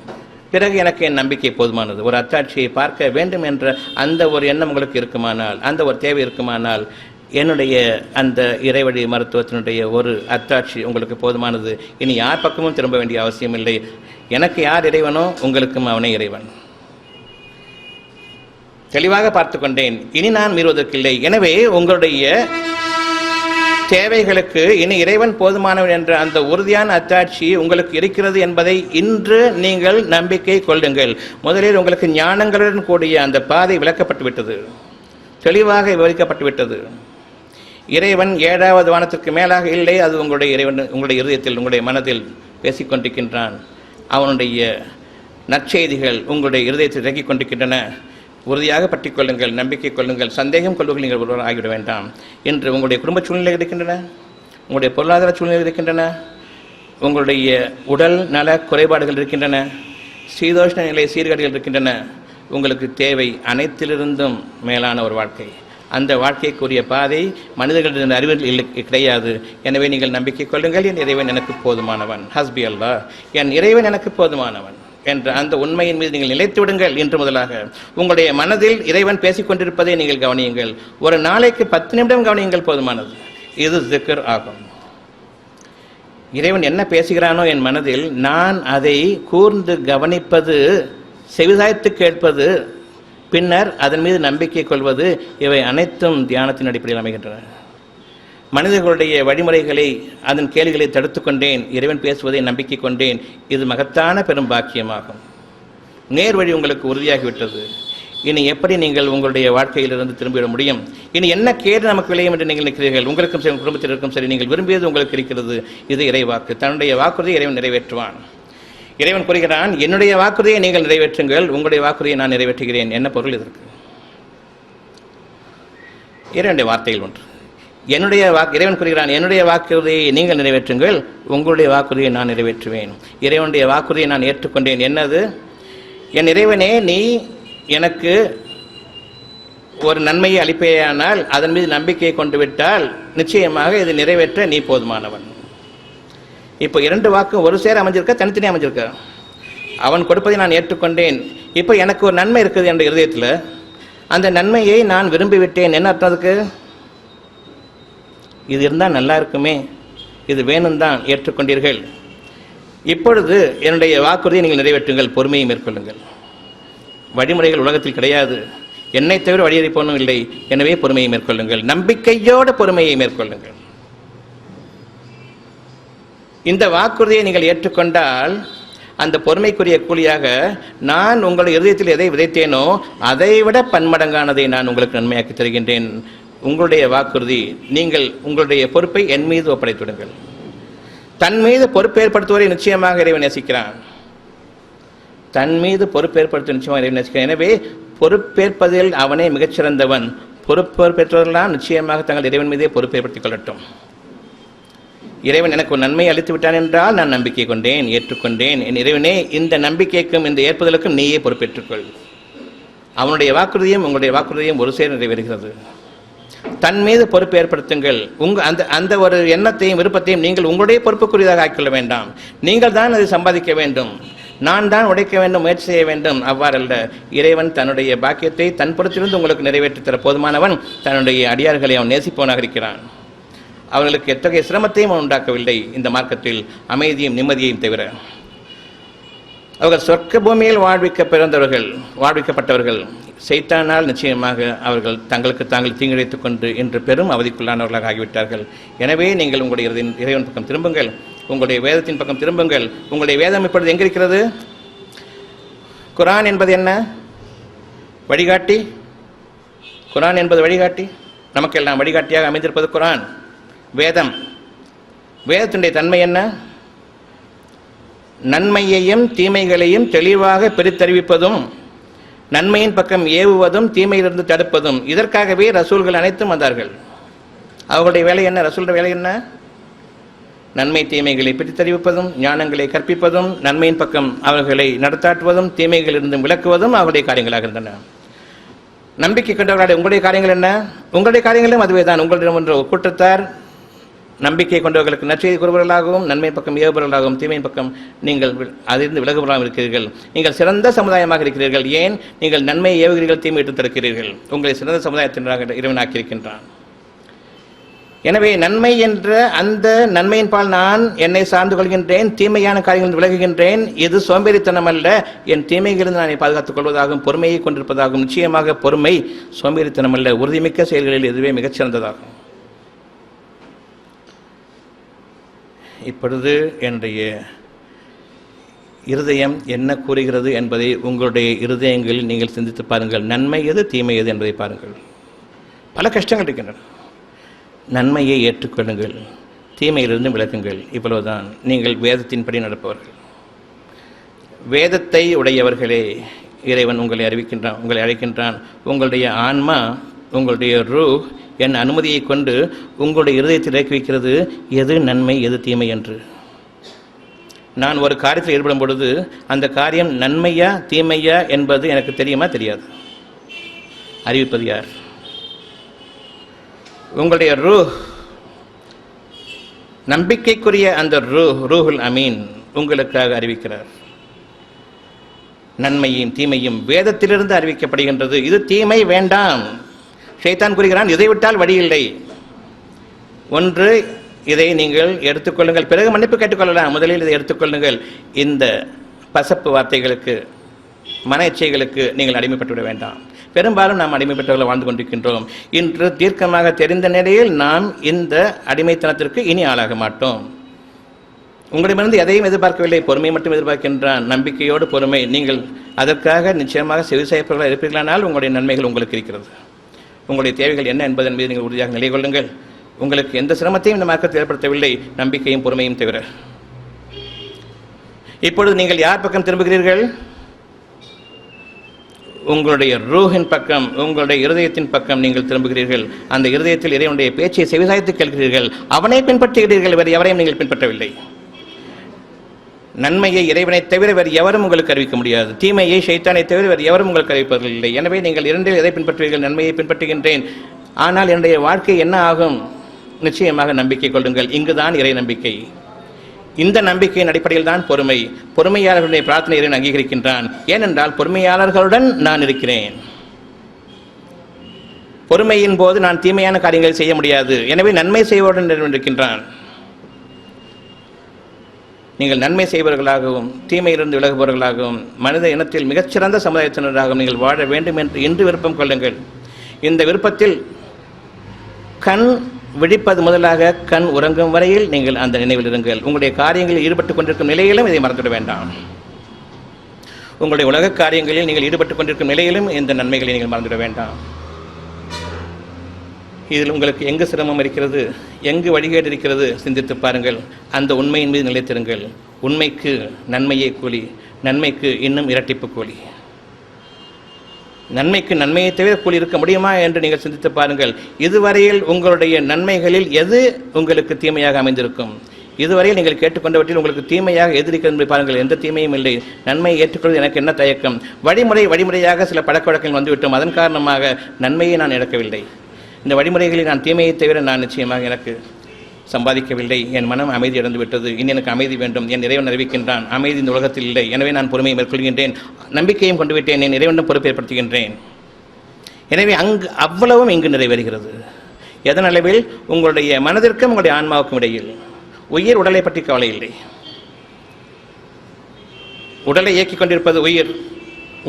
S1: பிறகு எனக்கு என் நம்பிக்கை போதுமானது. ஒரு அத்தாட்சியை பார்க்க வேண்டும் என்ற அந்த ஒரு எண்ணம் உங்களுக்கு இருக்குமானால், அந்த ஒரு தேவை இருக்குமானால், என்னுடைய அந்த இறைவழி மருத்துவத்தினுடைய ஒரு அத்தாட்சி உங்களுக்கு போதுமானது. இனி யார் பக்கமும் திரும்ப வேண்டிய அவசியம் இல்லை. எனக்கு யார் இறைவனோ உங்களுக்கும் அவனே இறைவன். தெளிவாக பார்த்து கொண்டேன். இனி நான் மீறுவதற்கில்லை. எனவே உங்களுடைய தேவைகளுக்கு இனி இறைவன் போதுமானவன் என்ற அந்த உறுதியான அத்தாட்சி உங்களுக்கு இருக்கிறது என்பதை இன்று நீங்கள் நம்பிக்கை கொள்ளுங்கள். முதலில் உங்களுக்கு ஞானங்களுடன் கூடிய அந்த பாதை விளக்கப்பட்டு விட்டது, தெளிவாக விவரிக்கப்பட்டு விட்டது. இறைவன் 7வது வானத்திற்கு மேலாக இல்லை. அது உங்களுடைய இறைவன் உங்களுடைய இதயத்தில், உங்களுடைய மனதில் பேசிக்கொண்டிருக்கின்றான். அவனுடைய நற்செய்திகள் உங்களுடைய இருதயத்தில் இறக்கிக் கொண்டிருக்கின்றன. உறுதியாக பற்றிக் கொள்ளுங்கள், நம்பிக்கை கொள்ளுங்கள், சந்தேகம் கொள்ளுங்கள். நீங்கள் ஒருவர் ஆகிவிட வேண்டாம். இன்று உங்களுடைய குடும்ப சூழ்நிலை இருக்கின்றன, உங்களுடைய பொருளாதார சூழ்நிலை இருக்கின்றன, உங்களுடைய உடல் நல குறைபாடுகள் இருக்கின்றன, சீதோஷ்ண நிலை சீர்கேடுகள் இருக்கின்றன. உங்களுக்கு தேவை அனைத்திலிருந்தும் மேலான ஒரு வாழ்க்கை. அந்த வாழ்க்கைக்குரிய பாதை மனிதர்களின் அறிவில் கிடையாது. எனவே நீங்கள் நம்பிக்கை கொள்ளுங்கள். என் இறைவன் எனக்கு போதுமானவன், ஹஸ்பி அல்லாஹ், என் இறைவன் எனக்கு போதுமானவன் என்ற அந்த உண்மையின் மீது நீங்கள் நிலைத்து விடுங்கள். இன்று முதலாக உங்களுடைய மனதில் இறைவன் பேசிக் கொண்டிருப்பதை நீங்கள் கவனியுங்கள். ஒரு நாளைக்கு 10 நிமிடம் கவனியுங்கள், போதுமானது. இது திக்ர் ஆகும். இறைவன் என்ன பேசுகிறானோ என் மனதில், நான் அதை கூர்ந்து கவனிப்பது, செவிசாய்த்து கேட்பது, பின்னர் அதன் மீது நம்பிக்கை கொள்வது, இவை அனைத்தும் தியானத்தின் அடிப்படையில் அமைகின்றன. மனிதர்களுடைய வழிமுறைகளை, அதன் கேள்விகளை தடுத்து கொண்டேன், இறைவன் பேசுவதை நம்பிக்கை கொண்டேன். இது மகத்தான பெரும் பாக்கியமாகும். நேர் வழி உங்களுக்கு உறுதியாகிவிட்டது. இனி எப்படி நீங்கள் உங்களுடைய வாழ்க்கையிலிருந்து திரும்பிவிட முடியும்? இனி என்ன கேடு நமக்கு விளையும் என்று நீங்கள் நினைக்கிறீர்கள்? உங்களுக்கும் சரி, குடும்பத்தினருக்கும் சரி, நீங்கள் விரும்பியது உங்களுக்கு இருக்கிறது. இது இறைவாக்கு. தன்னுடைய வாக்குறுதியை இறைவன் நிறைவேற்றுவான். இறைவன் கூறுகிறான், என்னுடைய வாக்குறுதியை நீங்கள் நிறைவேற்றுங்கள், உங்களுடைய வாக்குறுதியை நான் நிறைவேற்றுகிறேன். என்ன பொருள் இதற்கு? இறைவனுடைய வார்த்தையில் ஒன்று. இறைவன் கூறுகிறான், என்னுடைய வாக்குறுதியை நீங்கள் நிறைவேற்றுங்கள், உங்களுடைய வாக்குறுதியை நான் நிறைவேற்றுவேன். இறைவனுடைய வாக்குறுதியை நான் ஏற்றுக்கொண்டேன். என்னது? என் இறைவனே, நீ எனக்கு ஒரு நன்மையை அளிப்பேயானால், அதன் மீது நம்பிக்கையை கொண்டு விட்டால் நிச்சயமாக இதை நிறைவேற்ற நீ போதுமானவன். இப்போ 2 வாக்கு ஒரு சேர அமைஞ்சிருக்க, தனித்தனி அமைஞ்சிருக்க. அவன் கொடுப்பதை நான் ஏற்றுக்கொண்டேன். இப்போ எனக்கு ஒரு நன்மை இருக்குது என்ற இருதயத்தில், அந்த நன்மையை நான் விரும்பிவிட்டேன். என்ன அர்த்தம் அதுக்கு? இது இருந்தால் நல்லா இருக்குமே, இது வேணும் தான், ஏற்றுக்கொண்டீர்கள். இப்பொழுது என்னுடைய வாக்குறுதியை நீங்கள் நிறைவேற்றுங்கள், பொறுமையை மேற்கொள்ளுங்கள். வழிமுறைகள் உலகத்தில் கிடையாது, என்னை தவிர வழியறிப்போனும் இல்லை. எனவே பொறுமையை மேற்கொள்ளுங்கள், நம்பிக்கையோடு பொறுமையை மேற்கொள்ளுங்கள். இந்த வாக்குறுதியை நீங்கள் ஏற்றுக்கொண்டால் அந்த பொறுமைக்குரிய கூலியாக நான் உங்களுடைய இதயத்தில் எதை விதைத்தேனோ அதைவிட பன்மடங்கானதை நான் உங்களுக்கு நன்மையாக்கி தருகின்றேன். உங்களுடைய வாக்குறுதி, நீங்கள் உங்களுடைய பொறுப்பை என் மீது ஒப்படைத்துவிடுங்கள். தன் மீது பொறுப்பு ஏற்படுத்துவதை நிச்சயமாக இறைவன் நேசிக்கிறான். தன் மீது பொறுப்பேற்படுத்த நிச்சயமாக இறைவன் நேசிக்கிறான். எனவே பொறுப்பேற்பதில் அவனே மிகச்சிறந்தவன். பொறுப்பேற்பெற்றவர்களாம் நிச்சயமாக தங்கள் இறைவன் மீதே பொறுப்பேற்படுத்திக் கொள்ளட்டும். இறைவன் எனக்கு ஒரு நன்மை அளித்து விட்டான் என்றால் நான் நம்பிக்கை கொண்டேன், ஏற்றுக்கொண்டேன். என் இறைவனே, இந்த நம்பிக்கைக்கும் இந்த ஏற்பதற்கும் நீயே பொறுப்பேற்றுக்கொள். அவனுடைய வாக்குறுதியும் உங்களுடைய வாக்குறுதியும் ஒரு சேர நிறைவேறுகிறது. தன் மீது பொறுப்பு ஏற்படுத்துங்கள். அந்த ஒரு எண்ணத்தையும் விருப்பத்தையும் நீங்கள் உங்களுடைய பொறுப்புக்குரியதாக ஆக்கிக்கொள்ள வேண்டாம். நீங்கள் தான் அதை சம்பாதிக்க வேண்டும், நான் தான் உடைக்க வேண்டும், முயற்சி செய்ய வேண்டும். அவ்வாறல்ல. இறைவன் தன்னுடைய பாக்கியத்தை தன் பொறுத்திலிருந்து உங்களுக்கு நிறைவேற்றி தர போதுமானவன். தன்னுடைய அடியார்களை அவன் நேசிப்பவனாக இருக்கிறான். அவர்களுக்கு எத்தகைய சிரமத்தையும் அவன் உண்டாக்கவில்லை. இந்த மார்க்கத்தில் அமைதியும் நிம்மதியையும் தவிர அவர்கள் சொர்க்க பூமியில் வாழ்விக்கப்பட்டவர்கள். சைத்தானால் நிச்சயமாக அவர்கள் தங்களுக்கு தாங்கள் தீங்கிழைத்துக் கொண்டு இன்று பெரும் அவதிக்குள்ளானவர்களாக ஆகிவிட்டார்கள். எனவே நீங்கள் உங்களுடைய இறைவன் பக்கம் திரும்புங்கள், உங்களுடைய வேதத்தின் பக்கம் திரும்புங்கள். உங்களுடைய வேதம் இப்பொழுது எங்கே இருக்கிறது? குர்ஆன் என்பது என்ன? வழிகாட்டி. குர்ஆன் என்பது வழிகாட்டி. நமக்கெல்லாம் வழிகாட்டியாக அமைந்திருப்பது குர்ஆன், வேதம். வேதத்தினுடைய தன்மை என்ன? நன்மையையும் தீமைகளையும் தெளிவாக பிரித்தறிவிப்பதும், நன்மையின் பக்கம் ஏவுவதும், தீமையிலிருந்து தடுப்பதும். இதற்காகவே ரசூல்கள் அனைத்தும் வந்தார்கள். அவர்களுடைய வேலை என்ன? ரசூலுடைய வேலை என்ன? நன்மை தீமைகளை பிரித்தறிவிப்பதும், ஞானங்களை கற்பிப்பதும், நன்மையின் பக்கம் அவர்களை நடத்தாட்டுவதும், தீமைகளிலிருந்து விளக்குவதும் அவருடைய காரியங்களாக இருந்தன. நம்பிக்கை கொண்டவர்களுடைய உங்களுடைய காரியங்கள் என்ன? உங்களுடைய காரியங்களும் அதுவே தான். உங்களிடம் என்ற கூட்டத்தார் நம்பிக்கை கொண்டவர்களுக்கு நற்செய்தி கூறுபவர்களாகவும், நன்மை பக்கம் ஏவுபவர்களாகவும், தீமையின் பக்கம் நீங்கள் அதிலிருந்து விலகுபவர்களாகவும் இருக்கிறீர்கள். நீங்கள் சிறந்த சமுதாயமாக இருக்கிறீர்கள். ஏன்? நீங்கள் நன்மையை ஏவுகிறீர்கள், தீமை விட்டு தடுக்கிறீர்கள். உங்களை சிறந்த சமுதாயத்தினராக இறைவனாக்கியிருக்கின்றான். எனவே நன்மை என்ற அந்த நன்மையின் பால் நான் என்னை சார்ந்து கொள்கின்றேன், தீமையான காரியங்கள் விலகுகின்றேன். இது சோம்பேறித்தனம் அல்ல, என் தீமைகளிலிருந்து நான் பாதுகாத்துக் கொள்வதாகவும் பொறுமையை கொண்டிருப்பதாகவும். நிச்சயமாக பொறுமை சோம்பேறித்தனம் அல்ல, உறுதிமிக்க செயல்களில் இதுவே மிகச்சிறந்ததாகும். இப்பொழுது என்னுடைய இருதயம் என்ன கூறுகிறது என்பதை உங்களுடைய இருதயங்களில் நீங்கள் சிந்தித்து பாருங்கள். நன்மை எது, தீமை எது என்பதை பாருங்கள். பல கஷ்டங்கள் இருக்கின்றன. நன்மையை ஏற்றுக்கொள்ளுங்கள், தீமையிலிருந்து விலகுங்கள். இவ்வளவுதான். நீங்கள் வேதத்தின்படி நடப்பவர்கள், வேதத்தை உடையவர்களே. இறைவன் உங்களை அறிவிக்கின்றான், உங்களை அழைக்கின்றான். உங்களுடைய ஆன்மா, உங்களுடைய ரூஹ் என் அனுமதியை கொண்டு உங்களுடைய இருதயத்தில் இறக்கி வைக்கிறது எது நன்மை எது தீமை என்று. நான் ஒரு காரியத்தில் ஈடுபடும் பொழுது அந்த காரியம் நன்மையா தீமையா என்பது எனக்கு தெரியுமா? தெரியாது. அறிவிப்பது யார்? உங்களுடைய ரூஹ், நம்பிக்கைக்குரிய அந்த ரூஹுல் அமீன் உங்களுக்காக அறிவிக்கிறார். நன்மையும் தீமையும் வேதத்திலிருந்து அறிவிக்கப்படுகின்றது. இது தீமை வேண்டாம். ஷைத்தான் கூறுகிறான், இதை விட்டால் வழி இல்லை. ஒன்று, இதை நீங்கள் எடுத்துக்கொள்ளுங்கள், பிறகு மன்னிப்பு கேட்டுக்கொள்ளலாம். முதலில் இதை எடுத்துக்கொள்ளுங்கள். இந்த பசப்பு வார்த்தைகளுக்கு, மன இச்சைகளுக்கு நீங்கள் அடிமைப்பட்டுவிட வேண்டாம். பெரும்பாலும் நாம் அடிமைப்பட்டவர்கள் வாழ்ந்து கொண்டிருக்கின்றோம். இன்று தீர்க்கமாக தெரிந்த நிலையில் நாம் இந்த அடிமைத்தனத்திற்கு இனி ஆளாக மாட்டோம். உங்களிடமிருந்து எதையும் எதிர்பார்க்கவில்லை, பொறுமை மட்டும் எதிர்பார்க்கின்றான். நம்பிக்கையோடு பொறுமை. நீங்கள் அதற்காக நிச்சயமாக செவி செய்யப்பவர்களாக இருப்பீர்களானால் உங்களுடைய நன்மைகள் உங்களுக்கு இருக்கிறது. உங்களுடைய தேவைகள் என்ன என்பதன் மீது நீங்கள் உறுதியாக நிலை கொள்ளுங்கள். உங்களுக்கு எந்த சிரமத்தையும் இந்த மார்க்கத்தில் ஏற்படுத்தவில்லை, நம்பிக்கையும் பொறுமையும் தவிர. இப்பொழுது நீங்கள் யார் பக்கம் திரும்புகிறீர்கள்? உங்களுடைய ரூஹின் பக்கம், உங்களுடைய இருதயத்தின் பக்கம் நீங்கள் திரும்புகிறீர்கள். அந்த இருதயத்தில் இறைவனுடைய பேச்சை செவிசாய்த்து கேட்கிறீர்கள், அவனை பின்பற்றுகிறீர்கள், வேறு எவரையும் நீங்கள் பின்பற்றவில்லை. நன்மையை இறைவனை தவிர வேறு எவரும் உங்களுக்கு அறிவிக்க முடியாது, தீமையை ஷைத்தானை தவிர வேறு எவரும் உங்களுக்கு அறிவிப்பவர்கள் இல்லை. எனவே நீங்கள் இரண்டில் எதை பின்பற்றுவீர்கள்? நன்மையை பின்பற்றுகின்றேன், ஆனால் என்னுடைய வாழ்க்கை என்ன ஆகும்? நிச்சயமாக நம்பிக்கை கொள்ளுங்கள். இங்குதான் இறை நம்பிக்கை. இந்த நம்பிக்கையின் அடிப்படையில் தான் பொறுமை. பொறுமையாளர்களுடைய பிரார்த்தனை இறைவன் அங்கீகரிக்கின்றான். ஏனென்றால் பொறுமையாளர்களுடன் நான் இருக்கிறேன். பொறுமையின் போது நான் தீமையான காரியங்களை செய்ய முடியாது. எனவே நன்மை செய்வதுடன் இறைவன் இருக்கின்றான். நீங்கள் நன்மை செய்பவர்களாகவும் தீமையிலிருந்து விலகுபவர்களாகவும் மனித இனத்தில் மிகச்சிறந்த சமுதாயத்தினராகவும் நீங்கள் வாழ வேண்டும் என்று இன்று விருப்பம் கொள்ளுங்கள். இந்த விருப்பத்தில் கண் விழிப்பது முதலாக கண் உறங்கும் வரையில் நீங்கள் அந்த நினைவில் இருங்கள். உங்களுடைய காரியங்களில் ஈடுபட்டுக் கொண்டிருக்கும் நிலையிலும் இதை மறந்துவிட வேண்டாம். உங்களுடைய உலக காரியங்களில் நீங்கள் ஈடுபட்டுக் கொண்டிருக்கும் நிலையிலும் இந்த நன்மைகளை நீங்கள் மறந்துவிட வேண்டாம். இதில் உங்களுக்கு எங்கு சிரமம் இருக்கிறது, எங்கு வழிகேடு இருக்கிறது சிந்தித்து பாருங்கள். அந்த உண்மையின் மீது நிலைத்திருங்கள். உண்மைக்கு நன்மையே கூலி, நன்மைக்கு இன்னும் இரட்டிப்பு கூலி. நன்மைக்கு நன்மையை தவிர கூலி இருக்க முடியுமா என்று நீங்கள் சிந்தித்து பாருங்கள். இதுவரையில் உங்களுடைய நன்மைகளில் எது உங்களுக்கு தீமையாக அமைந்திருக்கும்? இதுவரையில் நீங்கள் கேட்டுக்கொண்டவற்றில் உங்களுக்கு தீமையாக எதிர்க்கிறது என்பதை பாருங்கள். எந்த தீமையும் இல்லை. நன்மையை ஏற்றுக்கொள்வது எனக்கு என்ன தயக்கம்? வழிமுறையாக சில பழக்க வழக்கங்கள் வந்துவிட்டோம். அதன் காரணமாக நன்மையை நான் இழக்கவில்லை. இந்த வழிமுறைகளில் நான் தீமையை தவிர நான் நிச்சயமாக எனக்கு சம்பாதிக்கவில்லை. என் மனம் அமைதி இழந்து விட்டது. இனி எனக்கு அமைதி வேண்டும். என் இறைவன் அறிவிக்கின்றான், அமைதி இந்த உலகத்தில் இல்லை. எனவே நான் பொறுமையை மேற்கொள்கின்றேன், நம்பிக்கையும் கொண்டு விட்டேன், என் இறைவனிடம் பொறுப்பை ஏற்படுத்துகின்றேன். எனவே அவ்வளவும் இங்கு நிறைவேறுகிறது. எதன் அளவில்? உங்களுடைய மனதிற்கும் உங்களுடைய ஆன்மாவுக்கும் இடையில். உயிர் உடலை பற்றி கவலை இல்லை. உடலை இயக்கிக் கொண்டிருப்பது உயிர்,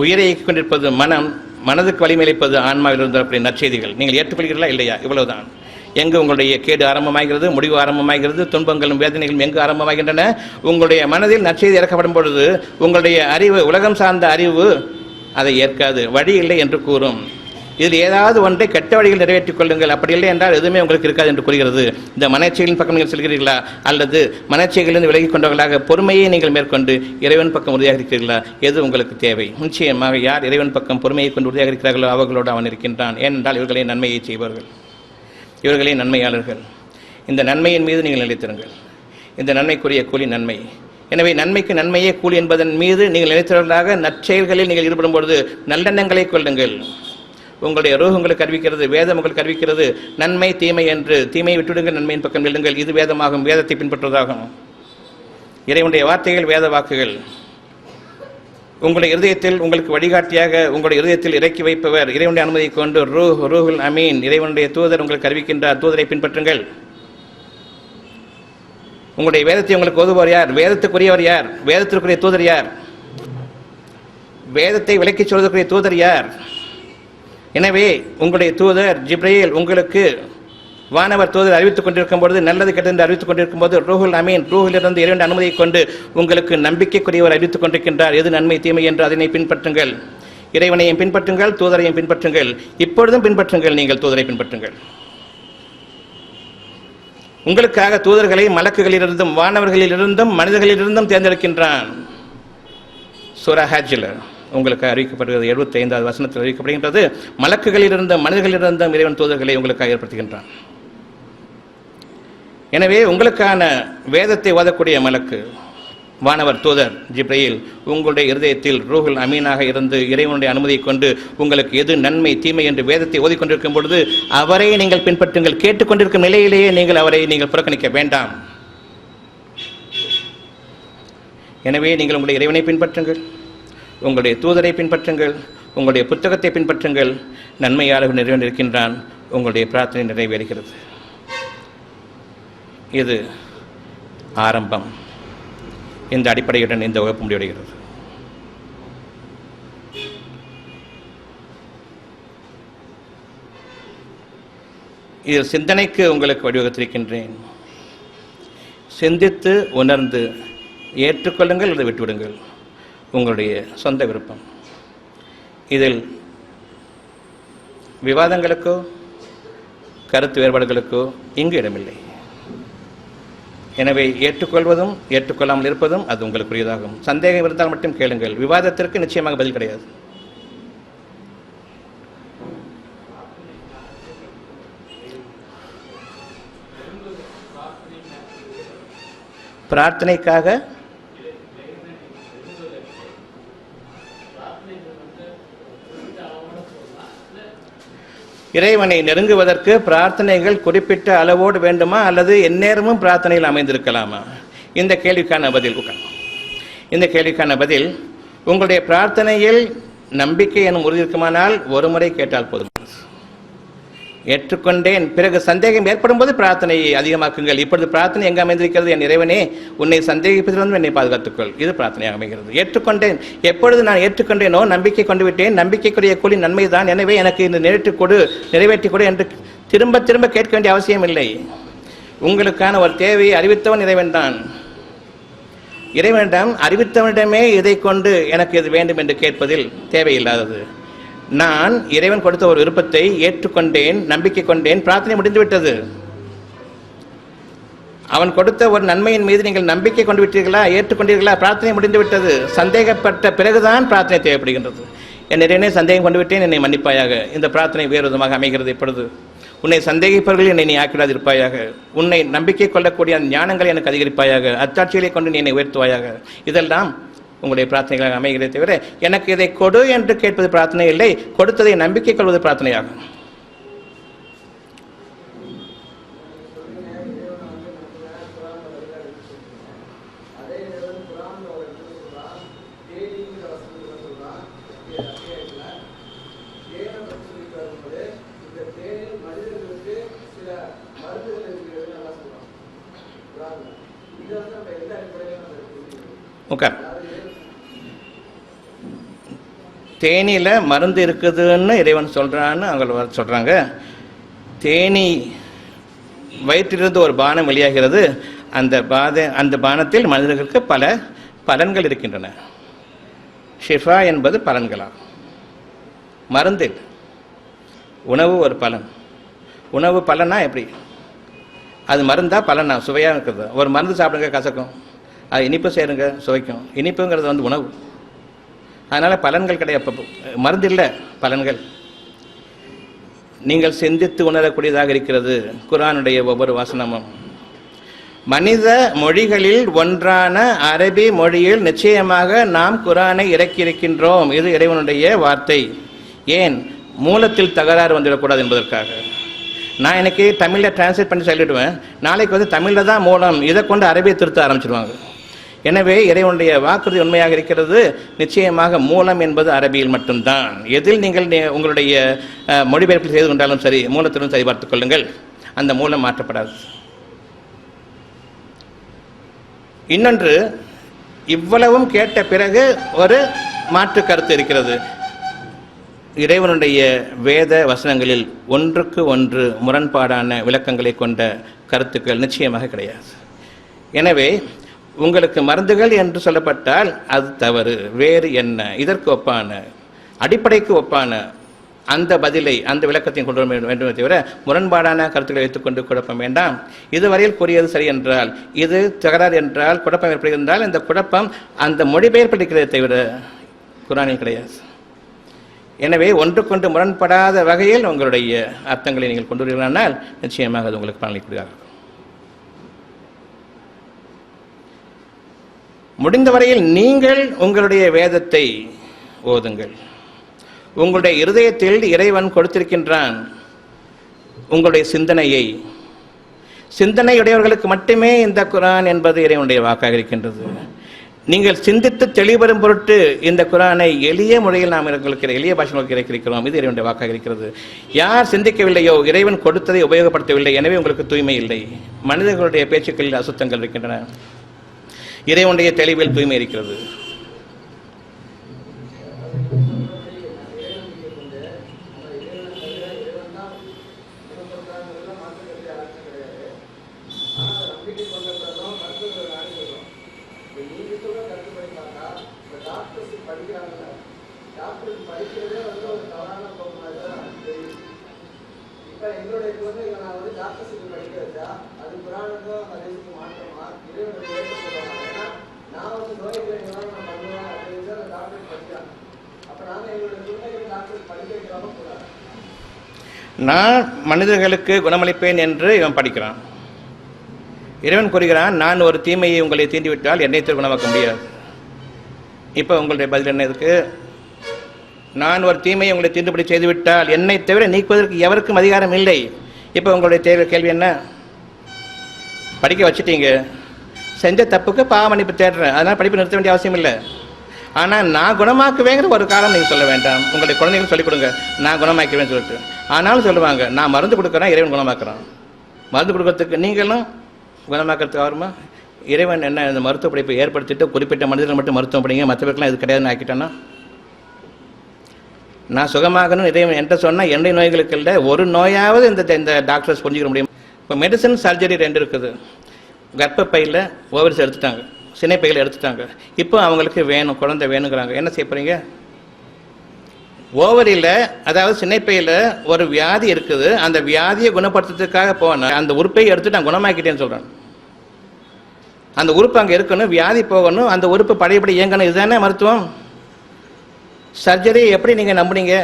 S1: உயிரை இயக்கிக் கொண்டிருப்பது மனம், மனதுக்கு வலிமையளிப்பது ஆன்மாவில் இருந்த நற்செய்திகள். நீங்கள் ஏற்றுக்கொள்கிறீர்களா இல்லையா? இவ்வளவுதான். எங்கு உங்களுடைய கேடு ஆரம்பமாகிறது, முடிவு ஆரம்பமாகிறது, துன்பங்களும் வேதனைகளும் எங்கு ஆரம்பமாகின்றன? உங்களுடைய மனதில் நற்செய்தி இறக்கப்படும் பொழுது உங்களுடைய அறிவு, உலகம் சார்ந்த அறிவு அதை ஏற்காது. வழி இல்லை என்று கூறும். இதில் ஏதாவது ஒன்றை கெட்ட வழியில் நிறைவேற்றிக் கொள்ளுங்கள், அப்படி இல்லை என்றால் எதுவுமே உங்களுக்கு இருக்காது என்று கூறுகிறது. இந்த மனச்செயலின் பக்கம் நீங்கள் செல்கிறீர்களா, அல்லது மனச்செயலிலிருந்து விலகிக் கொண்டவர்களாக பொறுமையை நீங்கள் மேற்கொண்டு இறைவன் பக்கம் உறுதியாக இருக்கிறீர்களா? எது உங்களுக்கு தேவை? நிச்சயமாக யார் இறைவன் பக்கம் பொறுமையை கொண்டு உறுதியாக இருக்கிறார்களோ அவர்களோடு அவன் இருக்கின்றான். ஏனென்றால் இவர்களே நன்மையை செய்வார்கள், இவர்களே நன்மையாளர்கள். இந்த நன்மையின் மீது நீங்கள் நிலைத்திருங்கள். இந்த நன்மைக்குரிய கூலி நன்மை. எனவே நன்மைக்கு நன்மையே கூலி என்பதன் மீது நீங்கள் நிலைத்தவர்களாக நற்செயல்களில் நீங்கள் ஈடுபடும் பொழுது நல்லெண்ணங்களை கொள்ளுங்கள். உங்களுடைய ரூஹ் உங்களுக்கு அறிவிக்கிறது, வேதம் உங்களுக்கு அறிவிக்கிறது நன்மை தீமை என்று. தீமையை விட்டுவிடுங்கள், நன்மையின் பக்கம் நில்லுங்கள். இது வேதமாகும், வேதத்தை பின்பற்றுவதாகும். இறைவனுடைய வார்த்தைகள் வேத வாக்குகள். உங்களுடைய இருதயத்தில் உங்களுக்கு வழிகாட்டியாக உங்களுடைய இருதயத்தில் இறக்கி வைப்பவர் இறைவனுடைய அனுமதியை கொண்டு ரூஹுல் அமீன், இறைவனுடைய தூதர் உங்களுக்கு அறிவிக்கின்றார். தூதரை பின்பற்றுங்கள். உங்களுடைய வேதத்தை உங்களுக்கு ஓதுபவர் யார்? வேதத்துக்குரியவர் யார்? வேதத்திற்குரிய தூதர் யார்? வேதத்தை விளக்கிச் சொல்வதற்குரிய தூதர் யார்? எனவே உங்களுடைய தூதர் ஜிப்ரீல் உங்களுக்கு வானவர் தூதர் அறிவித்துக் கொண்டிருக்கும் பொழுது, நல்லது கெட்டது அறிவித்துக் கொண்டிருக்கும் போது ரூஹுல் அமீன், ரூஹிலிருந்து இறைவன் அனுமதியை கொண்டு உங்களுக்கு நம்பிக்கைக்குரியவர் அறிவித்துக் கொண்டிருக்கின்றார். எது நன்மை தீமை என்று அதனை பின்பற்றுங்கள். இறைவனையும் பின்பற்றுங்கள், தூதரையும் பின்பற்றுங்கள். இப்பொழுதும் பின்பற்றுங்கள். நீங்கள் தூதரை பின்பற்றுங்கள். உங்களுக்காக தூதர்களை மலக்குகளிலிருந்தும் வானவர்களிலிருந்தும் மனிதர்களிலிருந்தும் தேர்ந்தெடுக்கின்றான். சூரா ஹஜ்ஜில் உங்களுக்கு அறிவிக்கப்படுகிறது. 75வது வசனத்தில் அறிவிக்கப்படுகின்றது, மலக்குகளிலிருந்தும் மனிதர்களிலிருந்தும் இறைவன் தூதர்களை உங்களுக்காக ஏற்படுத்துகின்றான். எனவே உங்களுக்கான வேதத்தை ஓதக்கூடிய மலக்கு, வானவர் தூதர் ஜிப்ரீல் உங்களுடைய இருதயத்தில் ரூஹுல் அமீனாக இருந்து இறைவனுடைய அனுமதியை கொண்டு உங்களுக்கு எது நன்மை தீமை என்று வேதத்தை ஓதிக்கொண்டிருக்கும் பொழுது அவரை நீங்கள் பின்பற்றுங்கள். கேட்டுக்கொண்டிருக்கும் நிலையிலேயே அவரை நீங்கள் புறக்கணிக்க வேண்டாம். எனவே நீங்கள் உங்களுடைய இறைவனை பின்பற்றுங்கள், உங்களுடைய தூதரை பின்பற்றுங்கள், உங்களுடைய புத்தகத்தை பின்பற்றுங்கள். நன்மையாளர்கள் நிறைவேறி இருக்கின்றான். உங்களுடைய பிரார்த்தனை நிறைவேறுகிறது. இது ஆரம்பம். இந்த அடிப்படையுடன் இந்த வகுப்பு முடிவடைகிறது. இதில் சிந்தனைக்கு உங்களுக்கு வழிவகுத்திருக்கின்றேன். சிந்தித்து உணர்ந்து ஏற்றுக்கொள்ளுங்கள் அல்லது விட்டுவிடுங்கள், உங்களுடைய சொந்த விருப்பம். இதில் விவாதங்களுக்கோ கருத்து வேறுபாடுகளுக்கோ இங்கு இடமில்லை. எனவே ஏற்றுக்கொள்வதும் ஏற்றுக்கொள்ளாமல் இருப்பதும் அது உங்களுக்குரியதாகும். சந்தேகம் இருந்தால் மட்டும் கேளுங்கள். விவாதத்திற்கு நிச்சயமாக பதில் கிடையாது. பிரார்த்தனைக்காக இறைவனை நெருங்குவதற்கு பிரார்த்தனைகள் குறிப்பிட்ட அளவோடு வேண்டுமா அல்லது எந்நேரமும் பிரார்த்தனையில் அமைந்திருக்கலாமா? இந்த கேள்விக்கான பதில் உங்களுடைய பிரார்த்தனையில் நம்பிக்கை எனும் உறுதி இருக்குமானால் ஒரு முறை கேட்டால் போதும். ஏற்றுக்கொண்டேன், பிறகு சந்தேகம் ஏற்படும் போது பிரார்த்தனையை அதிகமாக்குங்கள். இப்பொழுது பிரார்த்தனை எங்கு அமைந்திருக்கிறது? என் இறைவனே, உன்னை சந்தேகிப்பதிலிருந்து என்னை பாதுகாத்துக்கொள். இது பிரார்த்தனையாக அமைகிறது. ஏற்றுக்கொண்டேன், எப்பொழுது நான் ஏற்றுக்கொண்டேனோ நம்பிக்கை கொண்டு விட்டேன், நம்பிக்கைக்குரிய கூலி நன்மைதான், எனவே எனக்கு இந்த நிறைவேற்றி கொடு என்று திரும்ப திரும்ப கேட்க வேண்டிய அவசியம் இல்லை. உங்களுக்கான ஒரு தேவையை அறிவித்தவன் இறைவன் தான். இறைவனிடம் அறிவித்தவனிடமே இதை கொண்டு எனக்கு இது வேண்டும் என்று கேட்பதில் தேவையில்லாதது. நான் இறைவன் கொடுத்த ஒரு விருப்பத்தை ஏற்றுக்கொண்டேன், நம்பிக்கை கொண்டேன், பிரார்த்தனை முடிந்துவிட்டது. அவன் கொடுத்த ஒரு நன்மையின் மீது நீங்கள் நம்பிக்கை கொண்டு விட்டீர்களா, ஏற்றுக்கொண்டீர்களா, பிரார்த்தனை முடிந்துவிட்டது. சந்தேகப்பட்ட பிறகுதான் பிரார்த்தனை தேவைப்படுகின்றது. என் இறைவனே, சந்தேகம் கொண்டு விட்டேன், என்னை மன்னிப்பாயாக. இந்த பிரார்த்தனை வேறு விதமாக அமைகிறது. இப்பொழுது உன்னை சந்தேகிப்பவர்கள் என்னை நீ ஆக்கிடாது இருப்பாயாக. உன்னை நம்பிக்கை கொள்ளக்கூடிய ஞானங்களை எனக்கு அதிகரிப்பாயாக. அத்தாட்சிகளை கொண்டு நீ என்னை உயர்த்துவாயாக. இதெல்லாம் உங்களுடைய பிரார்த்தனைகளாக அமைகிறதே தவிர எனக்கு இதை கொடு என்று கேட்பது பிரார்த்தனை இல்லை, கொடுத்ததை நம்பிக்கை கொள்வது பிரார்த்தனையாகும். உட்கார். தேனியில் மருந்து இருக்குதுன்னு இறைவன் சொல்கிறான்னு அவங்க சொல்கிறாங்க. தேனி வயிற்றிலிருந்து ஒரு பானம் வெளியாகிறது. அந்த பானத்தில் மனிதர்களுக்கு பல பலன்கள் இருக்கின்றன. ஷிஃபா என்பது பலன்களாகும். மருந்தில் உணவு ஒரு பலன். உணவு பலனா எப்படி? அது மருந்தா பலனா? சுவையாக இருக்குது. ஒரு மருந்து சாப்பிடுங்க, கசக்கும். அது இனிப்பு சேருங்க, சுவைக்கும். இனிப்புங்கிறது உணவு. அதனால் பலன்கள் கிடையாது. மருந்து இல்லை, பலன்கள். நீங்கள் சிந்தித்து உணரக்கூடியதாக இருக்கிறது குர்ஆனுடைய ஒவ்வொரு வசனமும். மனித மொழிகளில் ஒன்றான அரபி மொழியில் நிச்சயமாக நாம் குர்ஆனை இறக்கியிருக்கின்றோம். இது இறைவனுடைய வார்த்தை. ஏன்? மூலத்தில் தகராறு வந்துவிடக்கூடாது என்பதற்காக. நான் இன்னைக்கு தமிழில் டிரான்ஸ்லேட் பண்ணி சொல்லிவிடுவேன், நாளைக்கு தமிழில் தான் மூலம், இதை கொண்டு அரபியை திருத்த ஆரம்பிச்சிடுவாங்க. எனவே இறைவனுடைய வாக்குறுதி உண்மையாக இருக்கிறது. நிச்சயமாக மூலம் என்பது அரபியில் மட்டும்தான். எதில் நீங்கள் உங்களுடைய மொழிபெயர்ப்பு செய்து கொண்டாலும் சரி, மூலத்துடன் சரிபார்த்துக் கொள்ளுங்கள், அந்த மூலம் மாற்றப்படாது. இன்னொன்று, இவ்வளவும் கேட்ட பிறகு ஒரு மாற்று கருத்து இருக்கிறது. இறைவனுடைய வேத வசனங்களில் ஒன்றுக்கு ஒன்று முரண்பாடான விளக்கங்களை கொண்ட கருத்துக்கள் நிச்சயமாக கிடையாது. எனவே உங்களுக்கு மருந்துகள் என்று சொல்லப்பட்டால் அது தவறு. வேறு என்ன? இதற்கு ஒப்பான, அடிப்படைக்கு ஒப்பான அந்த பதிலை, அந்த விளக்கத்தையும் கொண்டு வர வேண்டுமே தவிர முரண்பாடான கருத்துக்களை வைத்துக்கொண்டு குழப்பம் வேண்டாம். இதுவரையில் கூறியது சரி என்றால், இது தகராறு என்றால், குழப்பம் ஏற்படுகின்றால், இந்த குழப்பம் அந்த மொழிபெயர்ப்படிக்கிறதை தவிர குர்ஆனில் கிடையாது. எனவே ஒன்றுக்கொண்டு முரண்படாத வகையில் உங்களுடைய அர்த்தங்களை நீங்கள் கொண்டு வருகிறீர்களானால் நிச்சயமாக அது உங்களுக்கு பலனளிக்கூடியதாக. முடிந்தவரையில் நீங்கள் உங்களுடைய வேதத்தை ஓதுங்கள். உங்களுடைய இருதயத்தில் இறைவன் கொடுத்திருக்கின்றான் உங்களுடைய சிந்தனையை. சிந்தனையுடையவர்களுக்கு மட்டுமே இந்த குர்ஆன் என்பது இறைவனுடைய வாக்காக இருக்கின்றது. நீங்கள் சிந்தித்து தெளிவரும் பொருட்டு இந்த குர்ஆனை எளிய முறையில் நாம் உங்களுக்கு எளிய பாஷையில் இறக்கியிருக்கிறோம். இது இறைவனுடைய வாக்காக இருக்கிறது. யார் சிந்திக்கவில்லையோ, இறைவன் கொடுத்ததை உபயோகப்படுத்தவில்லை, எனவே உங்களுக்கு தூய்மை இல்லை. மனிதர்களுடைய பேச்சுக்களில் அசுத்தங்கள் இருக்கின்றன. இறைவனுடைய தெளிவில் தூய்மை இருக்கிறது. நான் மனிதர்களுக்கு குணமளிப்பேன் என்று இவன் படிக்கிறான். இறைவன் கூறுகிறான், நான் ஒரு தீமையை உங்களை தீண்டிவிட்டால் என்னை குணமாக்க முடியாது. இப்போ உங்களுடைய பதில் என்ன? இதுக்கு நான் ஒரு தீமையை உங்களை தீண்டுபடி செய்துவிட்டால் என்னை தவிர நீக்குவதற்கு எவருக்கும் அதிகாரம் இல்லை. இப்போ உங்களுடைய கேள்வி என்ன? படிக்க வச்சுட்டீங்க, செஞ்ச தப்புக்கு பாவ மன்னிப்பு தேடுறேன், அதனால் படிப்பு நிறுத்த வேண்டிய அவசியம் இல்லை. ஆனால் நான் குணமாக்குவேங்கிற ஒரு காரணம் நீங்கள் சொல்ல வேண்டாம். உங்களுடைய குழந்தைகளும் சொல்லிக் கொடுங்க, நான் குணமாக்குவேன்னு சொல்லிட்டு. ஆனாலும் சொல்லுவாங்க, நான் மருந்து கொடுக்குறேன், இறைவன் குணமாக்குறான். மருந்து கொடுக்கறதுக்கு நீங்களும் குணமாக்கிறதுக்கு ஆகுமா? இறைவன் என்ன இந்த மருத்துவ படிப்பை ஏற்படுத்திட்டு குறிப்பிட்ட மனிதர்கள் மட்டும் மருத்துவம் படிங்க, மற்றவர்களுக்கெல்லாம் இது கிடையாதுன்னு ஆக்கிட்டேன்னா? நான் சுகமாகணும் இறைவன் என்கிட்ட சொன்னால் என்னுடைய நோய்களுக்கு இல்லை, ஒரு நோயாவது இந்த டாக்டர்ஸ் புரிஞ்சுக்க முடியும். இப்போ மெடிசன் சர்ஜரி 2 இருக்குது. கர்ப்பப்பையில் ஓவரிஸ் எடுத்துட்டாங்க, சினைப்பையில் எடுத்துட்டாங்க. இப்போ அவங்களுக்கு வேணும், குழந்தை வேணுங்கிறாங்க. என்ன செய்ய போகிறீங்க? ஓவரியில், அதாவது சினைப்பையில் ஒரு வியாதி இருக்குது, அந்த வியாதியை குணப்படுத்துறதுக்காக போனேன், அந்த உறுப்பை எடுத்து நான் குணமாக்கிட்டேன்னு சொல்கிறேன். அந்த உறுப்பு அங்கே இருக்கணும், வியாதி போகணும், அந்த உறுப்பு பழையபடி இயங்கணும். இதுதானே மருத்துவம். சர்ஜரி எப்படி நீங்கள் நம்புனீங்க?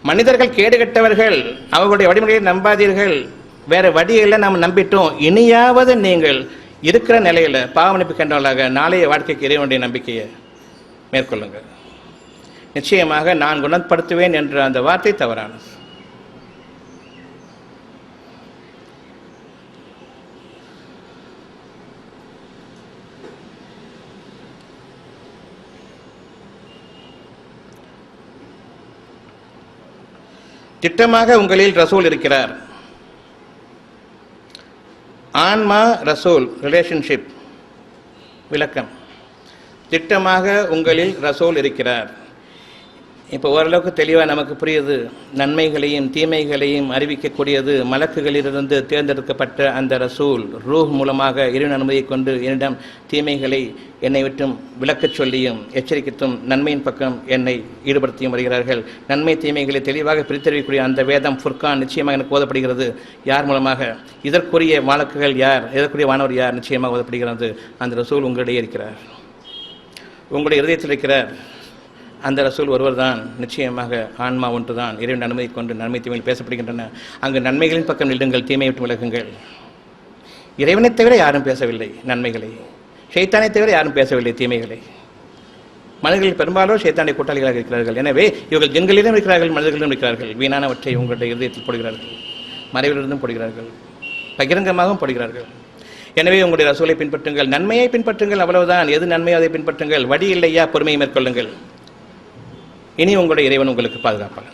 S1: மனிதர்கள் கேடுகட்டவர்கள், அவர்களுடைய வழிமுறையை நம்பாதீர்கள். வேற வழியில் நாம் நம்பிட்டோம். இனியாவது நீங்கள் இருக்கிற நிலையில் பாவமன்னிப்பு கண்டவர்களாக நாளைய வாழ்க்கைக்கு இறைவனுடைய நம்பிக்கையை மேற்கொள்ளுங்கள். நிச்சயமாக நான் குணப்படுத்துவேன் என்ற அந்த வார்த்தை தவறானது. திட்டமாக உங்களில் ரசூல் இருக்கிறார். ஆன்மா ரசூல் ரிலேஷன்ஷிப் விளக்கம். திட்டமாக உங்களில் ரசூல் இருக்கிறார். இப்போ ஓரளவுக்கு தெளிவாக நமக்கு புரியுது. நன்மைகளையும் தீமைகளையும் அறிவிக்கக்கூடியது மலக்குகளிலிருந்து தேர்ந்தெடுக்கப்பட்ட அந்த ரசூல் ரூஹ் மூலமாக இறைவன் அனுமதியை கொண்டு என்னிடம் தீமைகளை என்னை விட்டும் விளக்கச் சொல்லியும் எச்சரிக்கைத்தும் நன்மையின் பக்கம் என்னை ஈடுபடுத்தியும் வருகிறார்கள். நன்மை தீமைகளை தெளிவாக பிரித்தறிவிக்கக்கூடிய அந்த வேதம் ஃபுர்கான் நிச்சயமாக எனக்கு ஓதப்படுகிறது. யார் மூலமாக? இதற்குரிய வழக்குகள் யார், இதற்குரிய வானவர் யார்? நிச்சயமாக ஓதப்படுகிறது. அந்த ரசூல் உங்களிடையே இருக்கிறார், உங்களுடைய இதயத்தில் இருக்கிறார். அந்த ரசூல் ஒருவர் தான். நிச்சயமாக ஆன்மா ஒன்று தான். இறைவன் அனுமதி கொண்டு நன்மை தீமைகள் பேசப்படுகின்றன. அங்கு நன்மைகளின் பக்கம் நில்லுங்கள், தீமையை விட்டு விலகுங்கள். இறைவனை தவிர யாரும் பேசவில்லை நன்மைகளை, ஷைத்தானை தவிர யாரும் பேசவில்லை தீமைகளை. மனிதர்கள் பெரும்பாலும் ஷைத்தானை கூட்டாளிகளாக இருக்கிறார்கள். எனவே இவர்கள் ஜின்களிலும் இருக்கிறார்கள், மனிதர்களிலும் இருக்கிறார்கள். வீணானவற்றை உங்களுடைய இதயத்தில் போடுகிறார்கள், மறைவிலிருந்தும் போடுகிறார்கள், பகிரங்கமாகவும் போடுகிறார்கள். எனவே உங்களுடைய ரசூலை பின்பற்றுங்கள், நன்மையை பின்பற்றுங்கள், அவ்வளவுதான். எது நன்மையோ அதை பின்பற்றுங்கள். வழி இல்லையா, பொறுமையை மேற்கொள்ளுங்கள். இனி உங்களுடைய இறைவன் உங்களுக்கு பாதுகாப்பார்.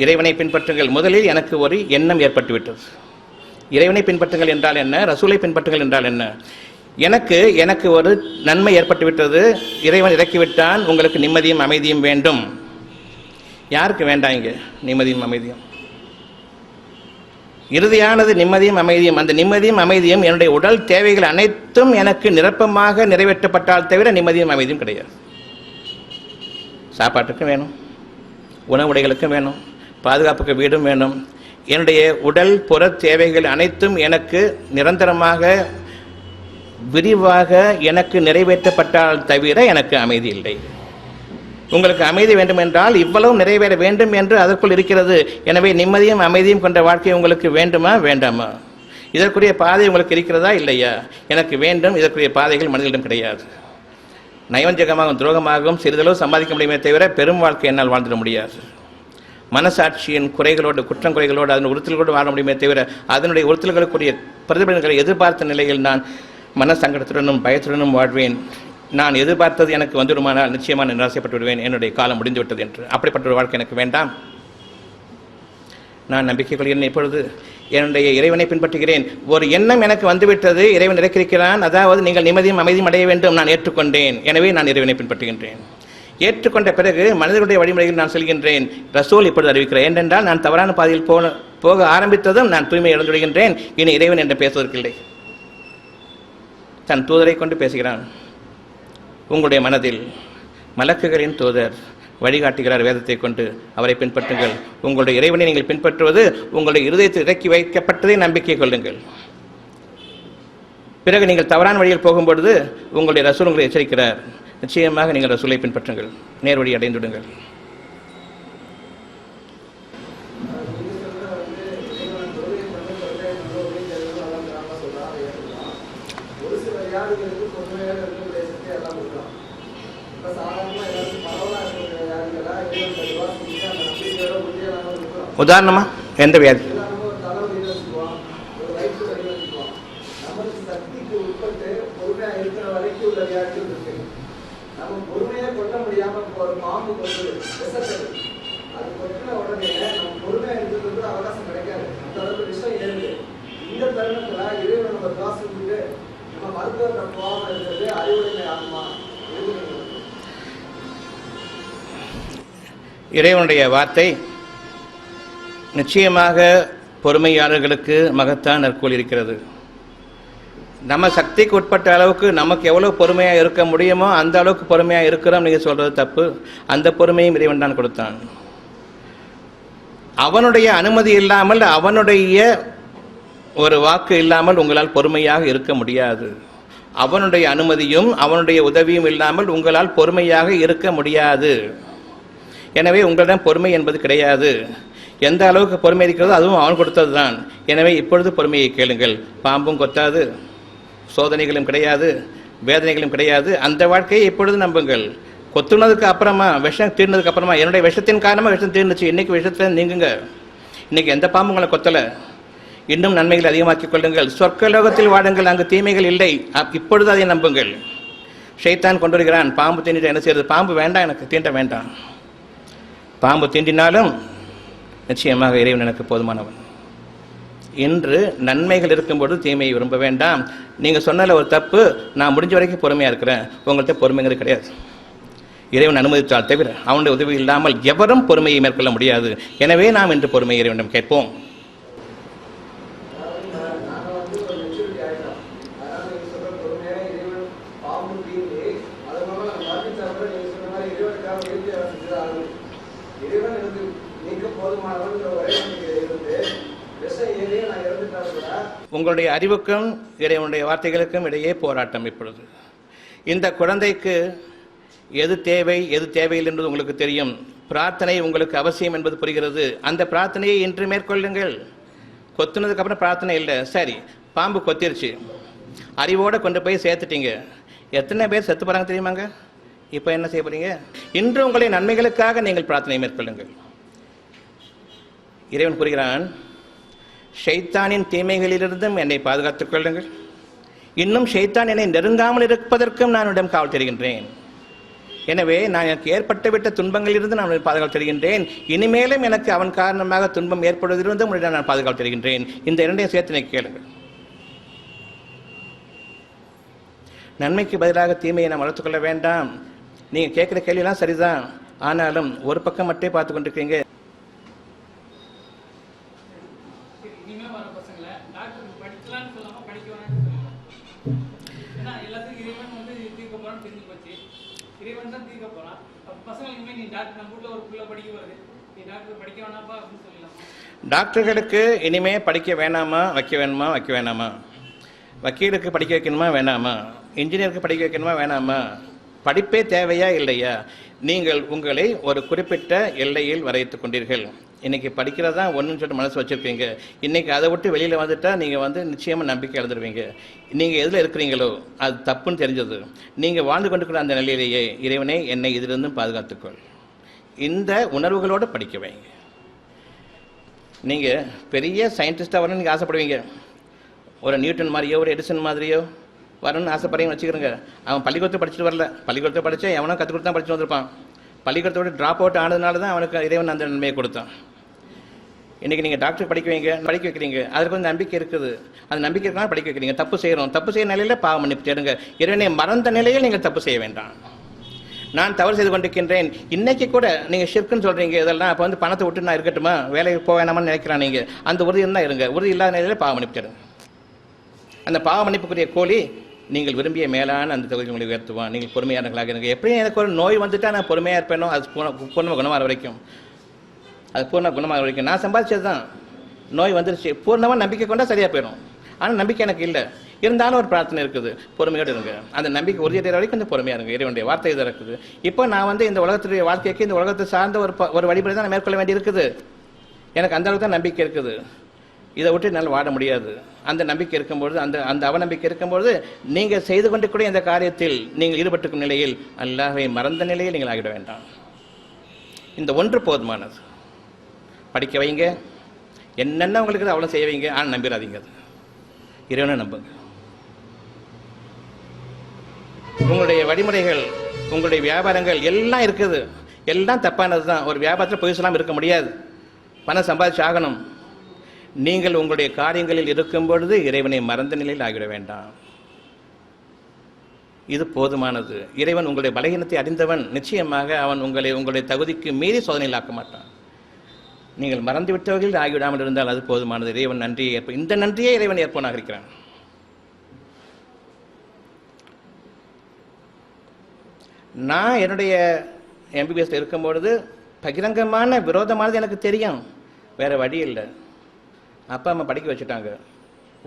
S1: இறைவனை பின்பற்றுங்கள். முதலில் எனக்கு ஒரு எண்ணம் ஏற்பட்டுவிட்டது. இறைவனை பின்பற்றுங்கள் என்றால் என்ன, ரசூலை பின்பற்றுங்கள் என்றால் என்ன? எனக்கு ஒரு நன்மை ஏற்பட்டுவிட்டது. இறைவன் இறக்கிவிட்டான். உங்களுக்கு நிம்மதியும் அமைதியும் வேண்டும். யாருக்கு வேண்டாம் இங்கே நிம்மதியும் அமைதியும்? இறுதியானது நிம்மதியும் அமைதியும். அந்த நிம்மதியும் அமைதியும் என்னுடைய உடல் தேவைகள் அனைத்தும் எனக்கு நிரப்பமாக நிறைவேற்றப்பட்டால் தவிர நிம்மதியும் அமைதியும் கிடையாது. சாப்பாட்டுக்கும் வேணும், உணவுடைகளுக்கும் வேணும், பாதுகாப்புக்கு வீடும் வேணும். என்னுடைய உடல் புற தேவைகள் அனைத்தும் எனக்கு நிரந்தரமாக விரிவாக எனக்கு நிறைவேற்றப்பட்டால் தவிர எனக்கு அமைதி இல்லை. உங்களுக்கு அமைதி வேண்டும் என்றால் இவ்வளவு நிறைவேற வேண்டும் என்று அதற்குள் இருக்கிறது. எனவே நிம்மதியும் அமைதியும் கொண்ட வாழ்க்கை உங்களுக்கு வேண்டுமா வேண்டாமா? இதற்குரிய பாதை உங்களுக்கு இருக்கிறதா இல்லையா? எனக்கு வேண்டும். இதற்குரிய பாதைகள் மனிதனிடம் கிடையாது. நயவஞ்சகமாகவும் துரோகமாகவும் சிறிதளவு சம்பாதிக்க முடியுமே தவிர பெரும் வாழ்க்கை என்னால் வாழ்ந்துட முடியாது. மனசாட்சியின் குறைகளோடு, குற்றம் குறைகளோடு, அதன் உறுத்தல்களோடு வாழ முடியுமே தவிர அதனுடைய உறுத்தல்களுக்குரிய பிரதிபலன்களை எதிர்பார்த்த நிலையில் நான் மன சங்கடத்துடனும் பயத்துடனும் வாழ்வேன். நான் எதிர்பார்த்தது எனக்கு வந்துவிடுமானால் நிச்சயமாக நான் நிராசைப்பட்டு விடுவேன், என்னுடைய காலம் முடிந்துவிட்டது என்று. அப்படிப்பட்ட ஒரு வாழ்க்கை எனக்கு வேண்டாம். நான் நம்பிக்கை கொள்கிறேன். இப்பொழுது என்னுடைய இறைவனை பின்பற்றுகிறேன். ஒரு எண்ணம் எனக்கு வந்துவிட்டது, இறைவன் இறக்கியிருக்கிறான், அதாவது நீங்கள் நிம்மதியும் அமைதியும் அடைய வேண்டும். நான் ஏற்றுக்கொண்டேன். எனவே நான் இறைவனை பின்பற்றுகின்றேன். ஏற்றுக்கொண்ட பிறகு மனிதர்களுடைய வழிமுறையில் நான் செல்கின்றேன். ரசூல் இப்பொழுது அறிவிக்கிறேன். ஏனென்றால் நான் தவறான பாதையில் போக ஆரம்பித்ததும் நான் தூய்மை இழந்து விடுகின்றேன். இனி இறைவன் என்று பேசுவதற்கில்லை. தன் தூதரை கொண்டு பேசுகிறான். உங்களுடைய மனதில் மலக்குகளின் தூதர் வழிகாட்டுகிறார் வேதத்தை கொண்டு. அவரை பின்பற்றுங்கள். உங்களுடைய இறைவனை நீங்கள் பின்பற்றுவது உங்களுடைய இருதயத்தில் இறக்கி வைக்கப்பட்டதை நம்பிக்கை கொள்ளுங்கள். பிறகு நீங்கள் தவறான வழியில் போகும்பொழுது உங்களுடைய ரசூல் உங்களை எச்சரிக்கிறார். நிச்சயமாக நீங்கள் ரசூலை பின்பற்றுங்கள், நேர்வழி அடைந்துவிடுங்கள். உதாரணமா எந்த வியாதி? இறைவனுடைய வார்த்தை நிச்சயமாக பொறுமையாளர்களுக்கு மகத்தான் நற்கூலி இருக்கிறது. நம்ம சக்திக்கு உட்பட்ட அளவுக்கு நமக்கு எவ்வளோ பொறுமையாக இருக்க முடியுமோ அந்த அளவுக்கு பொறுமையாக இருக்கிறோம். நீங்கள் சொல்கிறது தப்பு. அந்த பொறுமையும் இறைவன் தான் கொடுத்தான். அவனுடைய அனுமதி இல்லாமல், அவனுடைய ஒரு வாக்கு இல்லாமல் உங்களால் பொறுமையாக இருக்க முடியாது. அவனுடைய அனுமதியும் அவனுடைய உதவியும் இல்லாமல் உங்களால் பொறுமையாக இருக்க முடியாது. எனவே உங்களிடம் பொறுமை என்பது கிடையாது. எந்த அளவுக்கு பொறுமை இருக்கிறதோ அதுவும் அவன் கொடுத்தது தான். எனவே இப்பொழுது பொறுமையை கேளுங்கள். பாம்பும் கொத்தாது, சோதனைகளும் கிடையாது, வேதனைகளும் கிடையாது. அந்த வாழ்க்கையை இப்பொழுது நம்புங்கள். கொத்துனதுக்கு அப்புறமா, விஷம் தீர்ந்ததுக்கு அப்புறமா, என்னுடைய விஷத்தின் காரணமாக விஷம் தீர்ந்துச்சு, இன்றைக்கி விஷத்தில் நீங்குங்க. இன்றைக்கி எந்த பாம்பு உங்களை கொத்தலை. இன்னும் நன்மைகளை அதிகமாக்கிக் கொள்ளுங்கள். சொர்க்கலோகத்தில் வாடுங்கள், அங்கு தீமைகள் இல்லை. இப்பொழுது அதை நம்புங்கள். ஷைத்தான் கொண்டு வருகிறான். பாம்பு தீண்டிட்டு என்ன செய்யறது? பாம்பு வேண்டாம், எனக்கு தீண்ட வேண்டாம். பாம்பு தீண்டினாலும் நிச்சயமாக இறைவன் எனக்கு போதுமானவன். இன்று நன்மைகள் இருக்கும்போது தீமையை விரும்ப வேண்டாம். நீங்கள் சொன்னால ஒரு தப்பு, நான் முடிஞ்ச வரைக்கும் பொறுமையாக இருக்கிறேன். உங்கள்கிட்ட பொறுமைங்கிறது கிடையாது. இறைவன் அனுமதித்தால் தவிர அவனுடைய உதவி இல்லாமல் எவரும் பொறுமையை மேற்கொள்ள முடியாது. எனவே நாம் இன்று பொறுமை இறைவனிடம் கேட்போம். உங்களுடைய அறிவுக்கும் இறைவனுடைய வார்த்தைகளுக்கும் இடையே போராட்டம். இப்பொழுது இந்த குழந்தைக்கு எது தேவை எது தேவையில்லை என்பது உங்களுக்கு தெரியும். பிரார்த்தனை உங்களுக்கு அவசியம் என்பது புரிகிறது. அந்த பிரார்த்தனையை இன்று மேற்கொள்ளுங்கள். கொத்துனதுக்கு அப்புறம் பிரார்த்தனை இல்லை. சரி, பாம்பு கொத்திருச்சு, அறிவோடு கொண்டு போய் சேர்த்துட்டீங்க. எத்தனை பேர் செத்து போகிறாங்க தெரியுமாங்க? இப்போ என்ன செய்ய போறீங்க? இன்று உங்களை நன்மைகளுக்காக நீங்கள் பிரார்த்தனை மேற்கொள்ளுங்கள். இறைவன் கூறுகிறான், ஷைத்தானின் தீமைகளிலிருந்தும் என்னை பாதுகாத்துக் கொள்ளுங்கள். இன்னும் ஷைத்தான் என்னை நெருங்காமல் இருப்பதற்கும் நான் உன்னிடம் காவல் தருகின்றேன். எனவே நான் எனக்கு ஏற்பட்டுவிட்ட துன்பங்களிலிருந்து நான் பாதுகாப்பு தருகின்றேன். இனிமேலும் எனக்கு அவன் காரணமாக துன்பம் ஏற்படுவதிலிருந்து உன்னிடம் நான் பாதுகாப்பு தருகின்றேன். இந்த இரண்டையும் சேர்த்து எனக்கு கேளுங்கள். நன்மைக்கு பதிலாக தீமையை நாம் வளர்த்துக்கொள்ள வேண்டாம். நீங்கள் கேட்குற கேள்வியெல்லாம் சரிதான். ஆனாலும் ஒரு பக்கம் மட்டும் பார்த்து கொண்டிருக்கீங்க. டாக்டர்களுக்கு இனிமே படிக்க வேணாமா, வைக்க வேணுமா, வைக்க வேணாமா? வக்கீலுக்கு படிக்க வைக்கணுமா வேணாமா? இன்ஜினியருக்கு படிக்க வைக்கணுமா வேணாமா? படிப்பே தேவையா இல்லையா? நீங்கள் உங்களை ஒரு குறிப்பிட்ட எல்லையில் வரைத்துக் கொண்டீர்கள். இன்றைக்கி படிக்கிறதா ஒன்றுன்னு சொல்லிட்டு மனசு வச்சுருக்கீங்க. இன்றைக்கி அதை விட்டு வெளியில் வந்துட்டால் நீங்கள் நிச்சயமாக நம்பிக்கை இழந்துருவீங்க. நீங்கள் எதில் இருக்கிறீங்களோ அது தப்புன்னு தெரிஞ்சது. நீங்கள் வாழ்ந்து கொண்டிருக்கிற அந்த நிலையிலேயே இறைவனே என்னை இதிலிருந்தும் பாதுகாத்துக்கொள், இந்த உணர்வுகளோடு படிக்க வைங்க. நீங்கள் பெரிய சயின்டிஸ்டாக வரணும்னு நீங்கள் ஆசைப்படுவீங்க. ஒரு நியூட்டன் மாதிரியோ ஒரு எடிசன் மாதிரியோ வரணும்னு ஆசைப்படுறீங்கன்னு வச்சுக்கிறோங்க. அவன் பள்ளிக்கூடத்தை படிச்சுட்டு வரல. பள்ளிக்கூடத்தை படித்தா எவனோ கற்றுக் கொடுத்தா படிச்சுட்டு வந்திருப்பான். பள்ளிக்கூடத்தோட ட்ராப் அவுட் ஆனதுனால தான் அவனுக்கு இறைவன் அந்த நன்மையை கொடுத்தான். இன்றைக்கி நீங்கள் டாக்டர் படிக்க வைக்கிறீங்க. அதுக்கு வந்து நம்பிக்கை இருக்குது. அந்த நம்பிக்கை இருக்கலாம் படிக்க வைக்கிறீங்க. தப்பு செய்கிறோம். தப்பு செய்கிற நிலையில் பாவம் மன்னிப்பு தேடுங்க. இறைவனை மறந்த நிலையில் நீங்கள் தப்பு செய்ய வேண்டாம். நான் தவறு செய்து கொண்டிருக்கின்றேன். இன்றைக்கி கூட நீங்கள் ஷிர்க்குன்னு சொல்கிறீங்க. இதெல்லாம் அப்போ பணத்தை விட்டு நான் இருக்கட்டுமா, வேலைக்கு போக வேணாமான்னு நினைக்கிறான். நீங்கள் அந்த உறுதி இருந்தால் இருங்க. உறுதி இல்லாத நிலையில் பாவ மன்னிப்பு தேடுங்க. அந்த பாவ மன்னிப்புக்குரிய கூலி நீங்கள் விரும்பிய மேலான அந்த தொகுதி உங்களை உயர்த்துவான். நீங்கள் பொறுமையானவர்களாக இருங்க. எப்படியும் எனக்கு ஒரு நோய் வந்துட்டால் நான் பொறுமையாக இருப்பேனோ அது பூர்ண குணமாகிற வரைக்கும், அது பூர்ண குணமாகிற வரைக்கும் நான் சம்பாதிச்சது தான். நோய் வந்துருச்சு, பூர்ணமாக நம்பிக்கை கொண்டா சரியாக போயிடும். ஆனால் நம்பிக்கை எனக்கு இல்லை, இருந்தாலும் ஒரு பிரார்த்தனை இருக்குது, பொறுமையோடு இருங்க. அந்த நம்பிக்கை உறுதியடைகிற வரைக்கும் கொஞ்சம் பொறுமையாக இருங்க. இறைவனுடைய வார்த்தை இதாக இருக்குது. இப்போ நான் இந்த உலகத்துடைய வாழ்க்கைக்கு இந்த உலகத்தை சார்ந்த ஒரு வழிமுறை தான் நான் மேற்கொள்ள வேண்டி இருக்குது. எனக்கு அந்த அளவுக்கு தான் நம்பிக்கை இருக்குது. இதை விட்டு என்னால் வாட முடியாது. அந்த நம்பிக்கை இருக்கும்பொழுது, அந்த அவநம்பிக்கை இருக்கும்பொழுது நீங்கள் செய்து கொண்டு கூட இந்த காரியத்தில் நீங்கள் ஈடுபட்டிருக்கும் நிலையில் அல்லாஹ்வை மறந்த நிலையில் நீங்கள் ஆகிட வேண்டாம். இந்த ஒன்று போதுமானது. படிக்க வைங்க, என்னென்ன உங்களுக்கு அவ்வளோ செய்ய வைங்க. ஆனால் நம்பிடாதீங்க, அது இறைவனை நம்புங்க. உங்களுடைய வழிமுறைகள், உங்களுடைய வியாபாரங்கள் எல்லாம் இருக்குது, எல்லாம் தப்பானது தான். ஒரு வியாபாரத்தில் பொய் சொல்லாமல் இருக்க முடியாது. பணம் சம்பாதிச்சு ஆகணும். நீங்கள் உங்களுடைய காரியங்களில் இருக்கும் பொழுது இறைவனை மறந்த நிலையில் ஆகிவிட வேண்டாம். இது போதுமானது. இறைவன் உங்களுடைய பலகீனத்தை அறிந்தவன். நிச்சயமாக அவன் உங்களுடைய தகுதிக்கு மீறி சோதனையில் ஆக்க மாட்டான். நீங்கள் மறந்து விட்டவர்கள் ஆகிவிடாமல் இருந்தால் அது போதுமானது. இறைவன் நன்றியை ஏற்ப, இந்த நன்றியே இறைவன் ஏற்பவனாக இருக்கிறான். நான் என்னுடைய MBBS இருக்கும்பொழுது பகிரங்கமான விரோதமானது எனக்கு தெரியும். வேறு வழி இல்லை. அப்பா அம்மா படிக்க வச்சுட்டாங்க,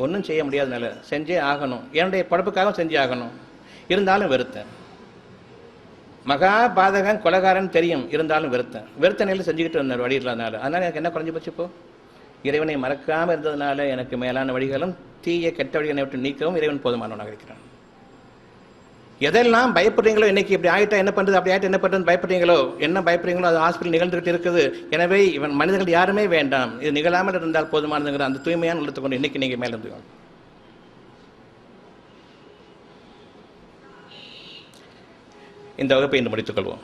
S1: ஒன்றும் செய்ய முடியாதனால செஞ்சே ஆகணும். என்னுடைய பழப்புக்காகவும் செஞ்சே ஆகணும். இருந்தாலும் வெறுத்தேன். மகா பாதகன் கொலைகாரன் தெரியும், இருந்தாலும் வெறுத்த நிலையில் செஞ்சுக்கிட்டு வந்த வழி இல்லாதனால. அதனால் எனக்கு என்ன குறைஞ்சி போச்சு? இப்போ இறைவனை மறக்காமல் இருந்ததுனால எனக்கு மேலான வழிகளும் தீய கெட்ட வழிகளை விட்டு நீக்கவும் இறைவன் போதுமானவனாக இருக்கிறான். எதெல்லாம் பயப்படுறீங்களோ, இன்னைக்கு இப்படி ஆகிட்டா என்ன பண்ணுறது, அப்படி ஆகிட்டா என்ன பண்ணுறது பயப்படுறீங்களோ, என்ன பயப்படுறீங்களோ அது ஹாஸ்பிட்டல் நிகழ்ந்துகிட்டு இருக்குது. எனவே இவன் மனிதர்கள் யாருமே வேண்டாம், இது நிகழாமல் இருந்தால் போதுமானதுங்கிற அந்த தூய்மையான உள்ளத்தை கொண்டு இன்னைக்கு நீங்கள் மேலே இருந்து இந்த வகுப்பை இன்று முடித்துக் கொள்வோம்.